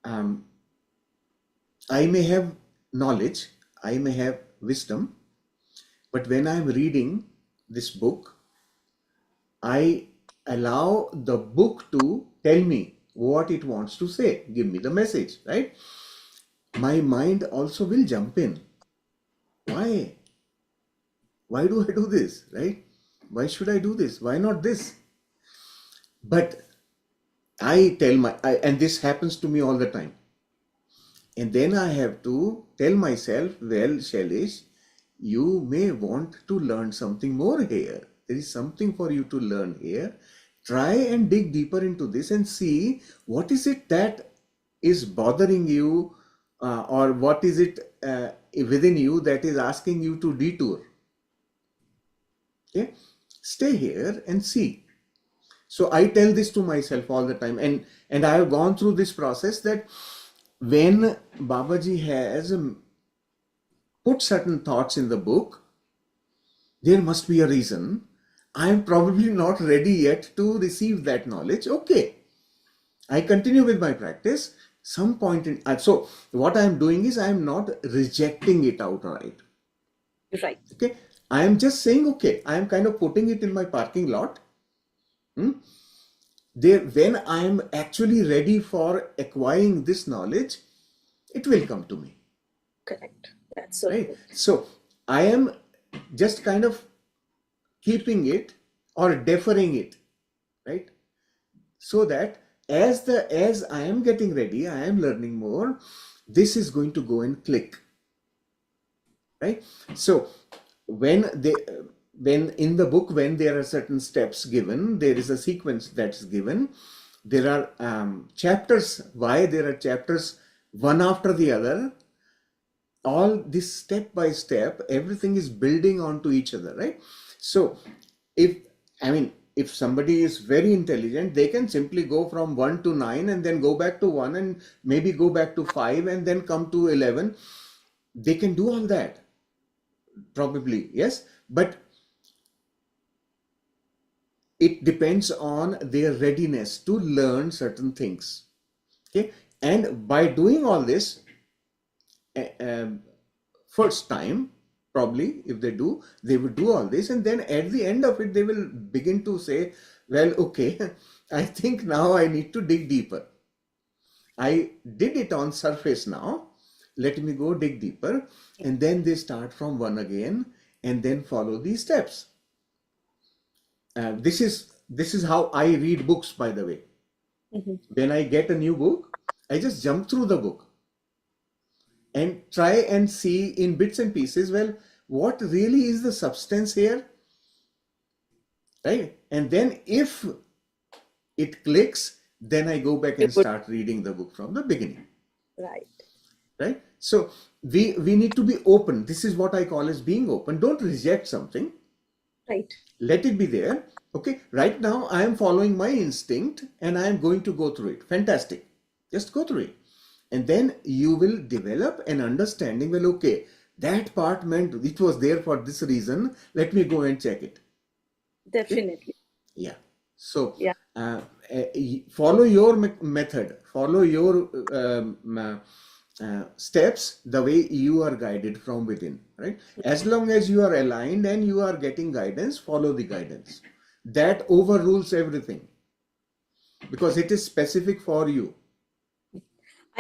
I may have knowledge, I may have wisdom, but when I am reading this book, I allow the book to tell me what it wants to say, give me the message, right? My mind also will jump in. Why? Why do I do this, right? Why should I do this? Why not this? But I tell and this happens to me all the time. And then I have to tell myself, well, Shailesh, you may want to learn something more here. There is something for you to learn here. Try and dig deeper into this and see what is it that is bothering you, or what is it within you that is asking you to detour. Okay, stay here and see. So I tell this to myself all the time, and I have gone through this process that when Babaji has put certain thoughts in the book, there must be a reason. I am probably not ready yet to receive that knowledge. Okay, I continue with my practice. Some point in so what I am doing is I am not rejecting it outright. Right. Okay, I am just saying, okay, I am kind of putting it in my parking lot. There, when I am actually ready for acquiring this knowledge, it will come to me. Correct. That's so Right. true. So I am just kind of keeping it or deferring it, right? So that as I am getting ready, I am learning more, this is going to go and click. Right? So when in the book, when there are certain steps given, there is a sequence that's given. There are chapters. Why there are chapters one after the other? All this step by step, everything is building onto each other, right? So if somebody is very intelligent, they can simply go from 1 to 9 and then go back to 1 and maybe go back to 5 and then come to 11. They can do all that, probably, yes, but it depends on their readiness to learn certain things. Okay, and by doing all this, first time, probably, if they would do all this, and then at the end of it, they will begin to say, well, okay, I think now I need to dig deeper. I did it on surface now. Let me go dig deeper. And then they start from 1 again and then follow these steps. This is how I read books, by the way. When I get a new book, I just jump through the book and try and see in bits and pieces, well, what really is the substance here, right? And then if it clicks, then I go back and start reading the book from the beginning. Right? So we need to be open. This is what I call as being open. Don't reject something. Right. Let it be there. Okay, right now I am following my instinct and I am going to go through it. Fantastic. Just go through it. And then you will develop an understanding. Well, okay, that part meant it was there for this reason. Let me go and check it. Definitely. Okay? Yeah. So Yeah. follow your method. Follow your steps the way you are guided from within, right? As long as you are aligned and you are getting guidance, follow the guidance. That overrules everything because it is specific for you.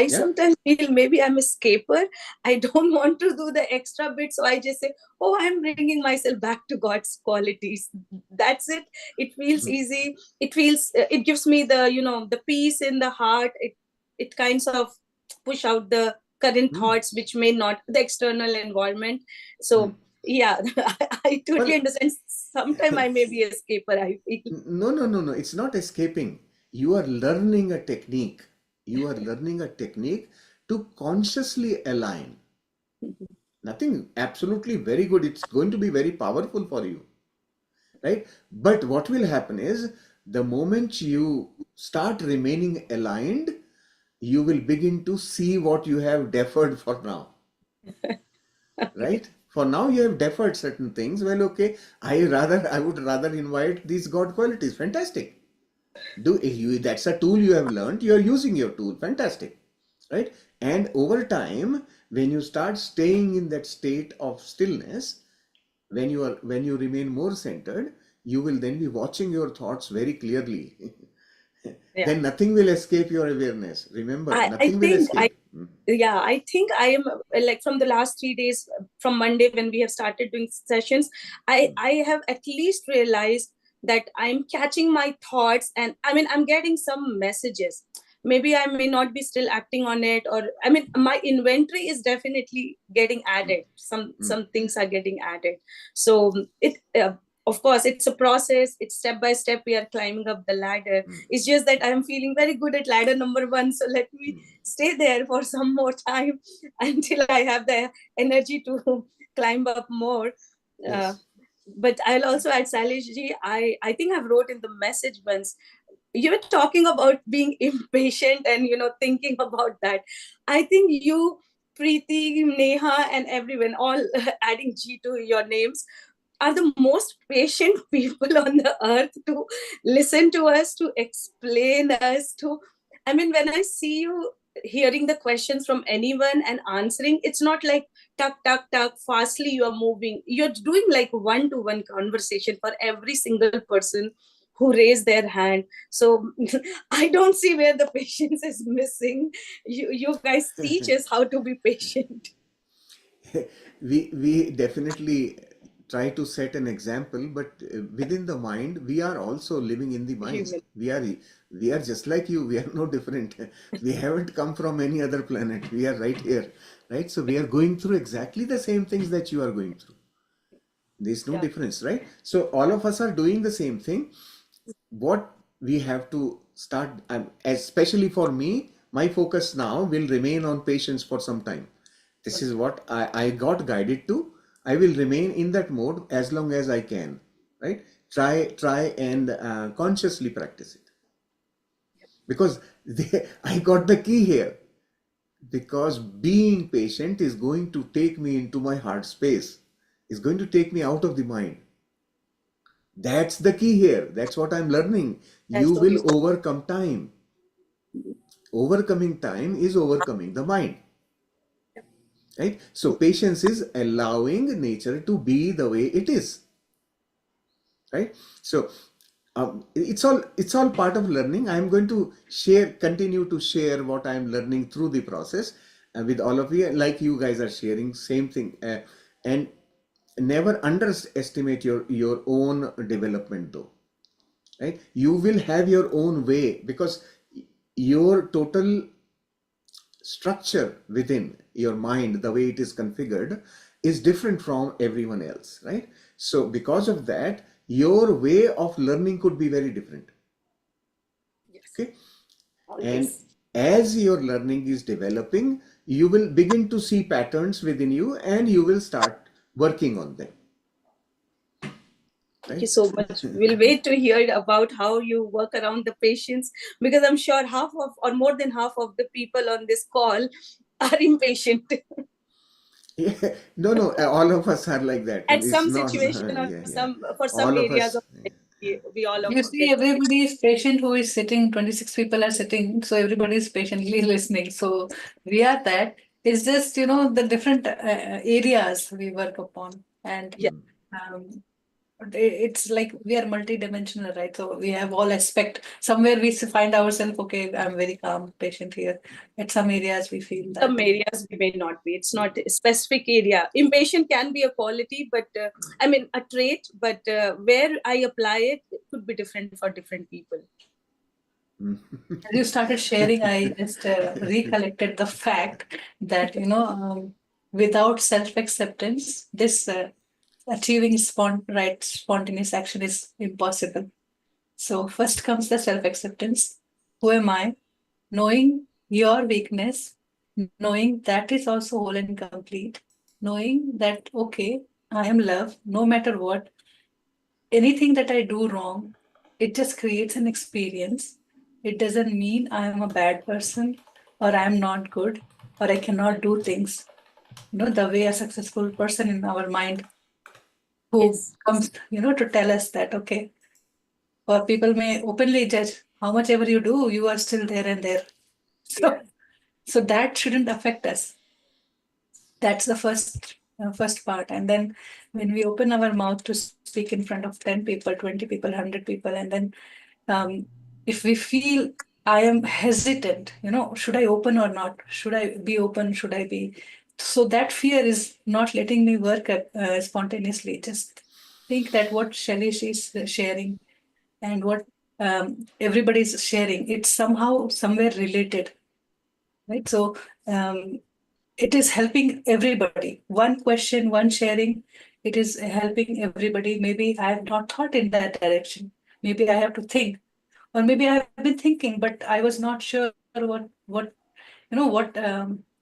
I sometimes feel maybe I'm a escaper. I don't want to do the extra bit. So I just say, oh, I'm bringing myself back to God's qualities. That's it. It feels easy. It feels, it gives me the, the peace in the heart. It kinds of push out the current thoughts, which may not, the external environment. So yeah, I totally understand. Sometimes I may be a escaper, I feel. No. It's not escaping. You are learning a technique. You are learning a technique to consciously align. Nothing absolutely very good. It's going to be very powerful for you. Right? But what will happen is the moment you start remaining aligned, you will begin to see what you have deferred for now. Right? For now you have deferred certain things. Well, okay, I would rather invite these God qualities. Fantastic. That's a tool you have learned. You are using your tool. Fantastic. Right? And over time, when you start staying in that state of stillness, when you remain more centered, you will then be watching your thoughts very clearly. Yeah. Then nothing will escape your awareness. Remember, I nothing will think escape. I think I am like from the last 3 days, from Monday when we have started doing sessions, I have at least realized that I'm catching my thoughts, and I mean I'm getting some messages. Maybe I may not be still acting on it, or I mean my inventory is definitely getting added. Some things are getting added. So it of course it's a process. It's step by step we are climbing up the ladder. It's just that I'm feeling very good at ladder number 1, so let me stay there for some more time until I have the energy to climb up more. Yes. But I'll also add, Salish ji, I think I've wrote in the message once, you were talking about being impatient and thinking about that. I think you, Preeti, Neha, and everyone, all adding G to your names, are the most patient people on the earth to listen to us, to explain us, to I mean, when I see you hearing the questions from anyone and answering, it's not like tuck tuck tuck fastly you are moving. You're doing like one-to-one conversation for every single person who raised their hand. So I don't see where the patience is missing. You guys teach us how to be patient. We definitely try to set an example, but within the mind, we are also living in the mind. Human. We are just like you. We are no different. We haven't come from any other planet. We are right here, right? So we are going through exactly the same things that you are going through. There's no difference, right? So all of us are doing the same thing. What we have to start, especially for me, my focus now will remain on patience for some time. This is what I got guided to. I will remain in that mode as long as I can, right? Try and consciously practice it. Because I got the key here. Because being patient is going to take me into my heart space. It's going to take me out of the mind. That's the key here. That's what I'm learning. You will overcome time. Overcoming time is overcoming the mind. Right? So patience is allowing nature to be the way it is. Right? So it's all part of learning. I'm going to continue to share what I'm learning through the process with all of you, like you guys are sharing same thing. And never underestimate your own development though. Right? You will have your own way because your total structure within your mind, the way it is configured, is different from everyone else, right? So because of that, your way of learning could be very different. Okay. And as your learning is developing, you will begin to see patterns within you and you will start working on them. Thank you so much. We'll wait to hear about how you work around the patients, because I'm sure half of, or more than half of the people on this call are impatient. Yeah, no, all of us are like that. At It's some not, situation or yeah. for some All of areas us. of we all You see, everybody is patient who is sitting, 26 people are sitting, so everybody is patiently listening. So we are that. It's just, the different areas we work upon. And um, it's like we are multidimensional, right? So we have all aspect. Somewhere we find ourselves, okay, I'm very calm, patient here. At some areas we feel that. some areas we may not be. It's not a specific area. Impatient can be a quality, but I mean a trait, but where I apply it, it could be different for different people. As you started sharing, I just recollected the fact that, without self-acceptance, this achieving spontaneous action is impossible. So first comes the self-acceptance. Who am I? Knowing your weakness, knowing that is also whole and complete, knowing that, okay, I am love, no matter what, anything that I do wrong, it just creates an experience. it doesn't mean I am a bad person or I am not good or I cannot do things. The way a successful person in our mind who Yes. comes, to tell us that, okay, or people may openly judge how much ever you do, you are still there and there. So, Yeah. so that shouldn't affect us. That's the first part. And then when we open our mouth to speak in front of 10 people, 20 people, 100 people, and then if we feel I am hesitant, should I open or not? Should I be open? Should I be? So that fear is not letting me work spontaneously. Just think that what Shailesh is sharing and what everybody's sharing, it's somehow somewhere related, right? So it is helping everybody. One question, one sharing, it is helping everybody. Maybe I have not thought in that direction. Maybe I have to think, or maybe I have been thinking, but I was not sure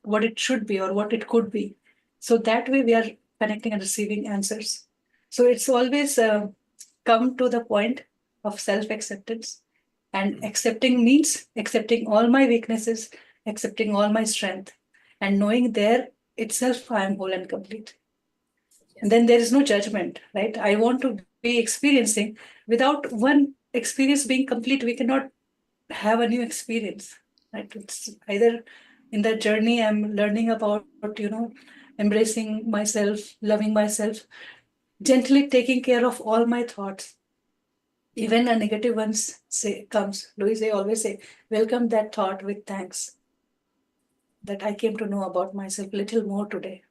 what it should be or what it could be. So that way we are connecting and receiving answers. So it's always come to the point of self-acceptance, and accepting means accepting all my weaknesses, accepting all my strength, and knowing there itself I am whole and complete. And then there is no judgment, right? I want to be experiencing. Without one experience being complete, we cannot have a new experience, right? It's either in that journey I'm learning about, embracing myself, loving myself, gently taking care of all my thoughts. Even a negative ones comes. Louise, I always say, welcome that thought with thanks that I came to know about myself a little more today.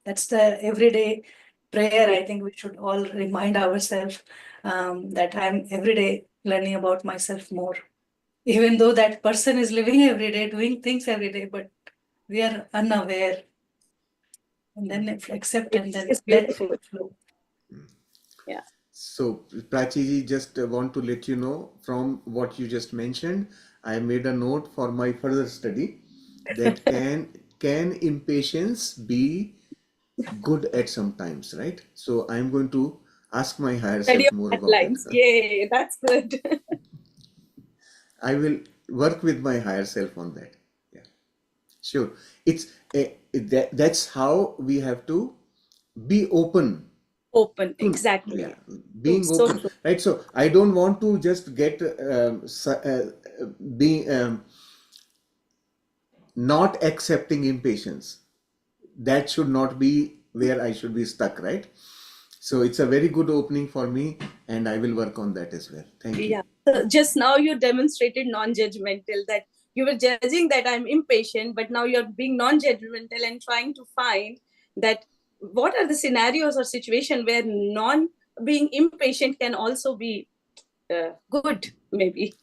That's the everyday prayer. I think we should all remind ourselves that I'm every day learning about myself more. Even though that person is living every day, doing things every day, but we are unaware. And then accept and then It's let beautiful. it flow. Yeah. So, Prachiji, just want to let you know from what you just mentioned, I made a note for my further study that can impatience be good at some times, right? So I'm going to ask my higher Study self of more about it. headlines. Yay, that's good. I will work with my higher self on that. Yeah, sure. That's how we have to be open Open, to, exactly. yeah, True, being so open, true. right? So I don't want to just get being not accepting impatience. That should not be where I should be stuck, right? So it's a very good opening for me, and I will work on that as well. Thank you. Yeah. So just now you demonstrated non-judgmental, that you were judging that I'm impatient, but now you're being non-judgmental and trying to find that what are the scenarios or situation where non being impatient can also be good, maybe.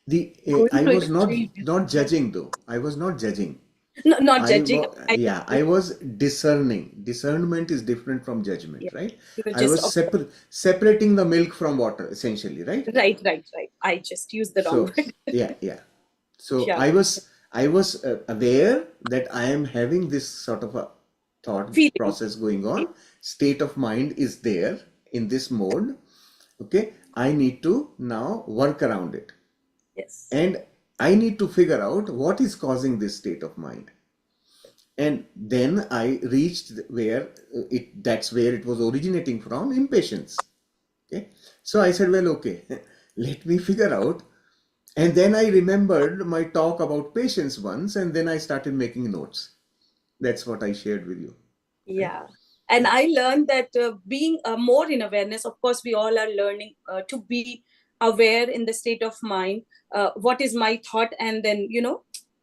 Going I to was achieve. not judging though. I was not judging. No, not judging. I get Yeah, you. I was discerning. Discernment is different from judgment, Yeah. right? You were I just was separating the milk from water, essentially, right? right. I just used the wrong So word. yeah. So Yeah. I was aware that I am having this sort of a thought Feeling. process going on. State of mind is there in this mode. Okay, I need to now work around it. Yes. And I need to figure out what is causing this state of mind. And then I reached where that's where it was originating from, impatience. Okay. So I said, well, okay, let me figure out. And then I remembered my talk about patience once, and then I started making notes. That's what I shared with you. Right? Yeah. And I learned that being more in awareness, of course, we all are learning to be aware in the state of mind. What is my thought? And then,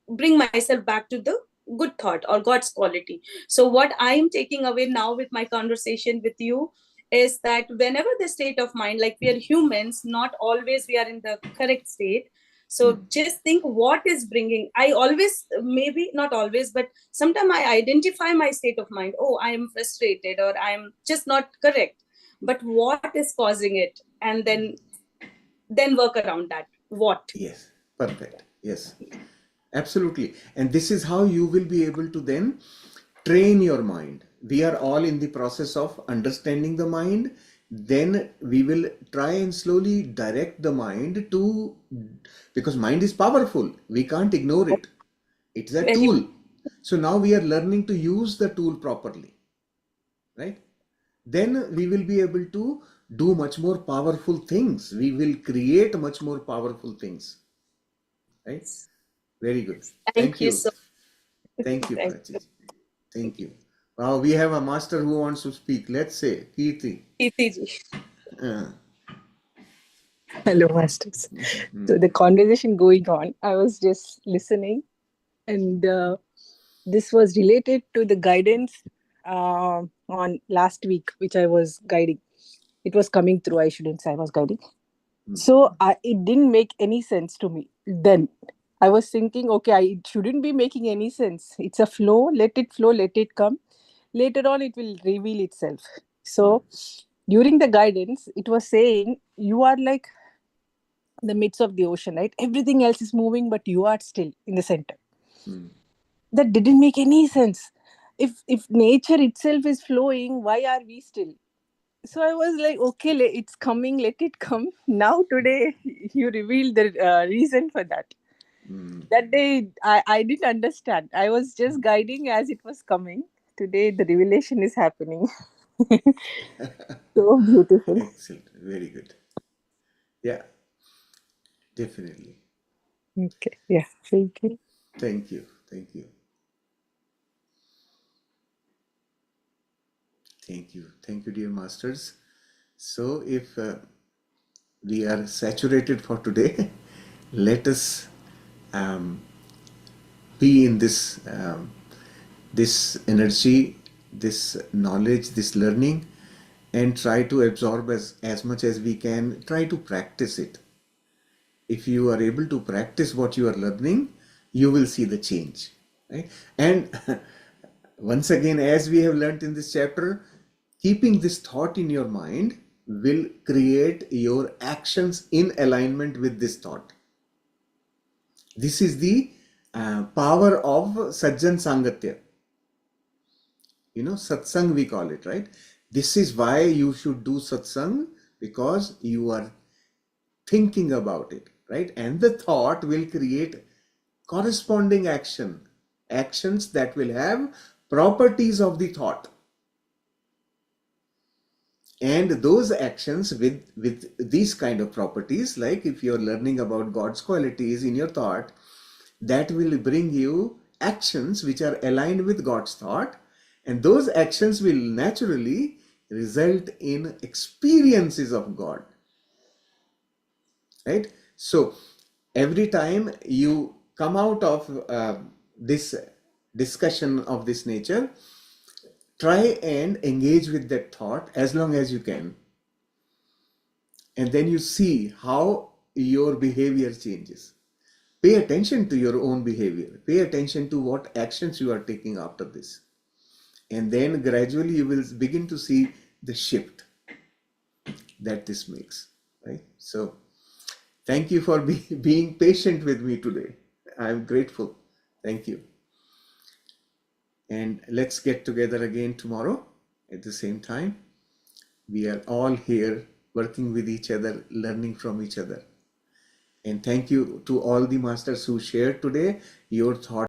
bring myself back to the good thought or God's quality. So, what I am taking away now with my conversation with you is that whenever the state of mind, like we are humans, not always we are in the correct state. So just think what is bringing. I always, maybe not always, but sometimes I identify my state of mind. Oh, I am frustrated or I am just not correct. But what is causing it? And then work around that. What? Yes, perfect. Yes, absolutely. And this is how you will be able to then train your mind. We are all in the process of understanding the mind, then we will try and slowly direct the mind to, because mind is powerful, we can't ignore it. It's a Very tool. So now we are learning to use the tool properly, right? Then we will be able to do much more powerful things. We will create much more powerful things, right? Very good. Thank Thank you you. so Thank you, much. Prachi. Thank you. Wow, we have a master who wants to speak. Let's say, Kirti. Kirti. Uh, Hello, masters. mm, So the conversation going on, I was just listening, and this was related to the guidance on last week, which I was guiding. It was coming through. I shouldn't say I was guiding. So it didn't make any sense to me. Then I was thinking, okay, it shouldn't be making any sense. It's a flow. Let it flow. Let it come. Later on, it will reveal itself. So during the guidance, it was saying you are like the midst of the ocean, right? Everything else is moving, but you are still in the center. mm, That didn't make any sense. If nature itself is flowing, why are we still? So I was like, okay, it's coming, let it come. Now today, you revealed the reason for that. mm. That day, I didn't understand. I was just guiding as it was coming. Today, the revelation is happening. So beautiful. Excellent. Very good. Yeah, definitely. Okay, yeah, thank you. Thank you. Thank you. Thank you. Thank you, dear masters. So, if we are saturated for today, let us um, be in this energy, this knowledge, this learning, and try to absorb as much as we can. Try to practice it. If you are able to practice what you are learning, you will see the change, right? And once again, as we have learned in this chapter, keeping this thought in your mind will create your actions in alignment with this thought. This is the power of Sajjan Sangatya. Satsang we call it, right? This is why you should do satsang, because you are thinking about it, right? And the thought will create corresponding actions that will have properties of the thought. And those actions with these kind of properties, like if you're learning about God's qualities in your thought, that will bring you actions which are aligned with God's thought, and those actions will naturally result in experiences of God, right? So every time you come out of this discussion of this nature, try and engage with that thought as long as you can, and then you see how your behavior changes. Pay attention to your own behavior. Pay attention to what actions you are taking after this. And then gradually you will begin to see the shift that this makes, right? So thank you for being patient with me today. I'm grateful. Thank you. And let's get together again tomorrow at the same time. We are all here working with each other, learning from each other. And thank you to all the masters who shared today. Your thoughts